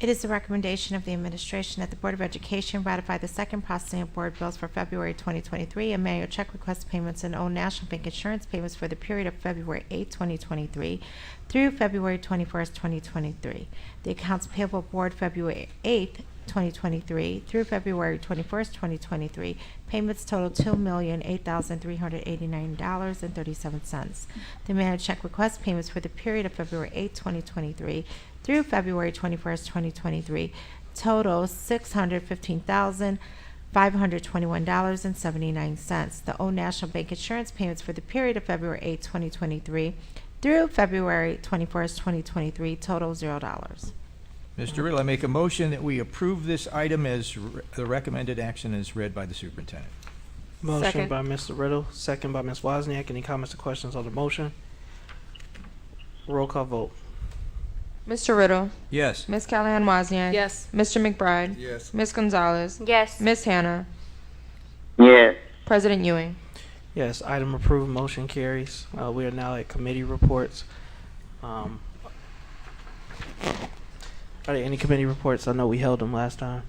It is the recommendation of the administration that the Board of Education ratify the second processing of board bills for February 2023 and manual check request payments and Old National Bank insurance payments for the period of February 8, 2023 through February 21st, 2023. The accounts payable board February 8th, 2023 through February 21st, 2023. Payments total $2,008,389.37. The manual check request payments for the period of February 8, 2023 through February 21st, 2023 total $615,521.79. The Old National Bank insurance payments for the period of February 8, 2023 through February 21st, 2023 total $0. Mr. Riddle, I make a motion that we approve this item as the recommended action is read by the superintendent. Motion Second. by Mr. Riddle, second by Ms. Wozniak. Any comments or questions on the motion? Roll call vote. Mr. Riddle. Yes. Ms. Callahan Wozniak. Yes. Mr. McBride. Yes. Ms. Gonzalez. Yes. Ms. Hannah. Yes. President Ewing. Yes, item approved, motion carries. We are now at committee reports. Are there any committee reports? I know we held them last time.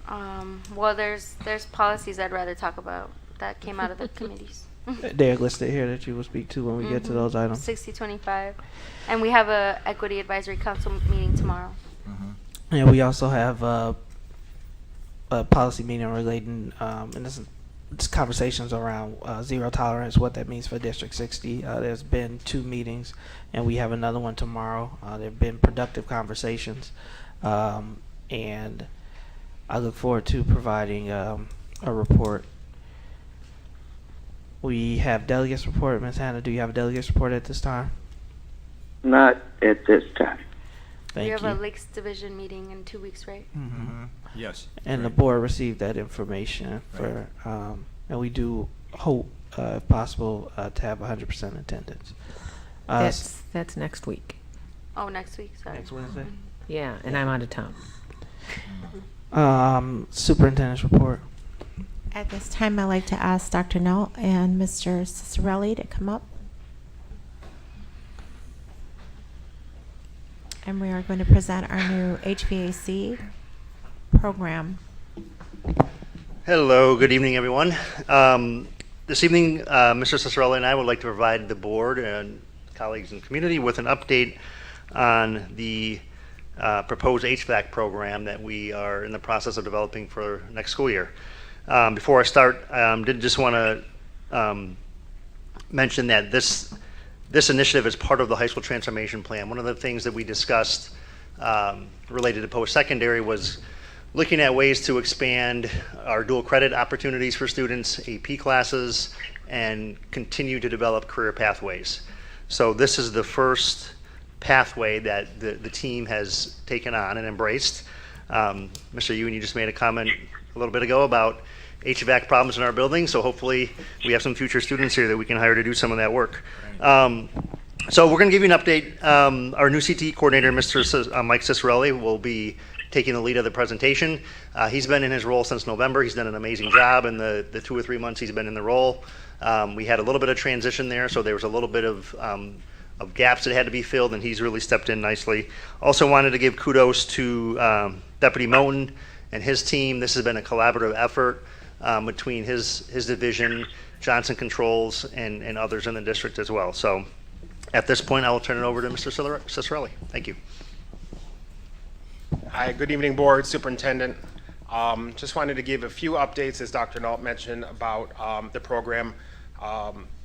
Well, there's policies I'd rather talk about that came out of the committees. They're listed here that you will speak to when we get to those items. 6025, and we have a equity advisory council meeting tomorrow. And we also have a policy meeting relating, and this is conversations around zero tolerance, what that means for District 60. There's been 2 meetings, and we have another one tomorrow. There have been productive conversations, and I look forward to providing a report. We have delegates report. Ms. Hannah, do you have a delegates report at this time? Not at this time. Thank we you. have a Lakes Division meeting in 2 weeks, right? Mm-hmm. Yes. And the board received that information for, and we do hope, if possible, to have 100% attendance. That's next week. Oh, next week, sorry. Next Wednesday? Yeah, and I'm out of town. Superintendent's report. At this time, I'd like to ask Dr. Null and Mr. Cicerelli to come up. And we are going to present our new HVAC program. Hello, good evening, everyone. This evening, Mr. Cicerelli and I would like to provide the board and colleagues and community with an update on the proposed HVAC program that we are in the process of developing for next school year. Before I start, did just want to mention that this initiative is part of the high school transformation plan. One of the things that we discussed related to post-secondary was looking at ways to expand our dual credit opportunities for students, AP classes, and continue to develop career pathways. So this is the first pathway that the team has taken on and embraced. Mr. Ewan, you just made a comment a little bit ago about HVAC problems in our building, so hopefully we have some future students here that we can hire to do some of that work. So we're going to give you an update. Our new CTE coordinator, Mr. Mike Cicerelli, will be taking the lead of the presentation. He's been in his role since November. He's done an amazing job in the 2 or 3 months he's been in the role. We had a little bit of transition there, so there was a little bit of gaps that had to be filled, and he's really stepped in nicely. Also wanted to give kudos to Deputy Moten and his team. This has been a collaborative effort between his division, Johnson Controls, and others in the district as well. So at this point, I will turn it over to Mr. Cicerelli. Thank you. Hi, good evening, Board, Superintendent. Just wanted to give a few updates, as Dr. Nault mentioned, about the program.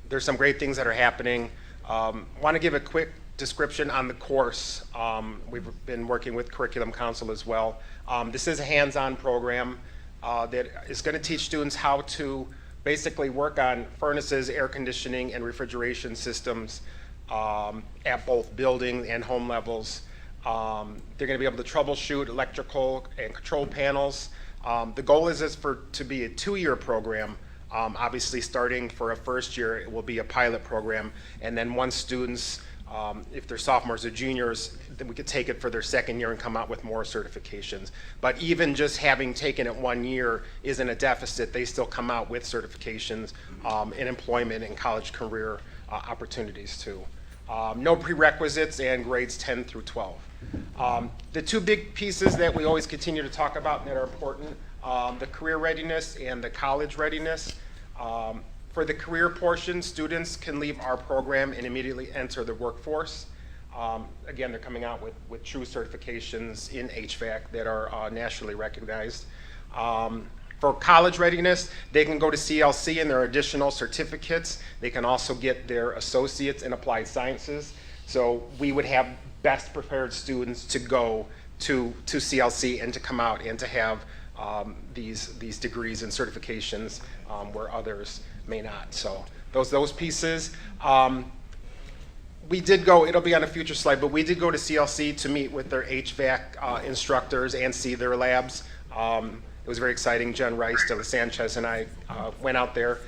There's some great things that are happening. Want to give a quick description on the course. We've been working with Curriculum Council as well. This is a hands-on program that is going to teach students how to basically work on furnaces, air conditioning, and refrigeration systems at both building and home levels. They're going to be able to troubleshoot electrical and control panels. The goal is to be a 2-year program. Obviously, starting for a first year, it will be a pilot program. And then once students, if they're sophomores or juniors, then we could take it for their second year and come out with more certifications. But even just having taken it 1 year isn't a deficit. They still come out with certifications in employment and college career opportunities too. No prerequisites and grades 10 through 12. The 2 big pieces that we always continue to talk about that are important, the career readiness and the college readiness. For the career portion, students can leave our program and immediately enter the workforce. Again, they're coming out with true certifications in HVAC that are nationally recognized. For college readiness, they can go to CLC and their additional certificates. They can also get their associates in applied sciences. So we would have best prepared students to go to CLC and to come out and to have these degrees and certifications where others may not. So those pieces. We did go, it'll be on a future slide, but we did go to CLC to meet with their HVAC instructors and see their labs. It was very exciting. Jen Rice, Dela Sanchez, and I went out there.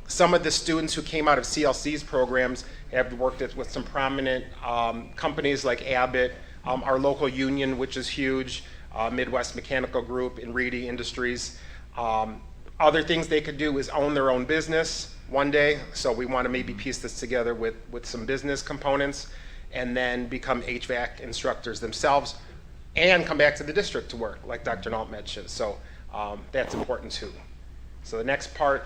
Some of the students who came out of CLC's programs have worked with some prominent companies like Abbott, our local union, which is huge, Midwest Mechanical Group, and Reedy Industries. Other things they could do is own their own business one day. So we want to maybe piece this together with some business components and then become HVAC instructors themselves and come back to the district to work, like Dr. Nault mentioned. So that's important too. So the next part,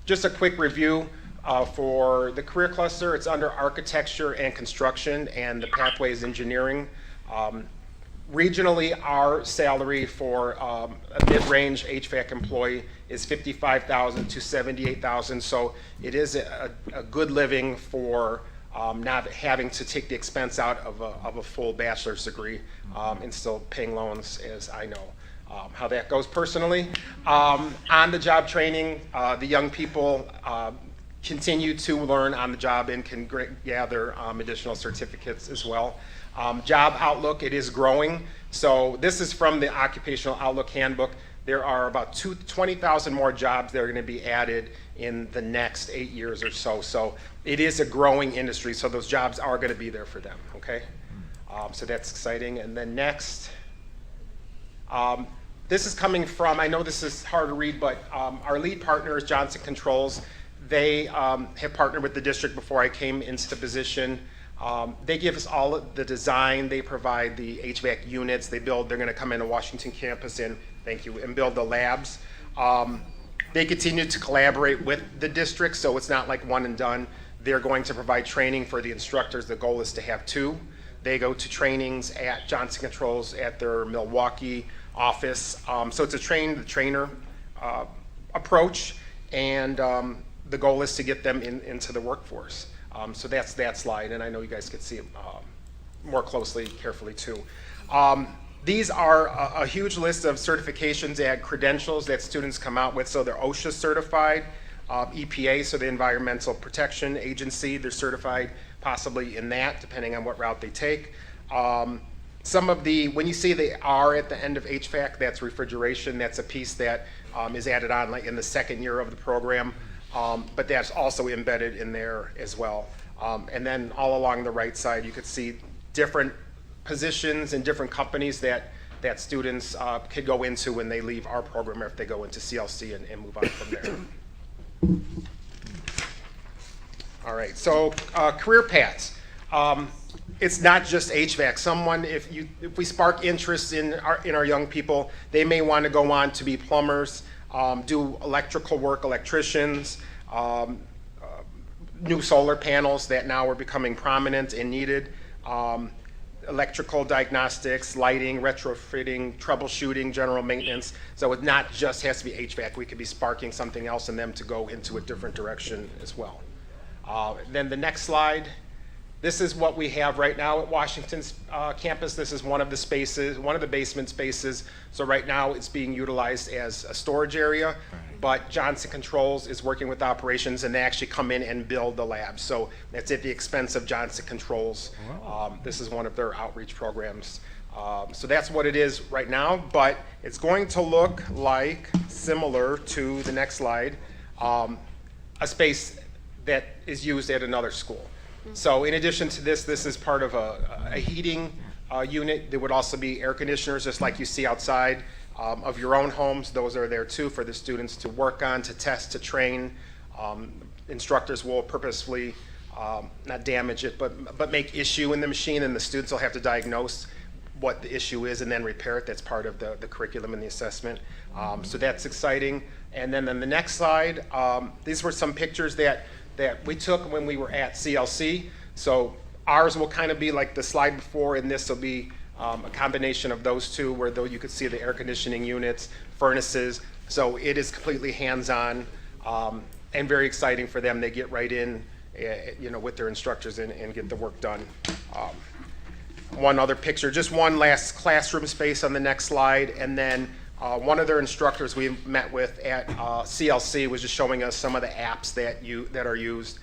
just a quick review for the career cluster. It's under architecture and construction, and the pathway is engineering. Regionally, our salary for a mid-range HVAC employee is $55,000 to $78,000. So it is a good living for not having to take the expense out of a full bachelor's degree and still paying loans, as I know how that goes personally. On the job training, the young people continue to learn on the job and can gather additional certificates as well. Job outlook, it is growing. So this is from the Occupational Outlook Handbook. There are about 20,000 more jobs that are going to be added in the next 8 years or so. So it is a growing industry, so those jobs are going to be there for them, okay? So that's exciting. And then next, this is coming from, I know this is hard to read, but our lead partner is Johnson Controls. They have partnered with the district before I came into the position. They give us all of the design. They provide the HVAC units. They're going to come into Washington campus and build the labs. They continue to collaborate with the district, so it's not like one and done. They're going to provide training for the instructors. The goal is to have 2. They go to trainings at Johnson Controls at their Milwaukee office. So it's a train-the-trainer approach, and the goal is to get them into the workforce. So that's that slide, and I know you guys could see it more closely, carefully too. These are a huge list of certifications and credentials that students come out with. So they're OSHA certified, EPA, so the Environmental Protection Agency, they're certified possibly in that, depending on what route they take. Some of the, when you see the R at the end of HVAC, that's refrigeration. That's a piece that is added on like in the second year of the program, but that's also embedded in there as well. And then all along the right side, you could see different positions and different companies that students could go into when they leave our program, or if they go into CLC and move on from there. All right, so career paths. It's not just HVAC. Someone, if we spark interest in our young people, they may want to go on to be plumbers, do electrical work, electricians, new solar panels that now are becoming prominent and needed, electrical diagnostics, lighting, retrofitting, troubleshooting, general maintenance. So it not just has to be HVAC. We could be sparking something else in them to go into a different direction as well. Then the next slide. This is what we have right now at Washington's campus. This is one of the spaces, one of the basement spaces. So right now it's being utilized as a storage area, but Johnson Controls is working with operations, and they actually come in and build the lab. So that's at the expense of Johnson Controls. This is one of their outreach programs. So that's what it is right now, but it's going to look like, similar to the next slide, a space that is used at another school. So in addition to this, this is part of a heating unit. There would also be air conditioners, just like you see outside of your own homes. Those are there too for the students to work on, to test, to train. Instructors will purposefully not damage it, but make issue in the machine, and the students will have to diagnose what the issue is and then repair it. That's part of the curriculum and the assessment. So that's exciting. And then on the next slide, these were some pictures that we took when we were at CLC. So ours will kind of be like the slide before, and this will be a combination of those two, where though you could see the air conditioning units, furnaces. So it is completely hands-on and very exciting for them. They get right in, with their instructors and get the work done. One other picture, just one last classroom space on the next slide, and then one of their instructors we met with at CLC was just showing us some of the apps that are used.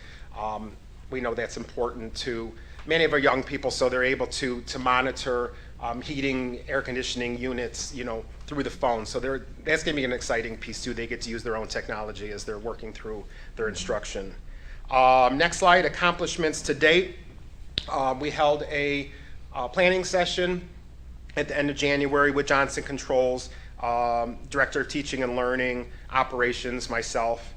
We know that's important to many of our young people, so they're able to monitor heating, air conditioning units, through the phone. So that's going to be an exciting piece too. They get to use their own technology as they're working through their instruction. Next slide, accomplishments to date. We held a planning session at the end of January with Johnson Controls. Director of Teaching and Learning, Operations, myself.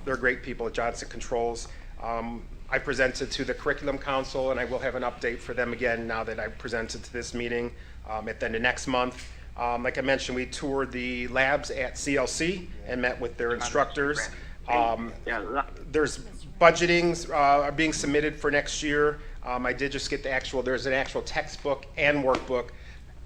They're great people at Johnson Controls. I presented to the Curriculum Council, and I will have an update for them again now that I've presented to this meeting at the end of next month. Like I mentioned, we toured the labs at CLC and met with their instructors. There's budgetings are being submitted for next year. I did just get there's an actual textbook and workbook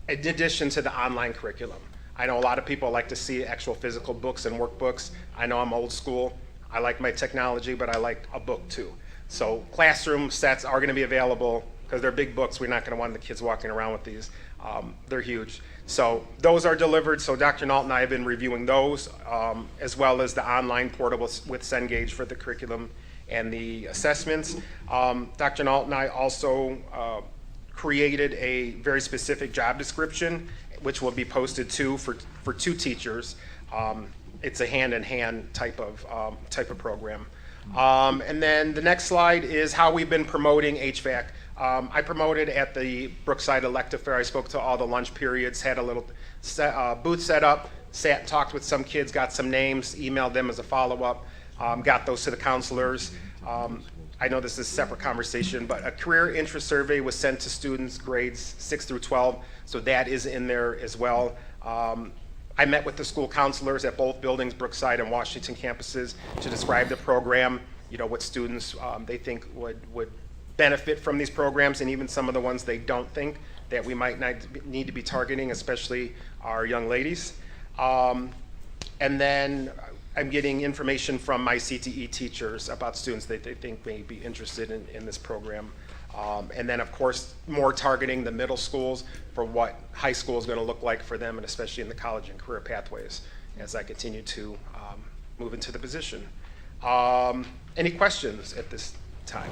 in addition to the online curriculum. I know a lot of people like to see actual physical books and workbooks. I know I'm old school. I like my technology, but I like a book too. So classroom sets are going to be available because they're big books. We're not going to want the kids walking around with these. They're huge. So those are delivered. So Dr. Nault and I have been reviewing those, as well as the online portal with Cengage for the curriculum and the assessments. Dr. Nault and I also created a very specific job description, which will be posted too for two teachers. It's a hand-in-hand type of program. And then the next slide is how we've been promoting HVAC. I promoted at the Brookside Elective Fair. I spoke to all the lunch periods, had a little booth set up, sat and talked with some kids, got some names, emailed them as a follow-up, got those to the counselors. I know this is a separate conversation, but a career interest survey was sent to students grades 6 through 12, so that is in there as well. I met with the school counselors at both buildings, Brookside and Washington campuses, to describe the program, what students they think would benefit from these programs, and even some of the ones they don't think that we might need to be targeting, especially our young ladies. And then I'm getting information from my CTE teachers about students that they think may be interested in this program. And then, of course, more targeting the middle schools for what high school is going to look like for them, and especially in the college and career pathways as I continue to move into the position. Any questions at this time?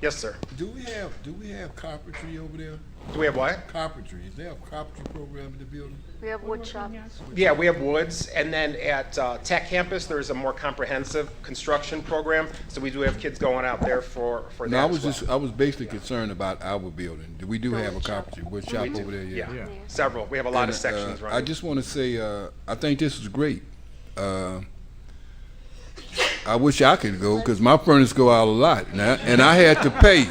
Yes, sir. Do we have carpentry over there? Do we have what? Carpentry. Is there a carpentry program in the building? We have wood shop. Yeah, we have woods, and then at Tech Campus, there's a more comprehensive construction program, so we do have kids going out there for that No, as well. I was basically concerned about our building. We do have a carpentry wood shop We do. over there, yeah. Yeah, several. We have a lot of And, sections running. I just want to say, I think this is great. I wish I could go because my furnace go out a lot, and I had to pay.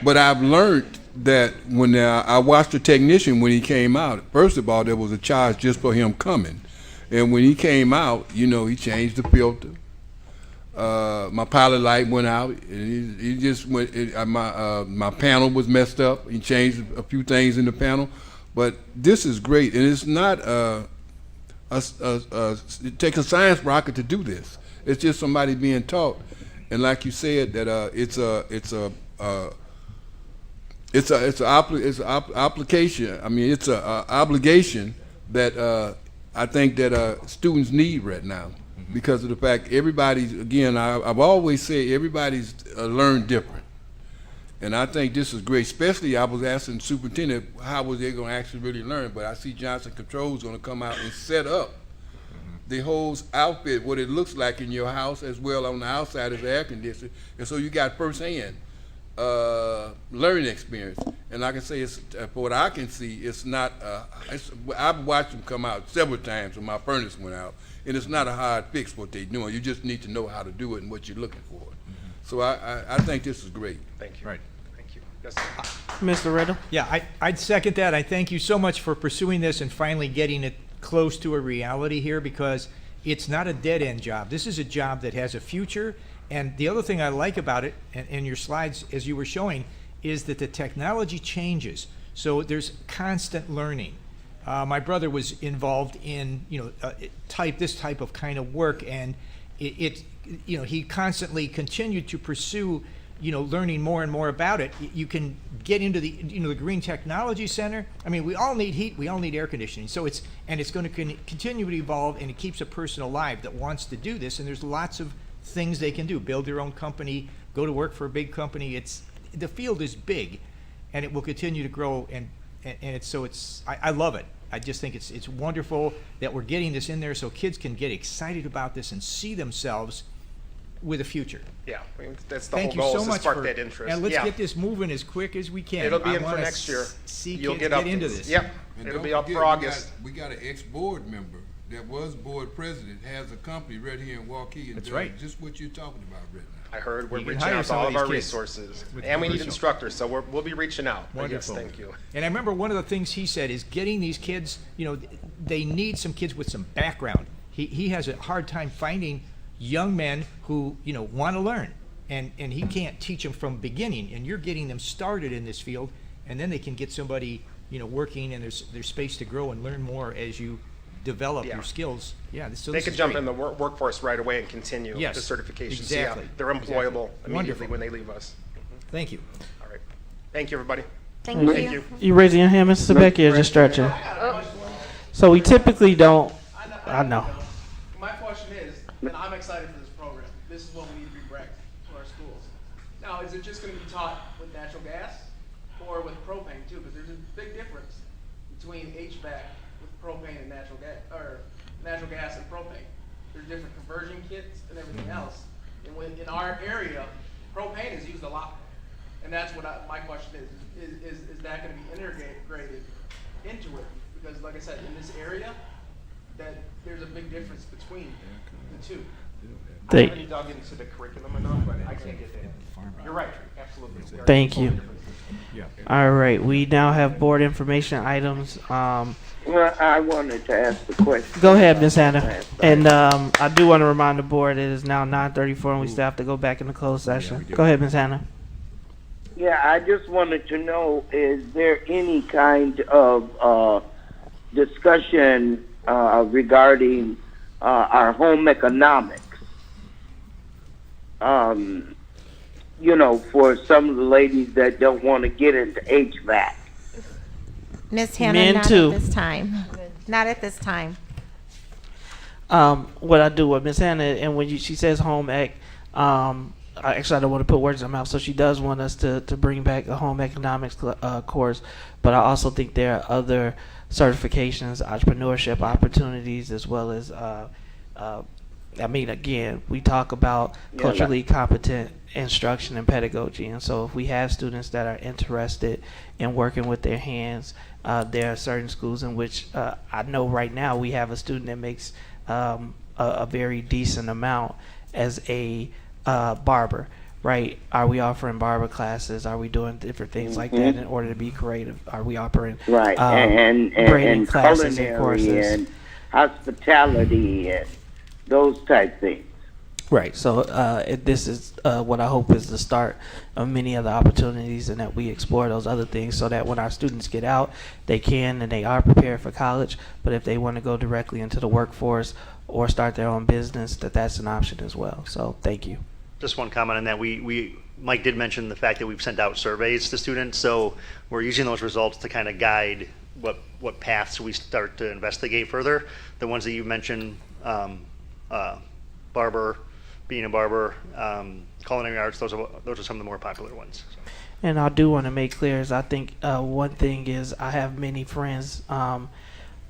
But I've learned that when I watched the technician when he came out, first of all, there was a charge just for him coming. And when he came out, you know, he changed the filter. My pilot light went out. And he just went. My panel was messed up. He changed a few things in the panel. But this is great, and it's not it takes a science rocket to do this. It's just somebody being taught, and like you said, that it's an application. I mean, it's a obligation that I think that students need right now, because of the fact everybody's, again, I've always said everybody's learned different, and I think this is great. Especially, I was asking the superintendent how was they going to actually really learn, but I see Johnson Controls going to come out and set up the whole outfit, what it looks like in your house, as well on the outside as air conditioning, and so you got firsthand learning experience. And like I say, it's, for what I can see, it's not. I've watched them come out several times when my furnace went out, and it's not a hard fix what they're doing. You just need to know how to do it and what you're looking for. So I think this is great. Thank you. Right. Thank you. Yes, sir. Mr. Riddle? Yeah, I'd second that. I thank you so much for pursuing this and finally getting it close to a reality here, because it's not a dead-end job. This is a job that has a future. And the other thing I like about it, and in your slides as you were showing, is that the technology changes. So there's constant learning. My brother was involved in, this type of kind of work, and he constantly continued to pursue, learning more and more about it. You can get into the, the Green Technology Center. I mean, we all need heat, we all need air conditioning. So it's going to continue to evolve, and it keeps a person alive that wants to do this. And there's lots of things they can do: build their own company, go to work for a big company. The field is big, and it will continue to grow. And I love it. I just think it's wonderful that we're getting this in there so kids can get excited about this and see themselves with a future. Yeah, I mean, that's the Thank whole you goal, so is to much spark for that interest. And let's Yeah. get this moving as quick as we can. It'll be I in for wanna next year. See You'll kids get into updates. this. Yep, And it'll don't be up forget, for August. We got an ex-board member that was board president, has a company right here in Waukegan. That's does right. Just what you're talking about right now. I heard we're You can reaching hire out to some of all of these our kids resources, with and we need commercial. instructors, so we'll be reaching out. But Wonderful. Yes, thank you. And I remember one of the things he said is getting these kids, they need some kids with some background. He has a hard time finding young men who, want to learn. And he can't teach them from beginning. And you're getting them started in this field, and then they can get somebody, working, and there's space to grow and learn more as you develop Yeah. your skills. Yeah, so They this could is jump great. in the workforce right away and continue Yes, the certifications. exactly, Yeah, they're employable exactly. immediately Wonderful. when they leave us. Thank you. All right. Thank you, everybody. Thank you. You raising your hand, Mr. Becky, or just stretching? So we typically don't. I know. My question is, and I'm excited for this program. This is what we need to be bring to our schools. Now, is it just going to be taught with natural gas or with propane too? Because there's a big difference between HVAC with propane and natural gas, or natural gas and propane. There's different conversion kits and everything else. And in our area, propane is used a lot, and that's what my question is that going to be integrated into it? Because, like I said, in this area, that there's a big difference between the two. I haven't really dug into the curriculum enough, but I can't get that. You're right, absolutely. There are Thank totally you. different- All right, we now have board information items. Well, I wanted to ask the question. Go ahead, Ms. Hannah. And I do want to remind the board it is now 9:34 and we still have to go back into closed session. Go ahead, Ms. Hannah. Yeah, I just wanted to know, is there any kind of discussion regarding our home economics? for some of the ladies that don't want to get into HVAC. Ms. Hannah, Men not too. at this time. Not at this time. What I do with Miss Hannah, and when she says home ec, I don't want to put words in her mouth. So she does want us to bring back a home economics course, but I also think there are other certifications, entrepreneurship opportunities, as well as again, we talk about culturally competent instruction and pedagogy, and so if we have students that are interested in working with their hands, there are certain schools in which I know right now we have a student that makes a very decent amount as a barber, right? Are we offering barber classes? Are we doing different things like that in order to be creative? Are we offering braiding classes and courses? And hospitality and those type things. Right. So this is what I hope is the start of many other opportunities, and that we explore those other things so that when our students get out, they can and they are prepared for college. But if they want to go directly into the workforce or start their own business, that's an option as well. So thank you. Just one comment on that. Mike did mention the fact that we've sent out surveys to students, so we're using those results to kind of guide what paths we start to investigate further. The ones that you mentioned, barber, being a barber, culinary arts, those are some of the more popular ones. So. And I do want to make clear is I think one thing is I have many friends. One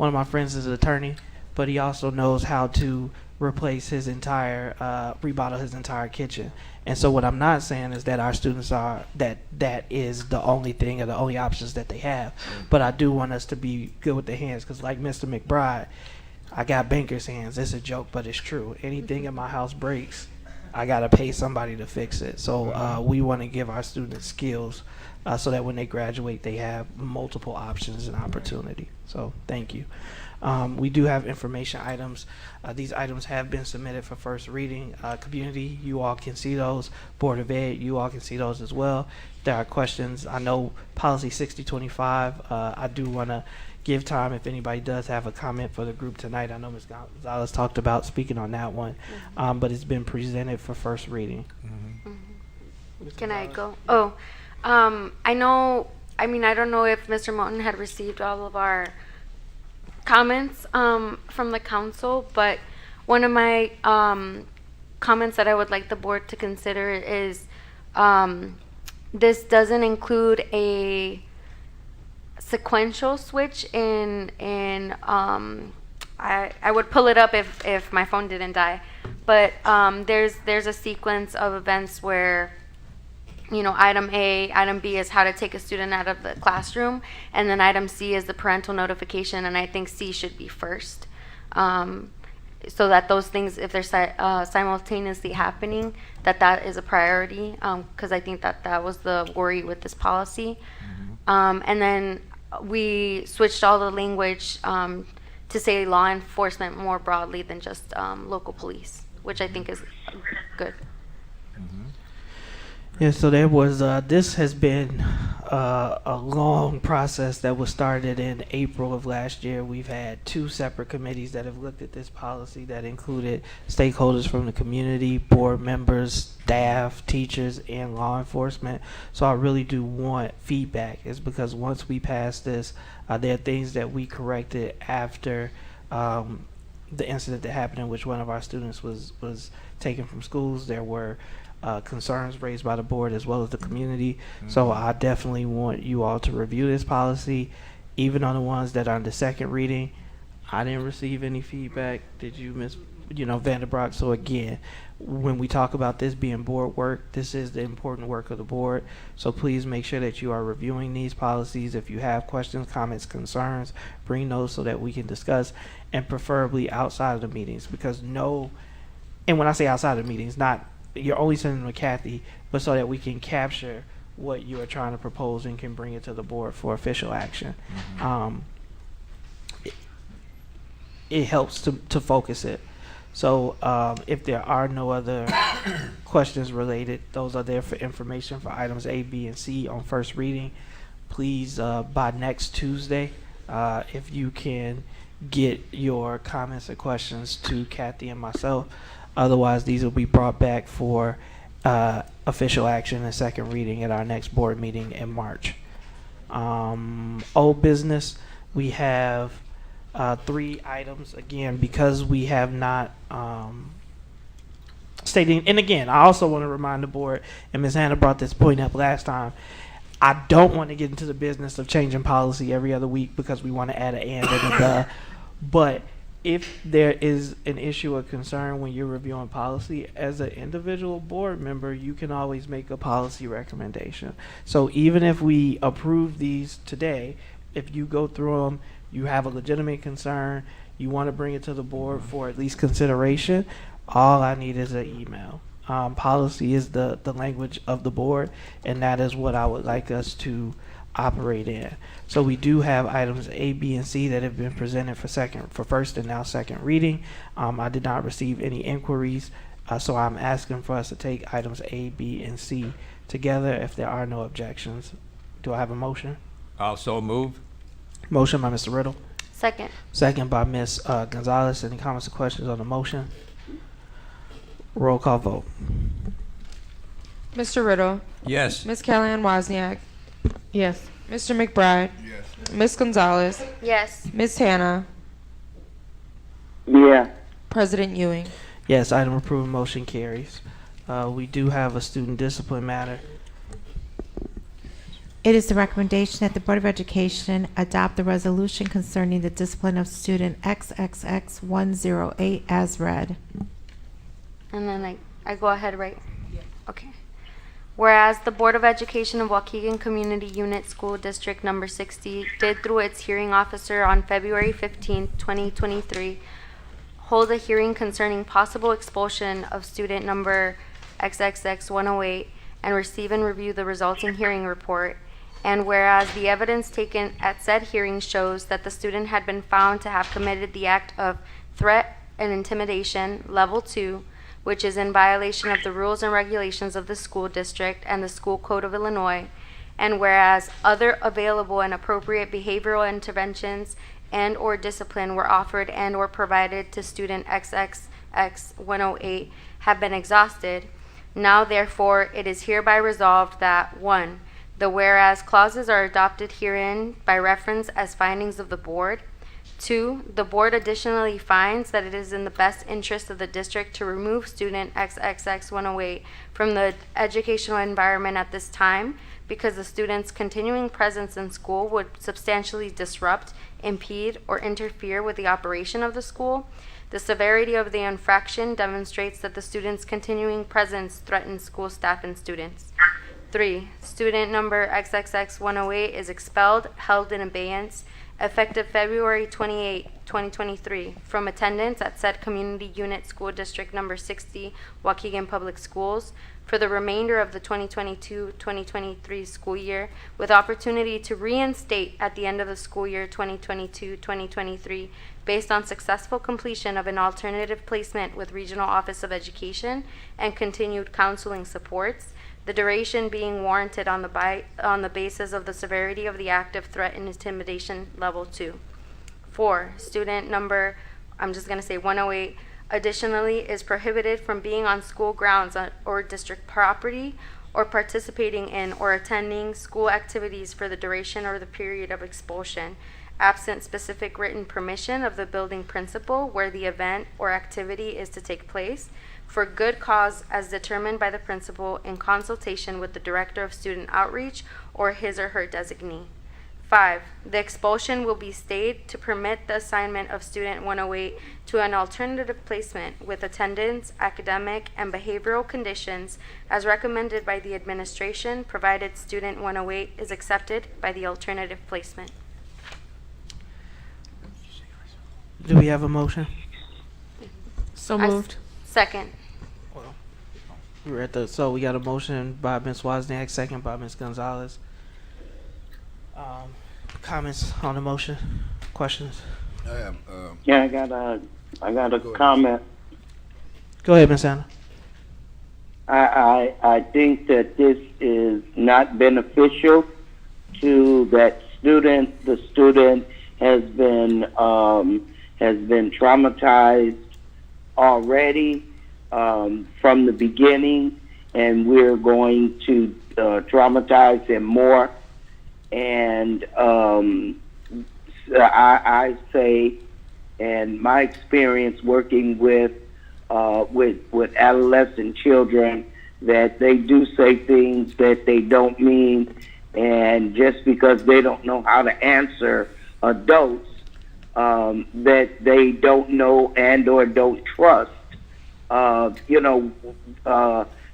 of my friends is an attorney, but he also knows how to replace his entire, remodel his entire kitchen. And so what I'm not saying is that our students are, that is the only thing or the only options that they have. But I do want us to be good with the hands, because like Mr. McBride, I got banker's hands. It's a joke, but it's true. Anything in my house breaks, I got to pay somebody to fix it. So we want to give our students skills so that when they graduate, they have multiple options and opportunity. So thank you. We do have information items. These items have been submitted for first reading. Community, you all can see those. Board of Ed, you all can see those as well. If there are questions, I know policy 6025, I do want to give time if anybody does have a comment for the group tonight. I know Ms. Gonzalez talked about speaking on that one, but it's been presented for first reading. Can I go? Oh, I don't know if Mr. Moten had received all of our comments from the council, but one of my comments that I would like the board to consider is this doesn't include a sequential switch in I would pull it up if my phone didn't die, but there's a sequence of events where item A, item B is how to take a student out of the classroom, and then item C is the parental notification, and I think C should be first, so that those things, if they're simultaneously happening, that is a priority, because I think that was the worry with this policy. And then we switched all the language to say law enforcement more broadly than just local police, which I think is good. Yeah, so there was, this has been a long process that was started in April of last year. We've had 2 separate committees that have looked at this policy that included stakeholders from the community, board members, staff, teachers, and law enforcement. So I really do want feedback, is because once we pass this, there are things that we corrected after the incident that happened in which one of our students was taken from schools. There were concerns raised by the board as well as the community. So I definitely want you all to review this policy, even on the ones that are on the second reading. I didn't receive any feedback. Did you, Ms. Vanderbroek? So again, when we talk about this being board work, this is the important work of the board. So please make sure that you are reviewing these policies. If you have questions, comments, concerns, bring those so that we can discuss, and preferably outside of the meetings, because and when I say outside of the meetings, not you're only sending them to Kathy, but so that we can capture what you are trying to propose and can bring it to the board for official action. It helps to focus it. So if there are no other questions related, those are there for information for items A, B, and C on first reading. Please, by next Tuesday, if you can get your comments and questions to Kathy and myself. Otherwise, these will be brought back for official action and second reading at our next board meeting in March. Old business, we have 3 items. Again, because we have not stating, and again, I also want to remind the board, and Ms. Hannah brought this point up last time, I don't want to get into the business of changing policy every other week because we want to add an and and a the. But if there is an issue or concern when you're reviewing policy, as an individual board member, you can always make a policy recommendation. So even if we approve these today, if you go through them, you have a legitimate concern, you want to bring it to the board for at least consideration, all I need is an email. Policy is the language of the board, and that is what I would like us to operate in. So we do have items A, B, and C that have been presented for first and now second reading. I did not receive any inquiries, so I'm asking for us to take items A, B, and C together if there are no objections. Do I have a motion? Also move. Motion by Mr. Riddle. Second. Second by Ms. Gonzalez. Any comments or questions on the motion? Roll call vote. Mr. Riddle. Yes. Ms. Kellyanne Wozniak. Yes. Mr. McBride. Yes. Ms. Gonzalez. Yes. Ms. Hannah. Yeah. President Ewing. Yes, item approved, motion carries. We do have a student discipline matter. It is the recommendation that the Board of Education adopt the resolution concerning the discipline of student XXX 108 as read. And then I go ahead, right? Yeah. Okay. Whereas the Board of Education of Waukegan Community Unit School District Number 60 did through its hearing officer on February 15, 2023, hold a hearing concerning possible expulsion of student number XXX 108 and receive and review the resulting hearing report. And whereas the evidence taken at said hearing shows that the student had been found to have committed the act of threat and intimidation, level 2, which is in violation of the rules and regulations of the school district and the School Code of Illinois, and whereas other available and appropriate behavioral interventions and or discipline were offered and or provided to student XXX 108 have been exhausted, now therefore it is hereby resolved that 1. The whereas clauses are adopted herein by reference as findings of the board. 2, the board additionally finds that it is in the best interest of the district to remove student XXX 108 from the educational environment at this time because the student's continuing presence in school would substantially disrupt, impede, or interfere with the operation of the school. The severity of the infraction demonstrates that the student's continuing presence threatens school staff and students. 3, student number XXX 108 is expelled, held in abeyance, effective February 28, 2023, from attendance at said Community Unit School District Number 60, Waukegan Public Schools, for the remainder of the 2022-2023 school year, with opportunity to reinstate at the end of the school year 2022-2023, based on successful completion of an alternative placement with Regional Office of Education and continued counseling supports, the duration being warranted on the basis of the severity of the act of threat and intimidation level 2. 4, student number, I'm just going to say 108, additionally is prohibited from being on school grounds or district property or participating in or attending school activities for the duration or the period of expulsion, absent specific written permission of the building principal where the event or activity is to take place, for good cause as determined by the principal in consultation with the Director of Student Outreach or his or her designee. 5, the expulsion will be stayed to permit the assignment of student 108 to an alternative placement with attendance, academic, and behavioral conditions as recommended by the administration, provided student 108 is accepted by the alternative placement. Do we have a motion? So moved. Second. So we got a motion by Ms. Wozniak, second by Ms. Gonzalez. Comments on the motion? Questions? I have, Yeah, I got a comment. Go ahead, Ms. Anna. I think that this is not beneficial to that student. The student has been traumatized already from the beginning, and we're going to traumatize him more. And I say, and my experience working with adolescent children, that they do say things that they don't mean, and just because they don't know how to answer adults that they don't know and or don't trust,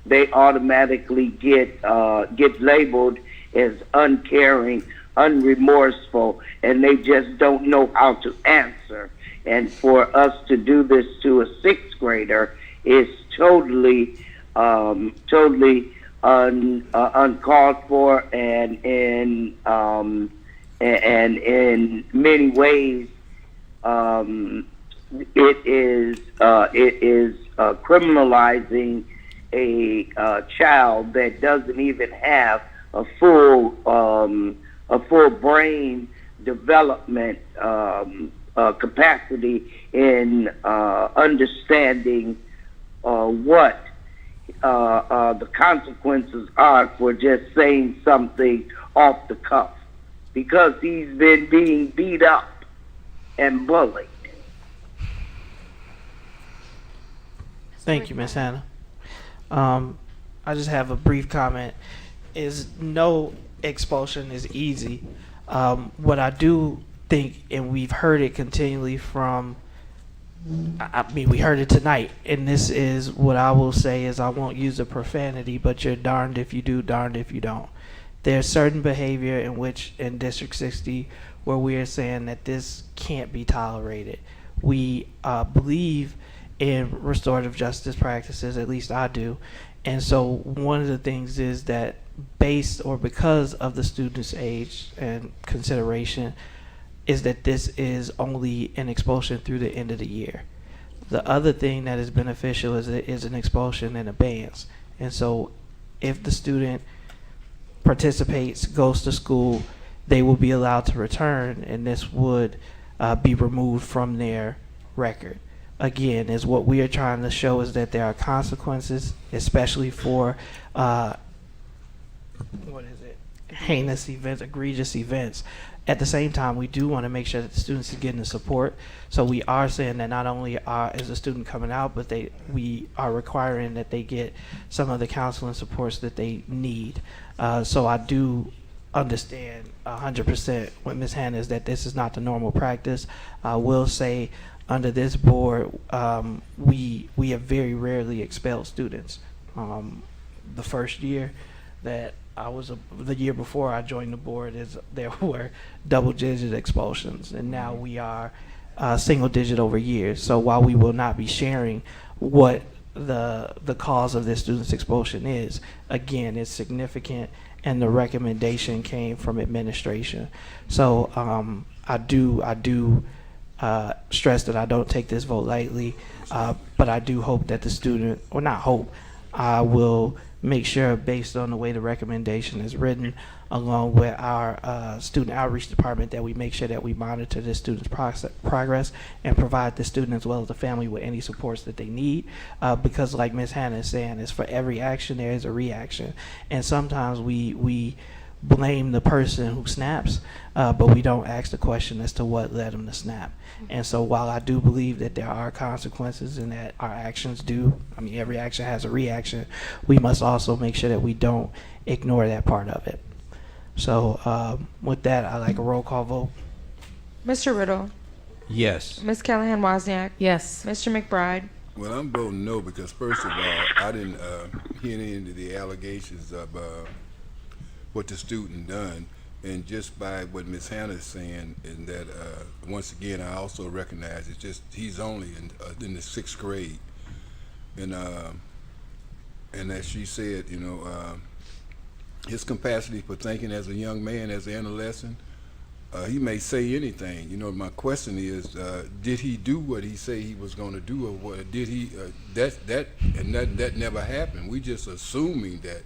they automatically get labeled as uncaring, unremorseful, and they just don't know how to answer. And for us to do this to a sixth grader is totally uncalled for, and in many ways it is criminalizing a child that doesn't even have a full brain development capacity in understanding what the consequences are for just saying something off the cuff, because he's been being beat up and bullied. Thank you, Ms. Hannah. I just have a brief comment. Is no expulsion is easy. What I do think, and we've heard it continually from, I mean, we heard it tonight, and this is what I will say is, I won't use a profanity, but you're darned if you do, darned if you don't. There's certain behavior in which, in District 60, where we are saying that this can't be tolerated. We believe in restorative justice practices, at least I do. And so one of the things is that based or because of the student's age and consideration, is that this is only an expulsion through the end of the year. The other thing that is beneficial is it is an expulsion in abeyance. And so if the student participates, goes to school, they will be allowed to return, and this would be removed from their record. Again, is what we are trying to show is that there are consequences, especially for heinous events, egregious events. At the same time, we do want to make sure that the students are getting the support. So we are saying that not only is the student coming out, but we are requiring that they get some of the counseling supports that they need. So I do understand 100% what Ms. Hannah is, that this is not the normal practice. I will say under this board, we have very rarely expelled students. The first year that the year before I joined the board, there were double-digit expulsions, and now we are single-digit over years. So while we will not be sharing what the cause of this student's expulsion is, again, it's significant, and the recommendation came from administration. So I do stress that I don't take this vote lightly, but I do hope that the student, or not hope, I will make sure, based on the way the recommendation is written, along with our student outreach department, that we make sure that we monitor the student's progress and provide the student as well as the family with any supports that they need. Because like Ms. Hannah is saying, is for every action there is a reaction. And sometimes we blame the person who snaps, but we don't ask the question as to what led them to snap. And so while I do believe that there are consequences and that our actions every action has a reaction, we must also make sure that we don't ignore that part of it. So with that, I'd like a roll call vote. Mr. Riddle. Yes. Ms. Callahan Wozniak. Yes. Mr. McBride. Well, I'm voting no because, first of all, I didn't hear any of the allegations of what the student done. And just by what Ms. Hannah is saying, and that once again, I also recognize it's just he's only in the 6th grade, and as she said, his capacity for thinking as a young man, as an adolescent, he may say anything. My question is, did he do what he said he was going to do, or what did he? That never happened. We just assuming that.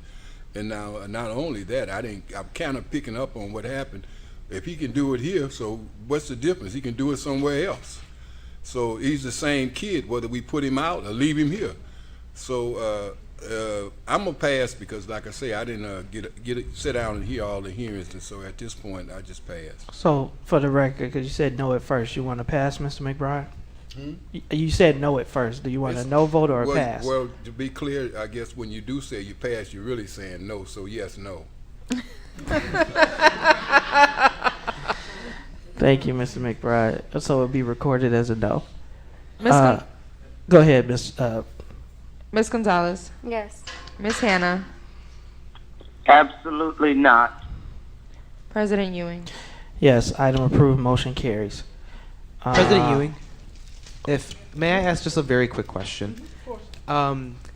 And now, not only that, I'm kind of picking up on what happened. If he can do it here, so what's the difference? He can do it somewhere else. So he's the same kid, whether we put him out or leave him here. So I'm gonna pass because, like I say, I didn't sit down and hear all the hearings, and so at this point, I just pass. So, for the record, because you said no at first, you want to pass, Mr. McBride? You said no at first. Do you want a no vote or a pass? Well, to be clear, I guess when you do say you pass, you're really saying no. So yes, no. Thank you, Mr. McBride. So it'll be recorded as a no. Ms. Gon- Go ahead, Ms. Ms. Gonzalez. Yes. Ms. Hannah. Absolutely not. President Ewing. Yes, item approved, motion carries. President Ewing, may I ask just a very quick question?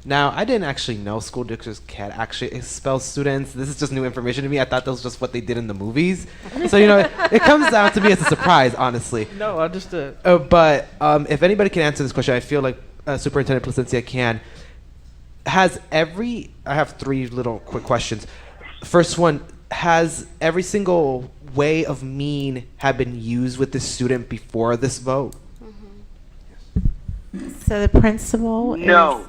Now, I didn't actually know school districts can actually expel students. This is just new information to me. I thought that was just what they did in the movies. So, it comes down to me as a surprise, honestly. No, understood. But if anybody can answer this question, I feel like Superintendent Placencia can. I have three little quick questions. First one, has every single way of mean have been used with this student before this vote? So the principal No.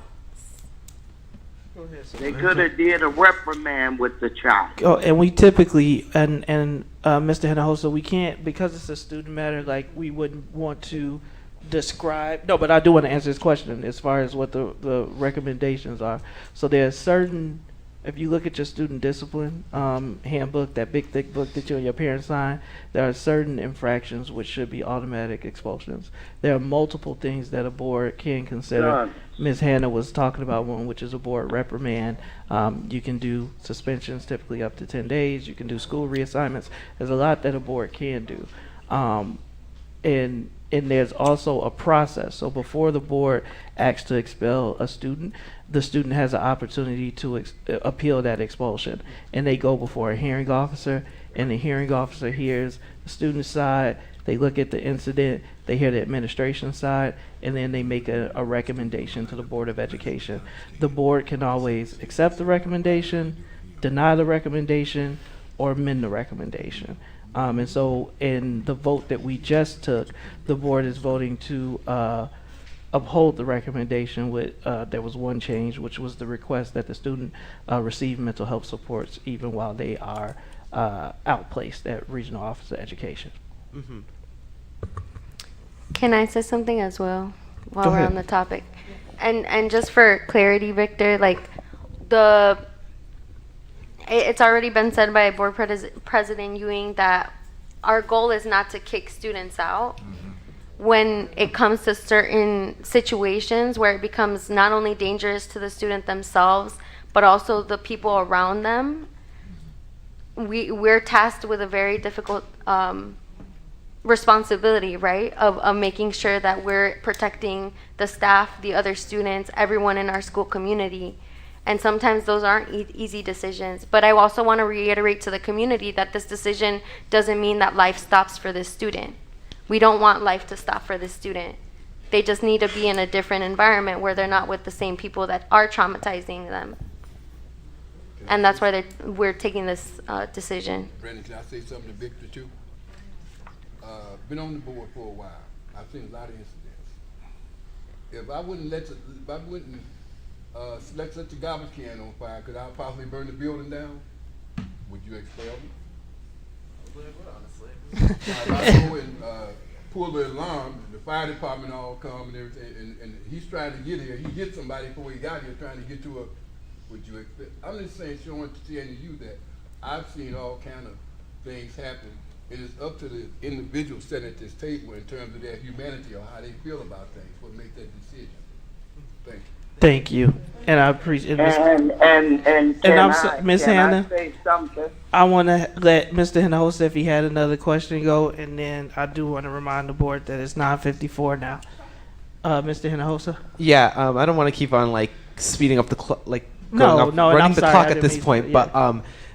They could have did a reprimand with the child. Oh, and we typically, and Mr. Hinojosa, we can't, because it's a student matter, like, we wouldn't want to describe, no, but I do want to answer this question as far as what the recommendations are. So there are certain, if you look at your student discipline handbook, that big thick book that you and your parents sign, there are certain infractions which should be automatic expulsions. There are multiple things that a board can consider. None. Ms. Hannah was talking about one, which is a board reprimand. You can do suspensions, typically up to 10 days. You can do school reassignments. There's a lot that a board can do. And there's also a process. So before the board acts to expel a student, the student has an opportunity to appeal that expulsion. And they go before a hearing officer, and the hearing officer hears the student's side. They look at the incident, they hear the administration side, and then they make a recommendation to the Board of Education. The board can always accept the recommendation, deny the recommendation, or amend the recommendation. And so in the vote that we just took, the board is voting to uphold the recommendation with, there was one change, which was the request that the student receive mental health supports even while they are outplaced at Regional Office of Education. Mm-hmm. Can I say something as well while Go we're ahead. on the topic? And just for clarity, Victor, like it's already been said by Board President Ewing that our goal is not to kick students out. When it comes to certain situations where it becomes not only dangerous to the student themselves, but also the people around them, we're tasked with a very difficult responsibility, right, of making sure that we're protecting the staff, the other students, everyone in our school community. And sometimes those aren't easy decisions. But I also want to reiterate to the community that this decision doesn't mean that life stops for this student. We don't want life to stop for this student. They just need to be in a different environment where they're not with the same people that are traumatizing them. And that's why we're taking this decision. Brandon, can I say something to Victor too? Been on the board for a while. I've seen a lot of incidents. If I wouldn't let the garbage can on fire, could I possibly burn the building down? Would you expel me? If I go and pull the alarm, the fire department all come and everything, and he's trying to get here. He hit somebody before he got here, trying to get to a. Would you expect? I'm just saying, showing to you that I've seen all kind of things happen. It is up to the individual sitting at this table in terms of their humanity or how they feel about things, what make that decision. Thank you. Thank you, and I appreciate. And Ms. can Hannah, I say something? I want to let Mr. Hinojosa, if he had another question, go, and then I do want to remind the board that it's 9:54 now. Mr. Hinojosa. Yeah, I don't want to keep on speeding up the clock, running I'm the sorry, clock I at didn't this mean to, point. yeah. But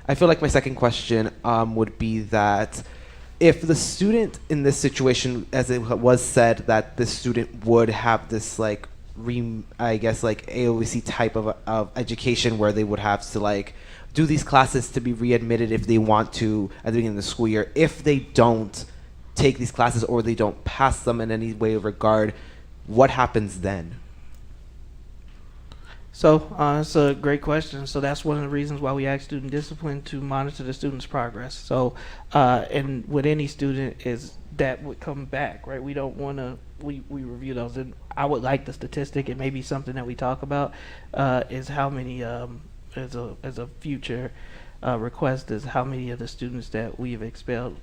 I feel like my second question would be that if the student in this situation, as it was said, that the student would have this AOC type of education where they would have to do these classes to be readmitted if they want to at the beginning of the school year. If they don't take these classes or they don't pass them in any way of regard, what happens then? So it's a great question. So that's one of the reasons why we ask student discipline to monitor the student's progress. So and with any student is that would come back, right? We don't want to, we review those. And I would like the statistic, it may be something that we talk about, is how many, as a future request, is how many of the students that we have expelled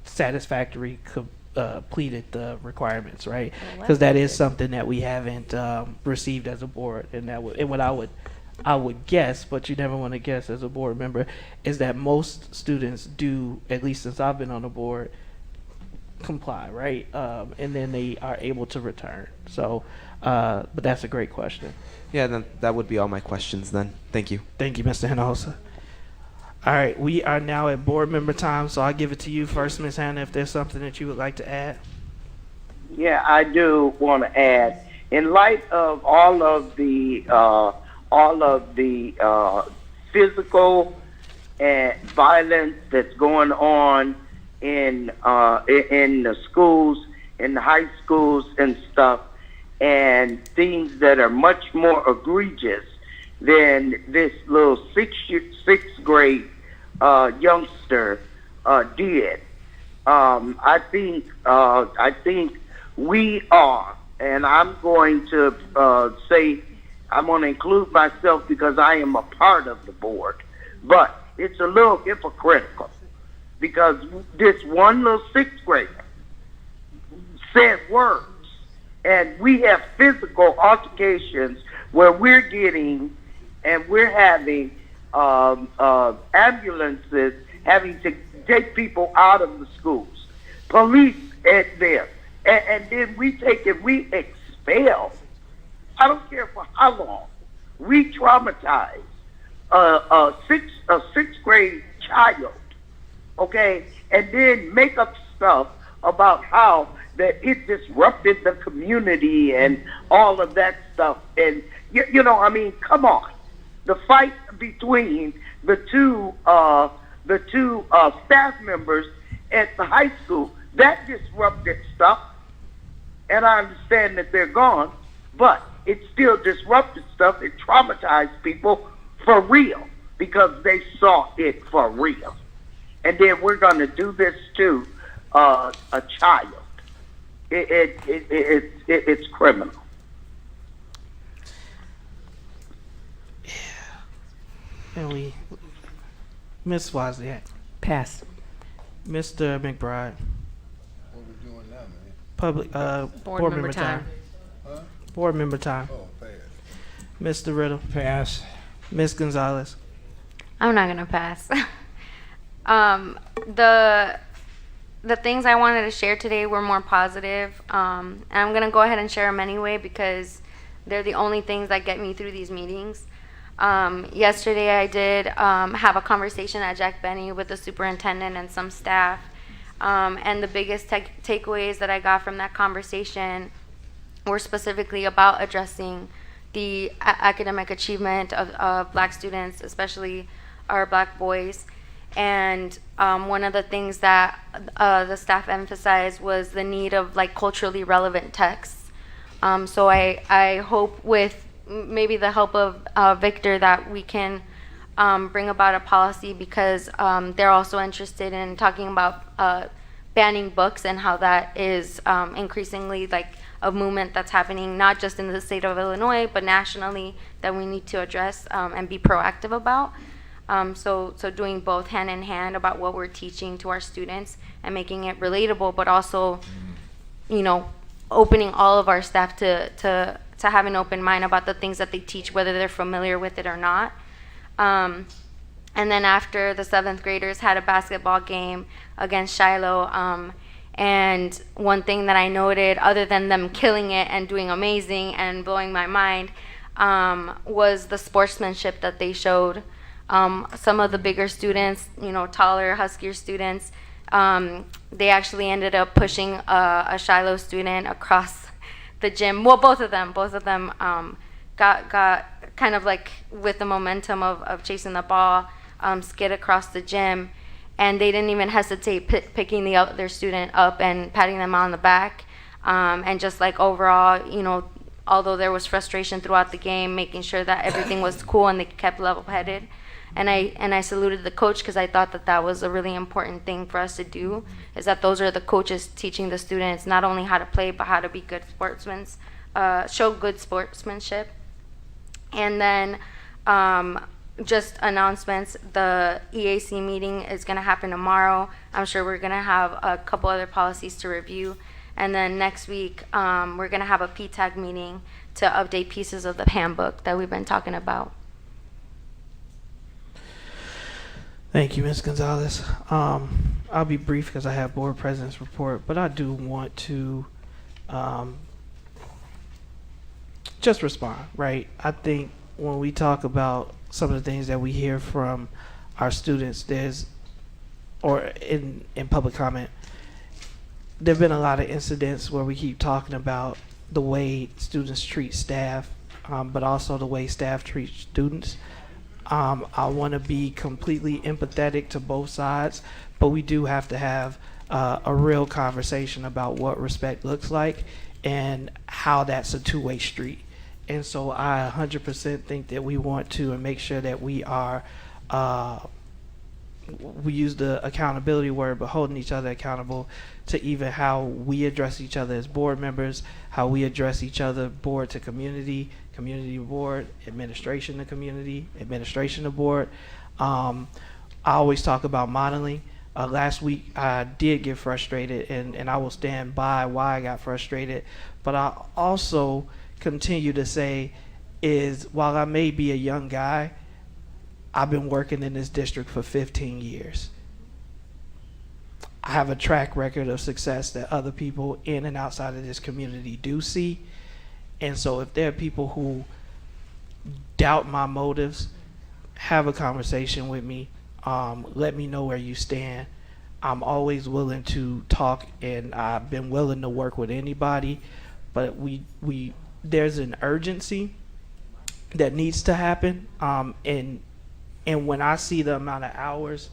satisfactory completed the requirements, right? Because that is something that we haven't received as a board, and that would, and what I would guess, but you never want to guess as a board member, is that most students do, at least since I've been on the board, comply, right? And then they are able to return. So, but that's a great question. Yeah, then that would be all my questions then. Thank you. Thank you, Mr. Hinojosa. All right, we are now at board member time, so I'll give it to you first, Ms. Hannah, if there's something that you would like to add. Yeah, I do want to add, in light of all of the physical and violence that's going on in the schools, in the high schools and stuff, and things that are much more egregious than this little sixth grade youngster did. I think we are, and I'm going to say, I'm going to include myself because I am a part of the board, but it's a little hypocritical because this one little sixth grader said words, and we have physical altercations where we're getting and we're having ambulances having to take people out of the schools, police at there, and then we take it, we expel. I don't care for how long. We traumatize a sixth grade child, okay, and then make up stuff about how that it disrupted the community and all of that stuff. And you know, I mean, come on. The fight between the two staff members at the high school, that disrupted stuff. And I understand that they're gone, but it still disrupted stuff. It traumatized people for real because they saw it for real. And then we're going to do this to a child. It's criminal. And we, Ms. Wozniak. Pass. Mr. McBride. What we doing now, man? Public, board member time. Huh? Board member time. Oh, pass. Mr. Riddle. Pass. Ms. Gonzalez. I'm not gonna pass. The things I wanted to share today were more positive, and I'm gonna go ahead and share them anyway because they're the only things that get me through these meetings. Yesterday I did have a conversation at Jack Benny with the superintendent and some staff, and the biggest takeaways that I got from that conversation were specifically about addressing the academic achievement of Black students, especially our Black boys. And one of the things that the staff emphasized was the need of like culturally relevant texts. So I hope with maybe the help of Victor that we can bring about a policy because they're also interested in talking about banning books and how that is increasingly like a movement that's happening not just in the state of Illinois but nationally that we need to address and be proactive about. So doing both hand in hand about what we're teaching to our students and making it relatable, but also, you know, opening all of our staff to have an open mind about the things that they teach, whether they're familiar with it or not. And then after, the 7th graders had a basketball game against Shiloh. And one thing that I noted, other than them killing it and doing amazing and blowing my mind, was the sportsmanship that they showed. Some of the bigger students, you know, taller, huskier students, they actually ended up pushing a Shiloh student across the gym. Well, both of them got kind of like with the momentum of chasing the ball, skid across the gym, and they didn't even hesitate picking the other student up and patting them on the back, and just like overall, you know, although there was frustration throughout the game, making sure that everything was cool and they kept level-headed. And I saluted the coach because I thought that that was a really important thing for us to do, is that those are the coaches teaching the students not only how to play, but how to be good sportsmen, show good sportsmanship. And then just announcements, the EAC meeting is going to happen tomorrow. I'm sure we're going to have a couple other policies to review. And then next week, we're going to have a PTAG meeting to update pieces of the handbook that we've been talking about. Thank you, Ms. Gonzalez. I'll be brief because I have board president's report, but I do want to just respond, right? I think when we talk about some of the things that we hear from our students, or in public comment, there have been a lot of incidents where we keep talking about the way students treat staff, but also the way staff treat students. I want to be completely empathetic to both sides, but we do have to have a real conversation about what respect looks like and how that's a two-way street. And so I 100% think that we want to and make sure that we are, we use the accountability word, but holding each other accountable to even how we address each other as board members, how we address each other board to community, community to board, administration to community, administration to board. I always talk about modeling. Last week I did get frustrated, and I will stand by why I got frustrated, but I also continue to say is, while I may be a young guy, I've been working in this district for 15 years. I have a track record of success that other people in and outside of this community do see. And so if there are people who doubt my motives, have a conversation with me. Let me know where you stand. I'm always willing to talk, and I've been willing to work with anybody, but there's an urgency that needs to happen. And when I see the amount of hours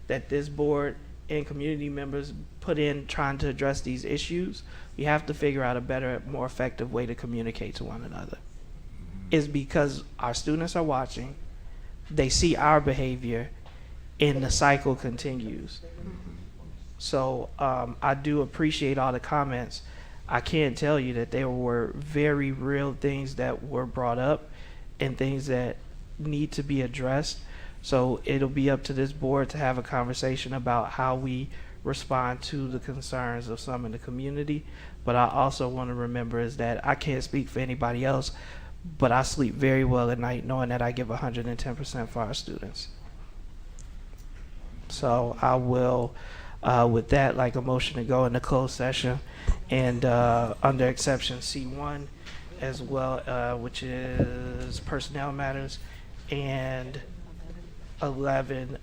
that this board and community members put in trying to address these issues, we have to figure out a better, more effective way to communicate to one another. Is because our students are watching, they see our behavior, and the cycle continues. So I do appreciate all the comments. I can tell you that there were very real things that were brought up and things that need to be addressed. So it'll be up to this board to have a conversation about how we respond to the concerns of some in the community. But I also want to remember is that I can't speak for anybody else, but I sleep very well at night knowing that I give 110% for our students. So I will, with that, like a motion to go into closed session and under exception C1 as well, which is personnel matters, and 11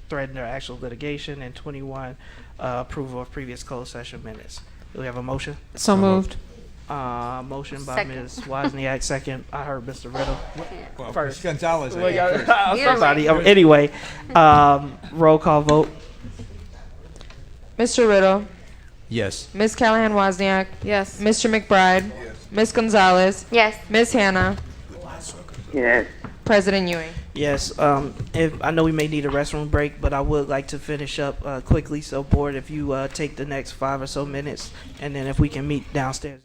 threatened or actual litigation, and 21 approval of previous closed session minutes. Do we have a motion? So moved. Motion by Second. Ms. Wozniak, second. I heard Mr. Riddle Well, first. Ms. Gonzalez, I Well, think, yeah, first. somebody. Anyway, roll call vote. Mr. Riddle, Yes. Ms. Callahan Wozniak, Yes. Mr. McBride, Ms. Gonzalez, Yes. Ms. Hannah, Yes. President Ewing. Yes, if I know we may need a restroom break, but I would like to finish up quickly. So, board, if you take the next 5 or so minutes, and then if we can meet downstairs.